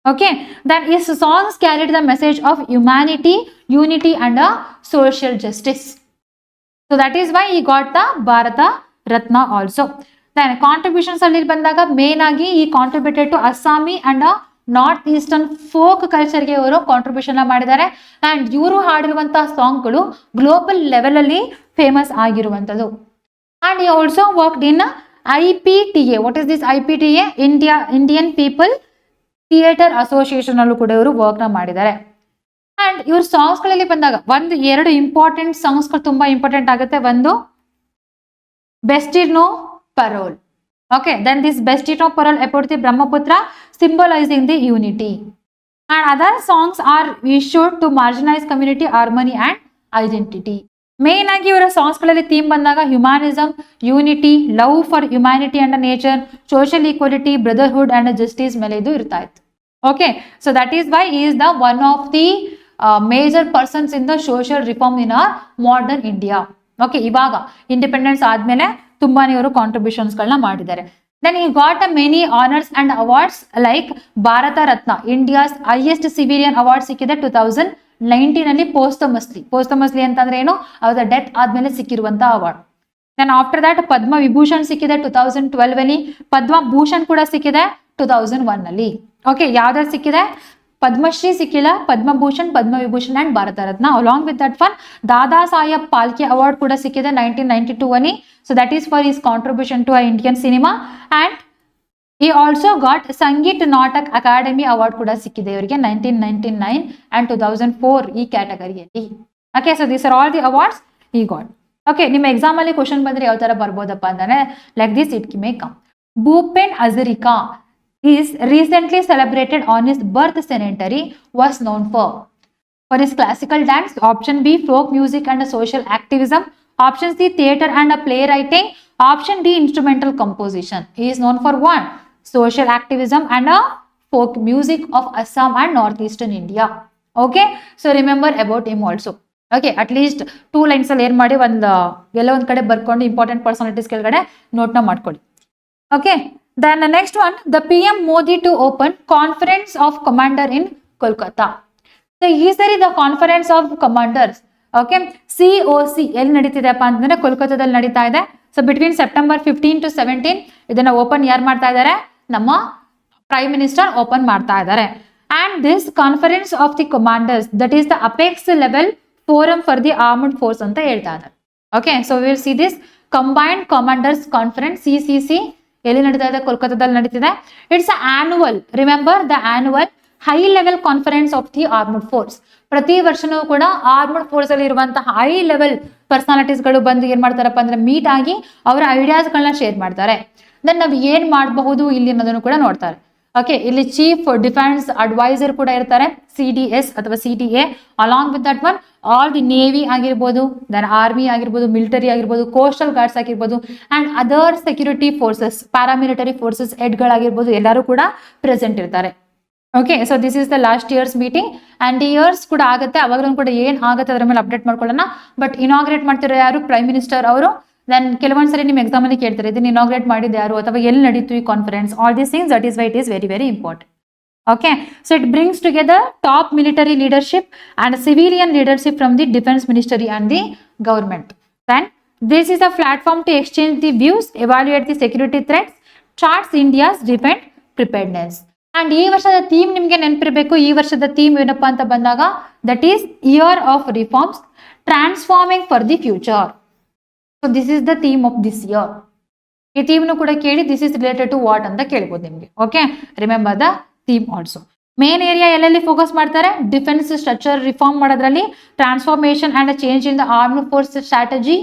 Okay, then his songs carried the message of humanity, unity and social justice. So that is why he got the Bharata Ratna also. Then contributions ಅಲ್ಲಿ ಬಂದಾಗ main ಆಗಿ he contributed to Assami and north eastern folk ಕಲ್ಚರ್ಗೆ ಇವರು contribution ಮಾಡಿದ್ದಾರೆ. And ಇವರು ಹಾಡಿರುವಂತಹ ಸಾಂಗ್ಗಳು global level ಅಲ್ಲಿ ಫೇಮಸ್ ಆಗಿರುವಂತದ್ದು. And he also worked in IPTA. What is this IPTA? Indian People Theatre Association ಅಲ್ಲೂ ಕೂಡ ಇವರು ವರ್ಕ್ ನ ಮಾಡಿದ್ದಾರೆ. ಅಂಡ್ ಇವ್ರ ಸಾಂಗ್ಸ್ ಗಳಲ್ಲಿ ಬಂದಾಗ ಎರಡು ಇಂಪಾರ್ಟೆಂಟ್ ಸಾಂಗ್ಸ್ ಗಳು ತುಂಬಾ ಇಂಪಾರ್ಟೆಂಟ್ ಆಗುತ್ತೆ. ಒಂದು ಬೆಸ್ಟಿನೋ parole. Okay, then this Bestino Parole about the Brahmaputra symbolizing the unity. and other songs are issued to marginalized community harmony and identity. Main ಆಗಿ ಇವರ ಸಾಂಗ್ಸ್ಗಳಲ್ಲಿ ಥೀಮ್ ಬಂದಾಗ humanism, unity, love for humanity and nature, social equality, brotherhood and justice ಮೇಲೆ ಇದು ಇರ್ತಾ ಇತ್ತು. Okay, so that is why is the one of the major persons in the social reform in our modern India. Okay, ಇವಾಗ independence ಆದ್ಮೇಲೆ ತುಂಬಾನೇ ಇವರು ಕಾಂಟ್ರಿಬ್ಯೂಷನ್ಸ್ಗಳನ್ನ ಮಾಡಿದ್ದಾರೆ. Then he got many honors and awards like Bharat Ratna, India's highest civilian award ಸಿಕ್ಕಿದೆ 2019 ಅಲ್ಲಿ ಪೋಸ್ಟಮಸ್ಲಿ ಅಂತಂದ್ರೆ ಏನು, ಅವರ ಡೆತ್ ಆದ್ಮೇಲೆ ಸಿಕ್ಕಿರುವಂತ ಅವಾರ್ಡ್. ದೆನ್ ಆಫ್ಟರ್ ದಟ್ ಪದ್ಮ ವಿಭೂಷಣ್ ಸಿಕ್ಕಿದೆ 2012 ಅಲ್ಲಿ, ಪದ್ಮ ಭೂಷಣ್ ಕೂಡ ಸಿಕ್ಕಿದೆ 2001 ಅಲ್ಲಿ. ಓಕೆ, ಯಾವ್ದಾದ್ರು ಸಿಕ್ಕಿದೆ, ಪದ್ಮಶ್ರೀ ಸಿಕ್ಕಿಲ್ಲ, Padma Bhushan, Padma Vibhushan and Bharat Ratna. Along with that one Dada Saheb Phalke award ಕೂಡ ಸಿಕ್ಕಿದೆ 1992 ಅಲ್ಲಿ. So that is for his contribution to Indian cinema. And he also got Sangeet Natak Akademi award ಕೂಡ ಸಿಕ್ಕಿದೆ ಇವರಿಗೆ 1999 and 2004 ಈ ಕ್ಯಾಟಗರಿಯಲ್ಲಿ. Okay, so these are all the awards he got. Okay, ನಿಮ್ಮ exam ಅಲ್ಲಿ ಕ್ವಶನ್ ಬಂದ್ರೆ ಯಾವ ತರ ಬರ್ಬೋದಪ್ಪ ಅಂದ್ರೆ like this it may come. Bhupen Hazarika is recently celebrated on his birth centenary, was known for his classical dance, option B folk music and social activism, option C theatre and playwriting, option D instrumental composition. He is known for one, social activism and folk music of Assam and northeastern India. Okay, so remember about him also. Okay, at least 2 lines ಅಲ್ಲಿ ಏನ್ ಮಾಡಿ ಎಲ್ಲ ಒಂದ್ ಕಡೆ ಬರ್ಕೊಂಡು important personalities ಕೆಳಗಡೆ ನೋಟ್ನ ಮಾಡ್ಕೊಳ್ಳಿ. Okay, then the next one, the PM Modi to open conference of commander in Kolkata. So ಈ ಸರಿ the conference of commanders, okay, COC ಎಲ್ಲಿ ನಡೀತಿದೆಪ್ಪ ಅಂತಂದ್ರೆ ಕೋಲ್ಕತ್ತಾದಲ್ಲಿ ನಡೀತಾ ಇದೆ. ಸೊ ಬಿಟ್ವೀನ್ ಸೆಪ್ಟೆಂಬರ್ 15 to 17 ಇದನ್ನ ಓಪನ್ ಯಾರು ಮಾಡ್ತಾ ಇದ್ದಾರೆ, ನಮ್ಮ ಪ್ರೈಮ್ ಮಿನಿಸ್ಟರ್ ಓಪನ್ ಮಾಡ್ತಾ ಇದ್ದಾರೆ. And this conference of the commanders, that is the apex level forum for the armed force ಅಂತ ಹೇಳ್ತಾ ಇದ್ದಾರೆ. Okay, so will see this combined commanders conference CCC ಎಲ್ಲಿ ನಡೀತಾ ಇದೆ, ಕೋಲ್ಕತ್ತಾದಲ್ಲಿ ನಡೀತಿದೆ. It's annual, remember the annual high level conference of the armed force. ಪ್ರತಿ ವರ್ಷನೂ ಕೂಡ ಆರ್ಮ್ಡ್ ಫೋರ್ಸ್ ಅಲ್ಲಿ ಇರುವಂತಹ ಹೈ ಲೆವೆಲ್ ಪರ್ಸನಾಲಿಟೀಸ್ ಗಳು ಬಂದು ಏನ್ ಮಾಡ್ತಾರಪ್ಪ ಅಂದ್ರೆ ಮೀಟ್ ಆಗಿ ಅವರ ಐಡಿಯಾಸ್ ಗಳನ್ನ ಶೇರ್ ಮಾಡ್ತಾರೆ. ದೆನ್ ನಾವು ಏನ್ ಮಾಡಬಹುದು ಇಲ್ಲಿ ಅನ್ನೋದನ್ನು ಕೂಡ ನೋಡ್ತಾರೆ. ಓಕೆ, ಇಲ್ಲಿ ಚೀಫ್ ಡಿಫೆನ್ಸ್ ಅಡ್ವೈಸರ್ ಕೂಡ ಇರ್ತಾರೆ, CDS ಅಥವಾ CDA. Along with that one all the navy ಆಗಿರ್ಬೋದು, ದೆನ್ ಆರ್ಮಿ ಆಗಿರ್ಬೋದು, ಮಿಲಿಟರಿ ಆಗಿರ್ಬೋದು, ಕೋಸ್ಟಲ್ ಗಾರ್ಡ್ಸ್ ಆಗಿರ್ಬೋದು, and other security forces, paramilitary forces ಹೆಡ್ಗಳಾಗಿರ್ಬೋದು, ಎಲ್ಲರೂ ಕೂಡ ಪ್ರೆಸೆಂಟ್ ಇರ್ತಾರೆ. Okay, so this is the last years meeting. And years ಕೂಡ ಆಗುತ್ತೆ, ಅವಾಗಲೂ ಕೂಡ ಏನ್ ಆಗುತ್ತೆ ಅದರ ಮೇಲೆ ಅಪ್ಡೇಟ್ ಮಾಡ್ಕೊಳ್ಳೋಣ. ಬಟ್ ಇನಾಗ್ರೇಟ್ ಮಾಡ್ತಿರೋ ಯಾರು, ಪ್ರೈಮ್ ಮಿನಿಸ್ಟರ್ ಅವರು. ದೆನ್ ಕೆಲವೊಂದ್ಸರಿ ನಿಮ್ಮ ಎಕ್ಸಾಮ್ ಅಲ್ಲಿ ಕೇಳ್ತಾರೆ ಇದನ್ನ ಇನಾಗ್ರೇಟ್ ಮಾಡಿದ್ದು ಯಾರು ಅಥವಾ ಎಲ್ಲಿ ನಡೀತು ಈ conference. All these things, that is why it is very very important. Okay, so it brings together top military leadership and civilian leadership from the defense ministry and the government. Then this is a platform to exchange the views, evaluate the security threats, charts India's defense preparedness. And ಈ ವರ್ಷದ theme ನಿಮಗೆ ನೆನಪಿರಬೇಕು. ಈ ವರ್ಷದ theme ಏನಪ್ಪ ಅಂತ ಬಂದಾಗ that is year of reforms, transforming for the future. So this is the theme of this year. ಈ ಥೀಮ್ನು ಕೂಡ ಕೇಳಿ this is related to what ಅಂತ ಕೇಳ್ಬೋದು ನಿಮಗೆ. Okay, remember the theme also. Main area ಎಲ್ಲೆಲ್ಲಿ ಫೋಕಸ್ ಮಾಡ್ತಾರೆ, ಡಿಫೆನ್ಸ್ ಸ್ಟ್ರಕ್ಚರ್ ರಿಫಾರ್ಮ್ ಮಾಡೋದ್ರಲ್ಲಿ, transformation and change in the armed force strategy,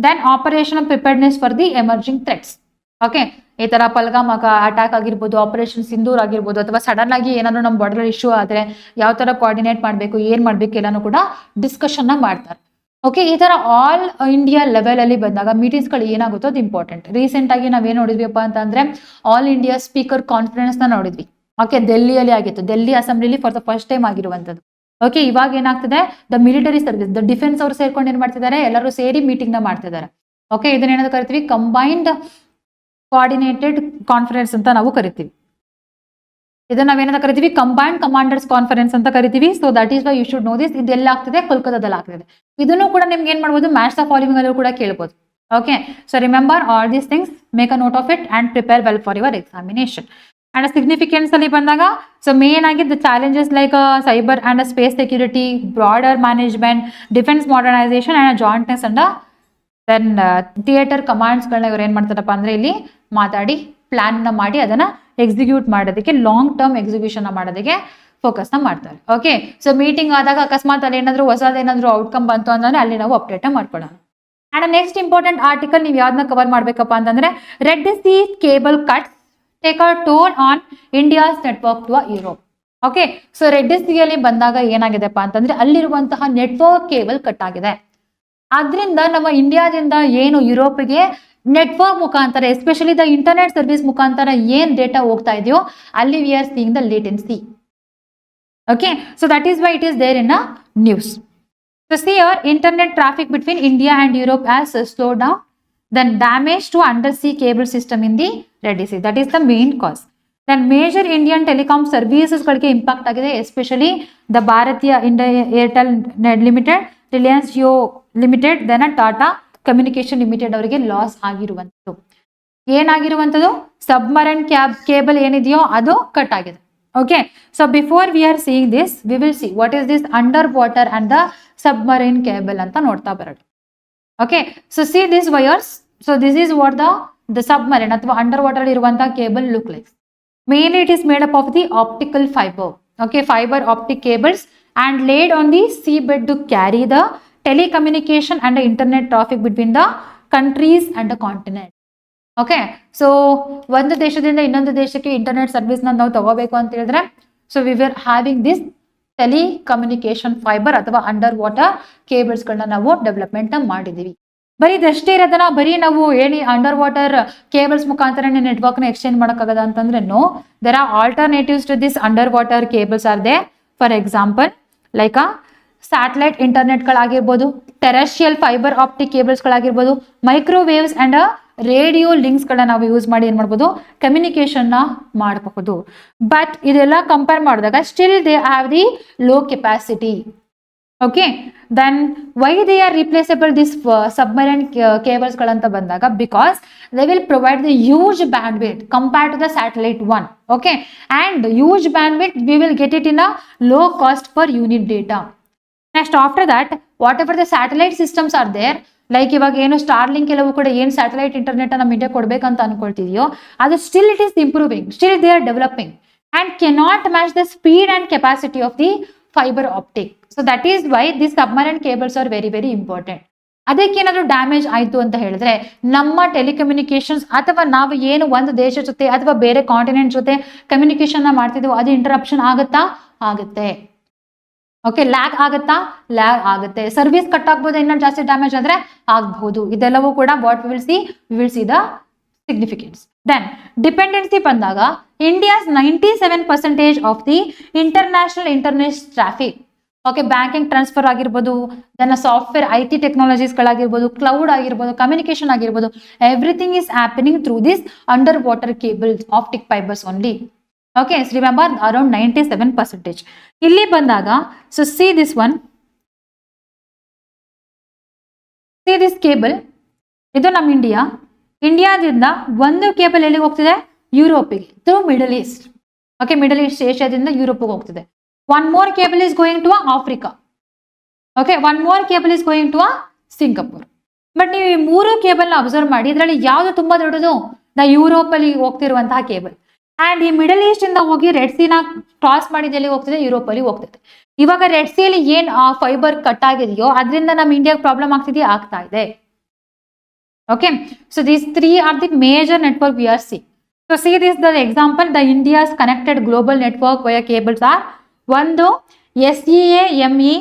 then operational preparedness for the emerging threats. Okay, ಈ ತರ Pahalgam attack ಆಗಿರ್ಬೋದು, operation Sindoor ಆಗಿರ್ಬೋದು, ಅಥವಾ ಸಡನ್ ಆಗಿ ಏನಾದ್ರು ನಮ್ಮ ಬಾರ್ಡರ್ ಇಶ್ಯೂ ಆದ್ರೆ ಯಾವ ತರ ಕೋಆರ್ಡಿನೇಟ್ ಮಾಡಬೇಕು, ಏನ್ ಮಾಡ್ಬೇಕು ಎಲ್ಲಾನು ಕೂಡ ಡಿಸ್ಕಷನ್ ಮಾಡ್ತಾರೆ. ಓಕೆ, ಈ ತರ ಆಲ್ ಇಂಡಿಯಾ ಲೆವೆಲ್ ಅಲ್ಲಿ ಬಂದಾಗ ಮೀಟಿಂಗ್ಸ್ ಗಳು ಏನಾಗುತ್ತೋ ಅದು ಇಂಪಾರ್ಟೆಂಟ್. ರೀಸೆಂಟ್ ಆಗಿ ನಾವೇನ್ ನೋಡಿದ್ವಿಪ್ಪ ಅಂತಂದ್ರೆ ಆಲ್ ಇಂಡಿಯಾ ಸ್ಪೀಕರ್ ಕಾನ್ಫರೆನ್ಸ್ ನ ನೋಡಿದ್ವಿ. ಓಕೆ, ಡೆಲ್ಲಿಯಲ್ಲಿ ಆಗಿತ್ತು, ಡೆಲ್ಲಿ ಅಸೆಂಬ್ಲಿಲಿ ಫಾರ್ ದ ಫಸ್ಟ್ ಟೈಮ್ ಆಗಿರುವಂತದ್ದು. ಓಕೆ, ಇವಾಗ ಏನಾಗ್ತದೆ, the military service, the defence ಅವರು ಸೇರ್ಕೊಂಡು ಏನ್ ಮಾಡ್ತಿದ್ದಾರೆ, ಎಲ್ಲರೂ ಸೇರಿ ಮೀಟಿಂಗ್ ನ ಮಾಡ್ತಿದ್ದಾರೆ. ಓಕೆ, ಇದನ್ನ ಏನಾದ್ರು ಕರಿತೀವಿ ಕಂಬೈನ್ಡ್ ಕೋಆರ್ಡಿನೇಟೆಡ್ ಕಾನ್ಫರೆನ್ಸ್ ಅಂತ ನಾವು ಕರಿತೀವಿ. ಇದನ್ನ ನಾವೇನಾದ್ರು ಕರಿತೀವಿ ಕಂಬೈನ್ಡ್ ಕಮಾಂಡರ್ಸ್ ಕಾನ್ಫರೆನ್ಸ್ ಅಂತ ಕರಿತೀವಿ. So that is why you should know this. ಇದೆಲ್ಲ ಆಗ್ತಿದೆ, ಕೋಲ್ಕತ್ತಾದಲ್ಲಿ ಆಗ್ತಿದೆ. ಇದನ್ನು ಕೂಡ ನಿಮ್ಗೆ ಏನ್ ಮಾಡ್ಬೋದು, ಮ್ಯಾಚ್ ದ ಫಾಲೋವಿಂಗ್ ಅಲ್ಲೂ ಕೂಡ ಕೇಳ್ಬೋದು. Okay, so remember all these things, make a note of it and prepare well for your examination. And significance ಅಲ್ಲಿ ಬಂದಾಗ, ಸೊ ಮೇನ್ ಆಗಿ the challenges like cyber and space security, border management, defence modernisation and jointness and then theatre ಕಮಾಂಡ್ಸ್ಗಳನ್ನ ಇವ್ರು ಏನ್ ಮಾಡ್ತಾರಪ್ಪ ಅಂದ್ರೆ ಇಲ್ಲಿ ಮಾತಾಡಿ ಪ್ಲಾನ್ ನ ಮಾಡಿ ಅದನ್ನ ಎಕ್ಸಿಕ್ಯೂಟ್ ಮಾಡೋದಕ್ಕೆ, ಲಾಂಗ್ ಟರ್ಮ್ ಎಕ್ಸಿಕ್ಯೂಷನ್ ಮಾಡೋದಕ್ಕೆ ಫೋಕಸ್ ನ ಮಾಡ್ತಾರೆ. ಓಕೆ, ಸೊ ಮೀಟಿಂಗ್ ಆದಾಗ ಅಕಸ್ಮಾತ್ ಅಲ್ಲಿ ಏನಾದ್ರು ಹೊಸದೇನಾದ್ರು ಔಟ್ಕಮ್ ಬಂತು ಅಂದ್ರೆ ಅಲ್ಲಿ ನಾವು ಅಪ್ಡೇಟ್ ಮಾಡ್ಕೊಳ್ಳೋಣ. ಅಂಡ್ ನೆಕ್ಸ್ಟ್ ಇಂಪಾರ್ಟೆಂಟ್ ಆರ್ಟಿಕಲ್ ನೀವು ಯಾವ್ದನ್ನ ಕವರ್ ಮಾಡ್ಬೇಕಪ್ಪ ಅಂತಂದ್ರೆ, red sea cable cuts take a toll on India's network to Europe. Okay, so red ಸಿಯಲ್ಲಿ ಬಂದಾಗ ಏನಾಗಿದೆಪ್ಪ ಅಂತಂದ್ರೆ ಅಲ್ಲಿರುವಂತಹ ನೆಟ್ವರ್ಕ್ ಕೇಬಲ್ ಕಟ್ ಆಗಿದೆ. ಆದ್ರಿಂದ ನಮ್ಮ ಇಂಡಿಯಾದಿಂದ ಏನು ಯುರೋಪ್ಗೆ ನೆಟ್ವರ್ಕ್ ಮುಖಾಂತರ ಎಸ್ಪೆಷಲಿ ದ ಇಂಟರ್ನೆಟ್ ಸರ್ವಿಸ್ ಮುಖಾಂತರ ಏನ್ ಡೇಟಾ ಹೋಗ್ತಾ ಇದೆಯೋ ಅಲ್ಲಿ we are seeing the latency. Okay, so that is why it is there in a news. So see here, internet traffic between India and Europe has slowed down. Then damage to undersea cable system in the Red Sea. That is the main cause. Then major Indian telecom services ಗಳಿಗೆ impact ಆಗಿದೆ, especially the Bharatiya Airtel Limited, Reliance Jio Limited, then Tata Communication Limited ಅವರಿಗೆ loss ಆಗಿರುವಂಥದ್ದು. ಏನಾಗಿರುವಂಥದ್ದು, submarine cable ಏನಿದೆಯೋ ಅದು cut ಆಗಿದೆ. Okay, so before we are seeing this, we will see what is this underwater and the submarine cable anta nodta baradu. Okay, so see these wires. So this is what the submarine athwa underwater iruvanta cable look like. Mainly it is made up of the optical fiber. Okay, fiber optic cables and laid on the seabed to carry the telecommunication and the internet traffic between the countries and the continent. Okay, so ಒಂದು ದೇಶದಿಂದ ಇನ್ನೊಂದು ದೇಶಕ್ಕೆ internet ಸರ್ವಿಸ್ನ ನಾವು ತಗೋಬೇಕು ಅಂತ ಹೇಳಿದ್ರೆ, so we are having this telecommunication fibre ಅಥವಾ ಅಂಡರ್ ವಾಟರ್ ಕೇಬಲ್ಸ್ಗಳನ್ನ ನಾವು ಡೆವಲಪ್ಮೆಂಟ್ ಮಾಡಿದೀವಿ. ಬರೀ ಇದಷ್ಟೇ ಇರೋದನ್ನ ಬರೀ ನಾವು ಹೇಳಿ ಅಂಡರ್ ವಾಟರ್ ಕೇಬಲ್ಸ್ ಮುಖಾಂತರ ನೆಟ್ವರ್ಕ್ನ ಎಕ್ಸ್ಚೇಂಜ್ ಮಾಡೋಕ್ಕಾಗದ ಅಂತಂದ್ರೆ no, there are alternatives to this under water cables are they. For example like satellite ಇಂಟರ್ನೆಟ್ಗಳಾಗಿರ್ಬೋದು, ಟೆರೆಸ್ಟ್ರಿಯಲ್ ಫೈಬರ್ ಆಪ್ಟಿಕ್ ಕೇಬಲ್ಸ್ಗಳಾಗಿರ್ಬೋದು, ಮೈಕ್ರೋವೇವ್ಸ್ ಅಂಡ್ ರೇಡಿಯೋ ಲಿಂಕ್ಸ್ಗಳನ್ನ ನಾವು ಯೂಸ್ ಮಾಡಿ ಏನ್ ಮಾಡ್ಬೋದು, ಕಮ್ಯುನಿಕೇಶನ್ನ ಮಾಡಬಹುದು. ಬಟ್ ಇದೆಲ್ಲ ಕಂಪೇರ್ ಮಾಡಿದಾಗ still they have the low capacity. Okay, then why they are replaceable this submarine ಕೇಬಲ್ಸ್ಗಳಂತ ಬಂದಾಗ, because they will provide the huge bandwidth compared to the satellite one. Okay, and huge bandwidth we will get it in a low cost per unit data. Next after that whatever the satellite systems are there, like ಇವಾಗ ಏನು Starlink ಕೆಲವು ಕೂಡ ಏನು satellite internet ನಮ್ಮ India ಕೊಡ್ಬೇಕಂತ ಅನ್ಕೊಳ್ತಿದೆಯೋ ಅದು still it is improving, still they are developing and cannot match the speed and capacity of the fibre optic. So that is why this submarine cables are very very important. ಅದಕ್ಕೇನಾದ್ರೂ damage ಆಯ್ತು ಅಂತ ಹೇಳಿದ್ರೆ ನಮ್ಮ telecommunications ಅಥವಾ ನಾವು ಏನು ಒಂದು ದೇಶ ಜೊತೆ ಅಥವಾ ಬೇರೆ ಕಾಂಟಿನೆಂಟ್ ಜೊತೆ ಕಮ್ಯುನಿಕೇಶನ್ ಮಾಡ್ತಿದ್ವೋ ಅದು ಇಂಟರಪ್ಷನ್ ಆಗುತ್ತೆ. ಓಕೆ, ಲ್ಯಾಗ್ ಆಗುತ್ತೆ. ಸರ್ವಿಸ್ ಕಟ್ ಆಗ್ಬೋದು, ಇನ್ನೂ ಜಾಸ್ತಿ ಡ್ಯಾಮೇಜ್ ಆದ್ರೆ ಆಗಬಹುದು. ಇದೆಲ್ಲವೂ ಕೂಡ what we will see the significance. Then dependency ಬಂದಾಗ India's 97% of the international internet traffic, okay, banking transfer ಆಗಿರ್ಬೋದು, ದೆನ್ ಸಾಫ್ಟ್ವೇರ್ IT ಟೆಕ್ನಾಲಜೀಸ್ಗಳಾಗಿರ್ಬೋದು, ಕ್ಲೌಡ್ ಆಗಿರ್ಬೋದು, ಕಮ್ಯುನಿಕೇಶನ್ ಆಗಿರ್ಬೋದು, everything is happening through this under water cables optic fibres only. Okay, remember around 97%. ಇಲ್ಲಿ ಬಂದಾಗ so see this one, see this cable, ಇದು ನಮ್ಮ ಇಂಡಿಯಾದಿಂದ ಒಂದು ಕೇಬಲ್ ಎಲ್ಲಿಗೆ ಹೋಗ್ತಿದೆ, ಯುರೋಪಿಗೆ through middle east. Okay, middle east ಏಷ್ಯಾದಿಂದ ಯುರೋಪಿಗೆ ಹೋಗ್ತಿದೆ. One more cable is going to Africa. Okay, one more cable is going to Singapore. But ನೀವು ಈ ಮೂರು ಕೇಬಲ್ನ ಅಬ್ಸರ್ವ್ ಮಾಡಿ, ಇದರಲ್ಲಿ ಯಾವುದು ತುಂಬಾ ದೊಡ್ಡದು, ಯುರೋಪ್ ಅಲ್ಲಿ ಹೋಗ್ತಿರುವಂತಹ ಕೇಬಲ್. ಅಂಡ್ ಈ ಮಿಡಲ್ ಈಸ್ಟ್ ಇಂದ ಹೋಗಿ ರೆಡ್ ಸಿನ ಕ್ರಾಸ್ ಮಾಡಿದ ಎಲ್ಲಿ ಹೋಗ್ತಿದೆ, ಯುರೋಪ್ ಅಲ್ಲಿ ಹೋಗ್ತಿದೆ. ಇವಾಗ ರೆಡ್ ಸಿಯಲ್ಲಿ ಏನ್ ಆ ಫೈಬರ್ ಕಟ್ ಆಗಿದೆಯೋ ಅದರಿಂದ ನಮ್ಮ ಇಂಡಿಯಾಗೆ ಪ್ರಾಬ್ಲಮ್ ಆಗ್ತಾ ಇದೆ. Okay, so these 3 are the major network we are see. So see this the example, the India's connected global network via cables are ಒಂದು SEAME,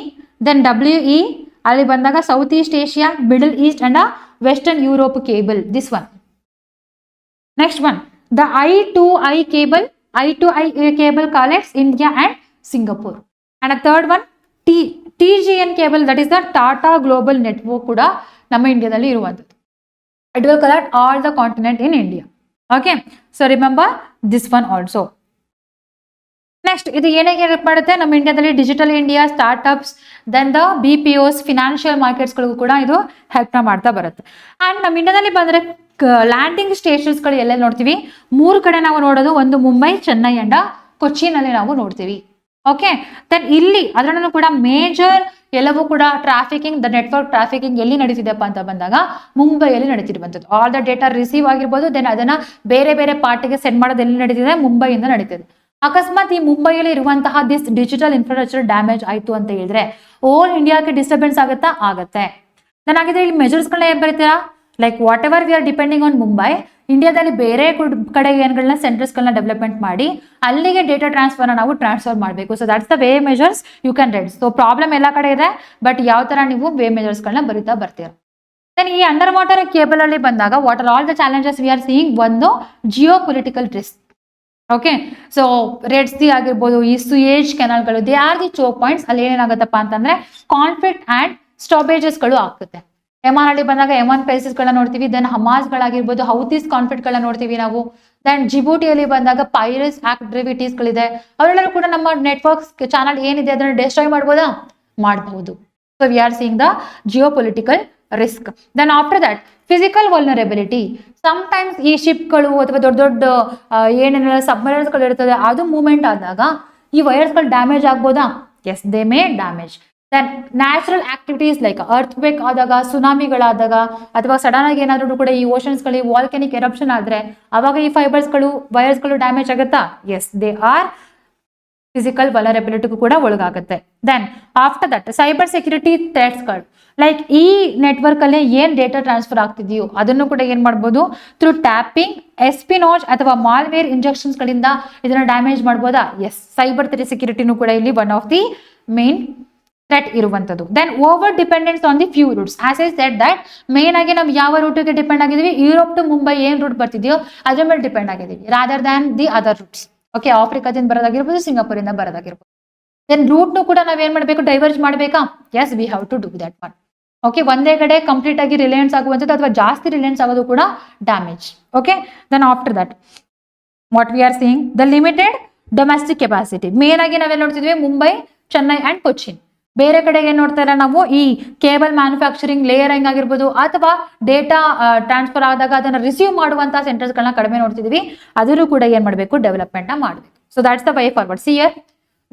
ದೆನ್ WE, ಅಲ್ಲಿ ಬಂದಾಗ south east Asia, middle east and western Europe cable, this one. Next one, the I2I cable connects India and Singapore. And a third one, TGN cable, that is the Tata Global Network ಕೂಡ ನಮ್ಮ ಇಂಡಿಯಾದಲ್ಲಿ ಇರುವಂಥದ್ದು. It will connect all the continent in India. Okay, so remember this one also. Next ಇದು ಏನಾಗಿ help ಮಾಡುತ್ತೆ, ನಮ್ಮ ಇಂಡಿಯಾದಲ್ಲಿ digital India, startups, then the BPOs, financial ಮಾರ್ಕೆಟ್ಸ್ಗಳಿಗೂ ಕೂಡ ಇದು ಹೆಲ್ಪ್ ಮಾಡ್ತಾ ಬರುತ್ತೆ. ಅಂಡ್ ನಮ್ಮ ಇಂಡಿಯಾದಲ್ಲಿ ಬಂದರೆ ಲ್ಯಾಂಡಿಂಗ್ ಸ್ಟೇಷನ್ಸ್ಗಳು ಎಲ್ಲೆಲ್ಲಿ ನೋಡ್ತೀವಿ, 3 ಕಡೆ ನಾವು ನೋಡೋದು, ಒಂದು ಮುಂಬೈ, ಚೆನ್ನೈ ಅಂಡ್ ಕೊಚ್ಚಿನಲ್ಲಿ ನಾವು ನೋಡ್ತೀವಿ. ಓಕೆ, ದೆನ್ ಇಲ್ಲಿ ಅದರಲ್ಲೂ ಕೂಡ ಮೇಜರ್ ಎಲ್ಲವೂ ಕೂಡ ಟ್ರಾಫಿಕಿಂಗ್, ದ ನೆಟ್ವರ್ಕ್ ಟ್ರಾಫಿಕಿಂಗ್ ಎಲ್ಲಿ ನಡೀತಿದೆಪ್ಪ ಅಂತ ಬಂದಾಗ ಮುಂಬೈಯಲ್ಲಿ ನಡೀತಿರುವಂಥದ್ದು. ಆಲ್ ದ ಡೇಟಾ ರಿಸೀವ್ ಆಗಿರ್ಬೋದು, ದೆನ್ ಅದನ್ನ ಬೇರೆ ಬೇರೆ ಪಾರ್ಟಿಗೆ ಸೆಂಡ್ ಮಾಡೋದು ಎಲ್ಲಿ ನಡೀತಿದೆ, ಮುಂಬೈಯಿಂದ ನಡೀತಿದೆ. ಅಕಸ್ಮಾತ್ ಈ ಮುಂಬೈಯಲ್ಲಿ ಇರುವಂತಹ ದಿಸ್ ಡಿಜಿಟಲ್ ಇನ್ಫ್ರಾಸ್ಟ್ರಕ್ಚರ್ ಡ್ಯಾಮೇಜ್ ಆಯ್ತು ಅಂತ ಹೇಳಿದ್ರೆ ಓಲ್ ಇಂಡಿಯಾಕ್ಕೆ ಡಿಸ್ಟರ್ಬೆನ್ಸ್ ಆಗುತ್ತೆ. ನನಗಿದ್ರೆ ಇಲ್ಲಿ ಮೆಜರ್ಸ್ಗಳನ್ನ ಏನ್ ಬರೀತೀರಾ, like whatever we are depending on Mumbai, ಇಂಡಿಯಾದಲ್ಲಿ ಬೇರೆ ಕಡೆ ಏನ್ಗಳನ್ನ ಸೆಂಟರ್ಸ್ಗಳನ್ನ ಡೆವಲಪ್ಮೆಂಟ್ ಮಾಡಿ ಅಲ್ಲಿಗೆ ಡೇಟಾ ಟ್ರಾನ್ಸ್ಫರ್ನ ನಾವು ಟ್ರಾನ್ಸ್ಫರ್ ಮಾಡಬೇಕು. So that's the way measures you can write. So problem ಎಲ್ಲ ಕಡೆ ಇದೆ, ಬಟ್ ಯಾವ ತರ ನೀವು ವೇ ಮೆಜರ್ಸ್ಗಳನ್ನ ಬರಿತಾ ಬರ್ತೀರಾ. ದೆನ್ ಈ ಅಂಡರ್ ವಾಟರ್ ಕೇಬಲ್ ಅಲ್ಲಿ ಬಂದಾಗ what are all the challenges we are seeing? ಒಂದು Jio political risk. Okay, so Red Sea ಆಗಿರ್ಬೋದು, ಈ ಸುಯೇಜ್ ಕೆನಾಲ್ಗಳು, they are the choke points. ಅಲ್ಲಿ ಏನಾಗುತ್ತಪ್ಪ ಅಂತಂದ್ರೆ ಕಾನ್ಫ್ಲಿಕ್ಟ್ ಅಂಡ್ ಸ್ಟಾಪೇಜಸ್ಗಳು ಆಗ್ತದೆ. ಎಮಾನ್ ಅಲ್ಲಿ ಬಂದಾಗ ಎಮಾನ್ ಕ್ರೈಸಿಸ್ಗಳನ್ನ ನೋಡ್ತೀವಿ. ದೆನ್ ಹಮಾಸ್ಗಳಾಗಿರ್ಬೋದು, ಹೌತೀಸ್ ಕಾನ್ಫ್ಲಿಕ್ಟ್ಗಳನ್ನ ನೋಡ್ತೀವಿ ನಾವು. ದೆನ್ ಜಿಬೂಟಿಯಲ್ಲಿ ಬಂದಾಗ ಪೈರಸ್ ಆಕ್ಟಿವಿಟೀಸ್ಗಳಿದೆ. ಅವರೆಲ್ಲರೂ ಕೂಡ ನಮ್ಮ ನೆಟ್ವರ್ಕ್ಸ್ ಚಾನಲ್ ಏನಿದೆ ಅದನ್ನ ಡಿಸ್ಟ್ರಾಯ್ ಮಾಡ್ಬೋದಾ? ಮಾಡಬಹುದು. So we are seeing the geo political risk. Then after that physical vulnerability. Sometimes ಈ ಶಿಪ್ಗಳು ಅಥವಾ ದೊಡ್ಡ ದೊಡ್ಡ ಏನೇನೆಲ್ಲ ಸಬ್ಮರೈನ್ಸ್ಗಳು ಇರ್ತದೆ ಅದು ಮೂವ್ಮೆಂಟ್ ಆದಾಗ ಈ ವೈರ್ಸ್ಗಳು ಡ್ಯಾಮೇಜ್ ಆಗ್ಬೋದಾ? Yes, they may damage. Then natural activities like earthquake ಆದಾಗ, ಸುನಾಮಿಗಳಾದಾಗ, ಅಥವಾ ಸಡನ್ ಆಗಿ ಏನಾದ್ರೂ ಕೂಡ ಈ ಓಷನ್ಸ್ಗಳು ವಾಲ್ಕೆನಿಕ್ ಎರಪ್ಷನ್ ಆದ್ರೆ ಅವಾಗ ಈ ಫೈಬರ್ಸ್ಗಳು ವೈರ್ಸ್ಗಳು ಡ್ಯಾಮೇಜ್ ಆಗುತ್ತಾ? ಎಸ್, ದೇ ಆರ್ ಫಿಸಿಕಲ್ ವಲರಬಿಲಿಟಿಗೂ ಕೂಡ ಒಳಗಾಗುತ್ತೆ. Then after that cyber security ಥ್ರೆಟ್ಸ್ಗಳು, ಲೈಕ್ ಈ ನೆಟ್ವರ್ಕ್ ಅಲ್ಲಿ ಏನ್ ಡೇಟಾ ಟ್ರಾನ್ಸ್ಫರ್ ಆಗ್ತಿದೆಯೋ ಅದನ್ನು ಕೂಡ ಏನ್ ಮಾಡ್ಬೋದು? ಥ್ರೂ ಟ್ಯಾಪಿಂಗ್, ಎಸ್ಪಿನೋಜ್ ಅಥವಾ ಮಾಲ್ವೇರ್ ಇಂಜೆಕ್ಷನ್ಸ್ ಗಳಿಂದ ಇದನ್ನ ಡ್ಯಾಮೇಜ್ ಮಾಡ್ಬೋದಾ? ಎಸ್, ಸೈಬರ್ ಸೆಕ್ಯೂರಿಟಿನೂ ಕೂಡ ಇಲ್ಲಿ one of the main threat ಇರುವಂತದ್ದು. Then over dependence on the few routes. As I said that main ಆಗಿ ನಾವು ಯಾವ ರೂಟ್ಗೆ ಡಿಪೆಂಡ್ ಆಗಿದೀವಿ? ಯುರೋಪ್ ಟು ಮುಂಬೈ ಏನ್ ರೂಟ್ ಬರ್ತಿದೆಯೋ ಅದ್ರ ಮೇಲೆ ಡಿಪೆಂಡ್ ಆಗಿದೀವಿ, rather than the other routes. Okay, ಆಫ್ರಿಕಾದಿಂದ ಬರೋದಾಗಿರ್ಬೋದು, ಸಿಂಗಾಪುರಿಂದ ಬರೋದಾಗಿರ್ಬೋದು. ದೆನ್ ರೂಟ್ನು ಕೂಡ ನಾವ್ ಏನ್ ಮಾಡ್ಬೇಕು? ಡೈವರ್ಜ್ ಮಾಡ್ಬೇಕಾ? Yes, we have to do that one. Okay, ಒಂದೇ ಕಡೆ ಕಂಪ್ಲೀಟ್ ಆಗಿ ರಿಲಯನ್ಸ್ ಆಗುವಂಥದ್ದು ಅಥವಾ ಜಾಸ್ತಿ ರಿಲಯನ್ಸ್ ಆಗೋದು ಕೂಡ damage. Okay, then after that what we are seeing? The limited domestic capacity. Main ಆಗಿ ನಾವೇನ್ ನೋಡ್ತಿದ್ವಿ? ಮುಂಬೈ, ಚೆನ್ನೈ ಅಂಡ್ ಕೊಚ್ಚಿನ್. ಬೇರೆ ಕಡೆಗೆ ಏನ್ ನೋಡ್ತಾ ಇಲ್ಲ ನಾವು? ಈ ಕೇಬಲ್ ಮ್ಯಾನುಫ್ಯಾಕ್ಚರಿಂಗ್, ಲೇಯರಿಂಗ್ ಆಗಿರ್ಬೋದು, ಅಥವಾ ಡೇಟಾ ಟ್ರಾನ್ಸ್ಫರ್ ಆದಾಗ ಅದನ್ನ ರಿಸೀವ್ ಮಾಡುವಂತಹ ಸೆಂಟರ್ಸ್ಗಳನ್ನ ಕಡಿಮೆ ನೋಡ್ತಿದ್ವಿ. ಅದನ್ನು ಕೂಡ ಏನ್ ಮಾಡಬೇಕು? ಡೆವಲಪ್ಮೆಂಟ್ ಮಾಡಬೇಕು. So that's the way forward. See here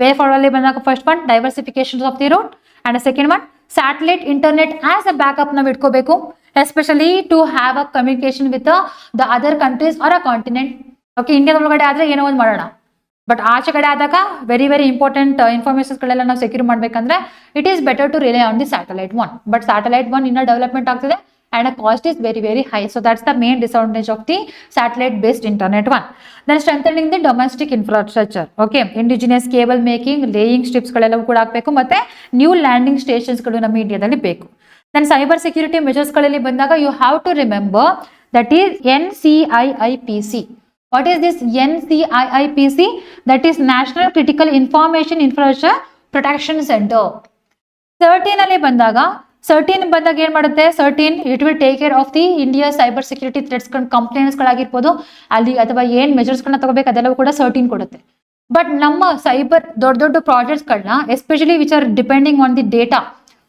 way forward ಅಲ್ಲಿ ಬಂದಾಗ first one diversification of the route and second one satellite internet as a backup ನಾವು ಇಟ್ಕೋಬೇಕು, especially to have a communication with the other countries or a continent. Okay, ಇಂಡಿಯಾದ ಒಳಗಡೆ ಆದ್ರೆ ಏನೋ ಒಂದು ಮಾಡೋಣ, ಬಟ್ ಆಚೆ ಕಡೆ ಆದಾಗ ವೆರಿ ವೆರಿ ಇಂಪಾರ್ಟೆಂಟ್ ಇನ್ಫಾರ್ಮೇಶನ್ಸ್ಗಳೆಲ್ಲ ನಾವು ಸೆಕ್ಯೂರ್ ಮಾಡ್ಬೇಕಂದ್ರೆ it is better to rely on the satellite one. But satellite one ಇನ್ನ ಡೆವಲಪ್ಮೆಂಟ್ ಆಗ್ತಿದೆ and a cost is very very high. So that's the main disadvantage of the satellite based internet one. Then strengthening the domestic infrastructure. Okay, indigenous cable making, laying strips ಗಳೆಲ್ಲವೂ ಕೂಡ ಆಗಬೇಕು, ಮತ್ತೆ new landing stations ಗಳು ನಮ್ಮ ಇಂಡಿಯಾದಲ್ಲಿ ಬೇಕು. Then cyber security measures ಗಳಲ್ಲಿ ಬಂದಾಗ you have to remember that is NCIIPC. What is this NCIIPC? That is National Critical Information Infrastructure Protection Center. 13 ಅಲ್ಲಿ ಬಂದಾಗ ಏನ್ ಮಾಡುತ್ತೆ? 13 it will take care of the India cyber security threats complaints ಗಳಾಗಿರ್ಬೋದು ಅಲ್ಲಿ, ಅಥವಾ ಏನ್ ಮೆಜರ್ಸ್ ಗಳನ್ನ ತಗೋಬೇಕು ಅದೆಲ್ಲವೂ ಕೂಡ 13 ಕೊಡುತ್ತೆ. ಬಟ್ ನಮ್ಮ ಸೈಬರ್ ದೊಡ್ಡ ದೊಡ್ಡ ಪ್ರಾಜೆಕ್ಟ್ಸ್ ಗಳನ್ನ especially which are depending on the data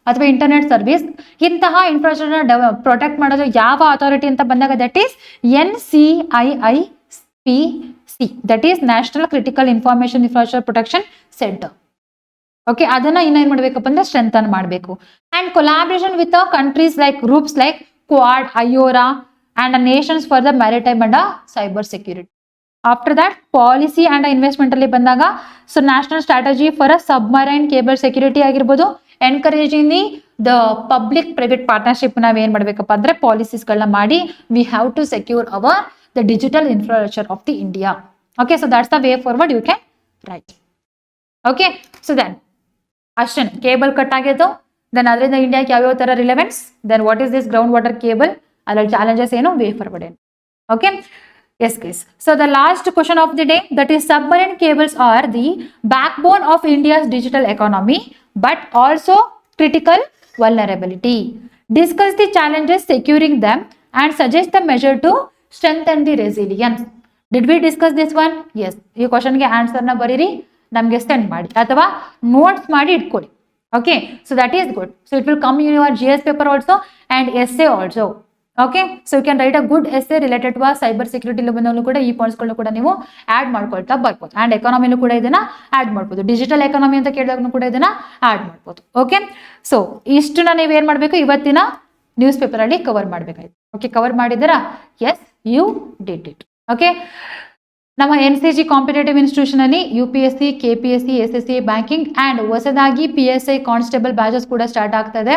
ಅಥವಾ ಇಂಟರ್ನೆಟ್ ಸರ್ವಿಸ್, ಇಂತಹ ಇನ್ಫ್ರಾಸ್ಟ್ರಕ್ಚರ್ ಪ್ರೊಟೆಕ್ಟ್ ಮಾಡೋದು ಯಾವ ಅಥಾರಿಟಿ ಅಂತ ಬಂದಾಗ that is NCIIPC, that is national critical information infrastructure protection centre. Okay, ಅದನ್ನ ಇನ್ನೇನ್ ಮಾಡ್ಬೇಕಪ್ಪ ಅಂದ್ರೆ ಸ್ಟ್ರೆಂಥನ್ ಮಾಡಬೇಕು. And collaboration with countries like groups like Quad, IORA and nations for the maritime and cyber security. After that policy and investment ಅಲ್ಲಿ ಬಂದಾಗ so national strategy for a submarine cable security ಆಗಿರ್ಬೋದು, encouraging the public private partnership ನಾವ್ ಏನ್ ಮಾಡ್ಬೇಕಪ್ಪ ಅಂದ್ರೆ ಪಾಲಿಸೀಸ್ಗಳನ್ನ ಮಾಡಿ we have to secure our the digital infrastructure of the India. Okay, so that's the way forward you can write. Okay, so then ಅಷ್ಟೇ cable cut ಆಗಿದ್ದು. Then ಅದರಿಂದ ಇಂಡಿಯಾಕ್ಕೆ ಯಾವ್ಯಾವ ತರ relevance, then what is this ground water cable, ಅದರಲ್ಲಿ challenges ಏನು, way forward ಏನು. Okay, yes guys, so the last question of the day that is submarine cables are the backbone of India's digital economy but also critical vulnerability. Discuss the challenges securing them and suggest the measure to strengthen the resilience. Did we discuss this one? Yes, ಈ ಕ್ವಶನ್ಗೆ ಆನ್ಸರ್ನ ಬರೀರಿ, ನಮಗೆ send ಮಾಡಿ ಅಥವಾ notes ಮಾಡಿ ಇಟ್ಕೊಳ್ಳಿ. Okay, so that is good. So it will come in your GS paper also and essay also. Okay, so you can write a good essay related to cyber security ಬಂದಲ್ಲೂ ಕೂಡ ಈ ಪಾಯಿಂಟ್ಸ್ಗಳನ್ನ ಕೂಡ ನೀವು add ಮಾಡ್ಕೊಳ್ತಾ ಬರ್ಬೋದು. And ಎಕಾನಮಿಲೂ ಕೂಡ ಇದನ್ನ add ಮಾಡ್ಬೋದು. ಡಿಜಿಟಲ್ ಎಕಾನಮಿ ಅಂತ ಕೇಳಿದಾಗೂ ಕೂಡ ಇದನ್ನ ಆಡ್ ಮಾಡ್ಬೋದು. ಓಕೆ, ಸೊ ಇಷ್ಟನ್ನ ನೀವು ಏನ್ ಮಾಡ್ಬೇಕು? ಇವತ್ತಿನ ನ್ಯೂಸ್ ಪೇಪರ್ ಅಲ್ಲಿ ಕವರ್ ಮಾಡ್ಬೇಕಾಯ್ತು. ಓಕೆ, ಕವರ್ ಮಾಡಿದ್ದೀರಾ? Yes, you did it. Okay, ನಮ್ಮ NCG ಕಾಂಪಿಟೇಟಿವ್ ಇನ್ಸ್ಟಿಟ್ಯೂಷನ್ ಅಲ್ಲಿ UPSC, KPSC, SSC, banking and ಹೊಸದಾಗಿ PSI ಕಾನ್ಸ್ಟೇಬಲ್ ಬ್ಯಾಚಸ್ ಕೂಡ ಸ್ಟಾರ್ಟ್ ಆಗ್ತಾ ಇದೆ.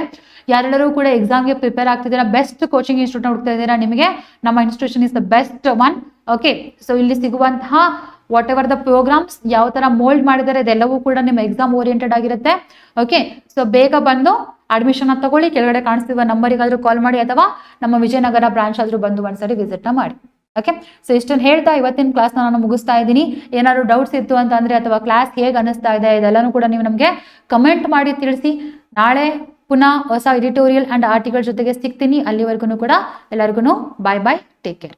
ಯಾರೆಲ್ಲರೂ ಕೂಡ ಎಕ್ಸಾಮ್ಗೆ ಪ್ರಿಪೇರ್ ಆಗ್ತಿದ್ದೀರಾ, ಬೆಸ್ಟ್ ಕೋಚಿಂಗ್ ಇನ್ಸ್ಟಿಟ್ಯೂಟ್ ಹುಡುಕ್ತಾ ಇದ್ದೀರಾ, ನಿಮಗೆ ನಮ್ಮ institution is the best one. Okay, so ಇಲ್ಲಿ ಸಿಗುವಂತಹ ವಾಟ್ ಎವರ್ ದ ಪ್ರೋಗ್ರಾಮ್ಸ್ ಯಾವ ತರ ಮೋಲ್ಡ್ ಮಾಡಿದ್ದಾರೆ ಇದೆಲ್ಲವೂ ಕೂಡ ನಿಮ್ಮ ಎಕ್ಸಾಮ್ ಓರಿಯೆಂಟೆಡ್ ಆಗಿರುತ್ತೆ. ಓಕೆ, ಸೊ ಬೇಗ ಬಂದು ಅಡ್ಮಿಷನ್ ತಗೊಳ್ಳಿ. ಕೆಳಗಡೆ ಕಾಣಿಸ್ತಿರುವ ನಂಬರಿಗಾದ್ರೂ ಕಾಲ್ ಮಾಡಿ ಅಥವಾ ನಮ್ಮ ವಿಜಯನಗರ ಬ್ರಾಂಚ್ ಆದ್ರೂ ಬಂದು ಒಂದ್ಸರಿ ವಿಸಿಟ್ ಮಾಡಿ. ಓಕೆ, ಸೊ ಇಷ್ಟನ್ನು ಹೇಳ್ತಾ ಇವತ್ತಿನ ಕ್ಲಾಸ್ನ ನಾನು ಮುಗಿಸ್ತಾ ಇದ್ದೀನಿ. ಏನಾದ್ರು ಡೌಟ್ಸ್ ಇತ್ತು ಅಂತಂದ್ರೆ ಅಥವಾ ಕ್ಲಾಸ್ ಹೇಗೆ ಅನ್ನಿಸ್ತಾ ಇದೆ ಇದೆಲ್ಲನೂ ಕೂಡ ನೀವು ನಮಗೆ ಕಮೆಂಟ್ ಮಾಡಿ ತಿಳಿಸಿ. ನಾಳೆ ಪುನಃ ಹೊಸ ಎಡಿಟೋರಿಯಲ್ ಅಂಡ್ ಆರ್ಟಿಕಲ್ ಜೊತೆಗೆ ಸಿಗ್ತೀನಿ. ಅಲ್ಲಿವರೆಗೂ ಕೂಡ ಎಲ್ಲರಿಗೂ ಬಾಯ್ ಬಾಯ್, ಟೇಕ್ ಕೇರ್.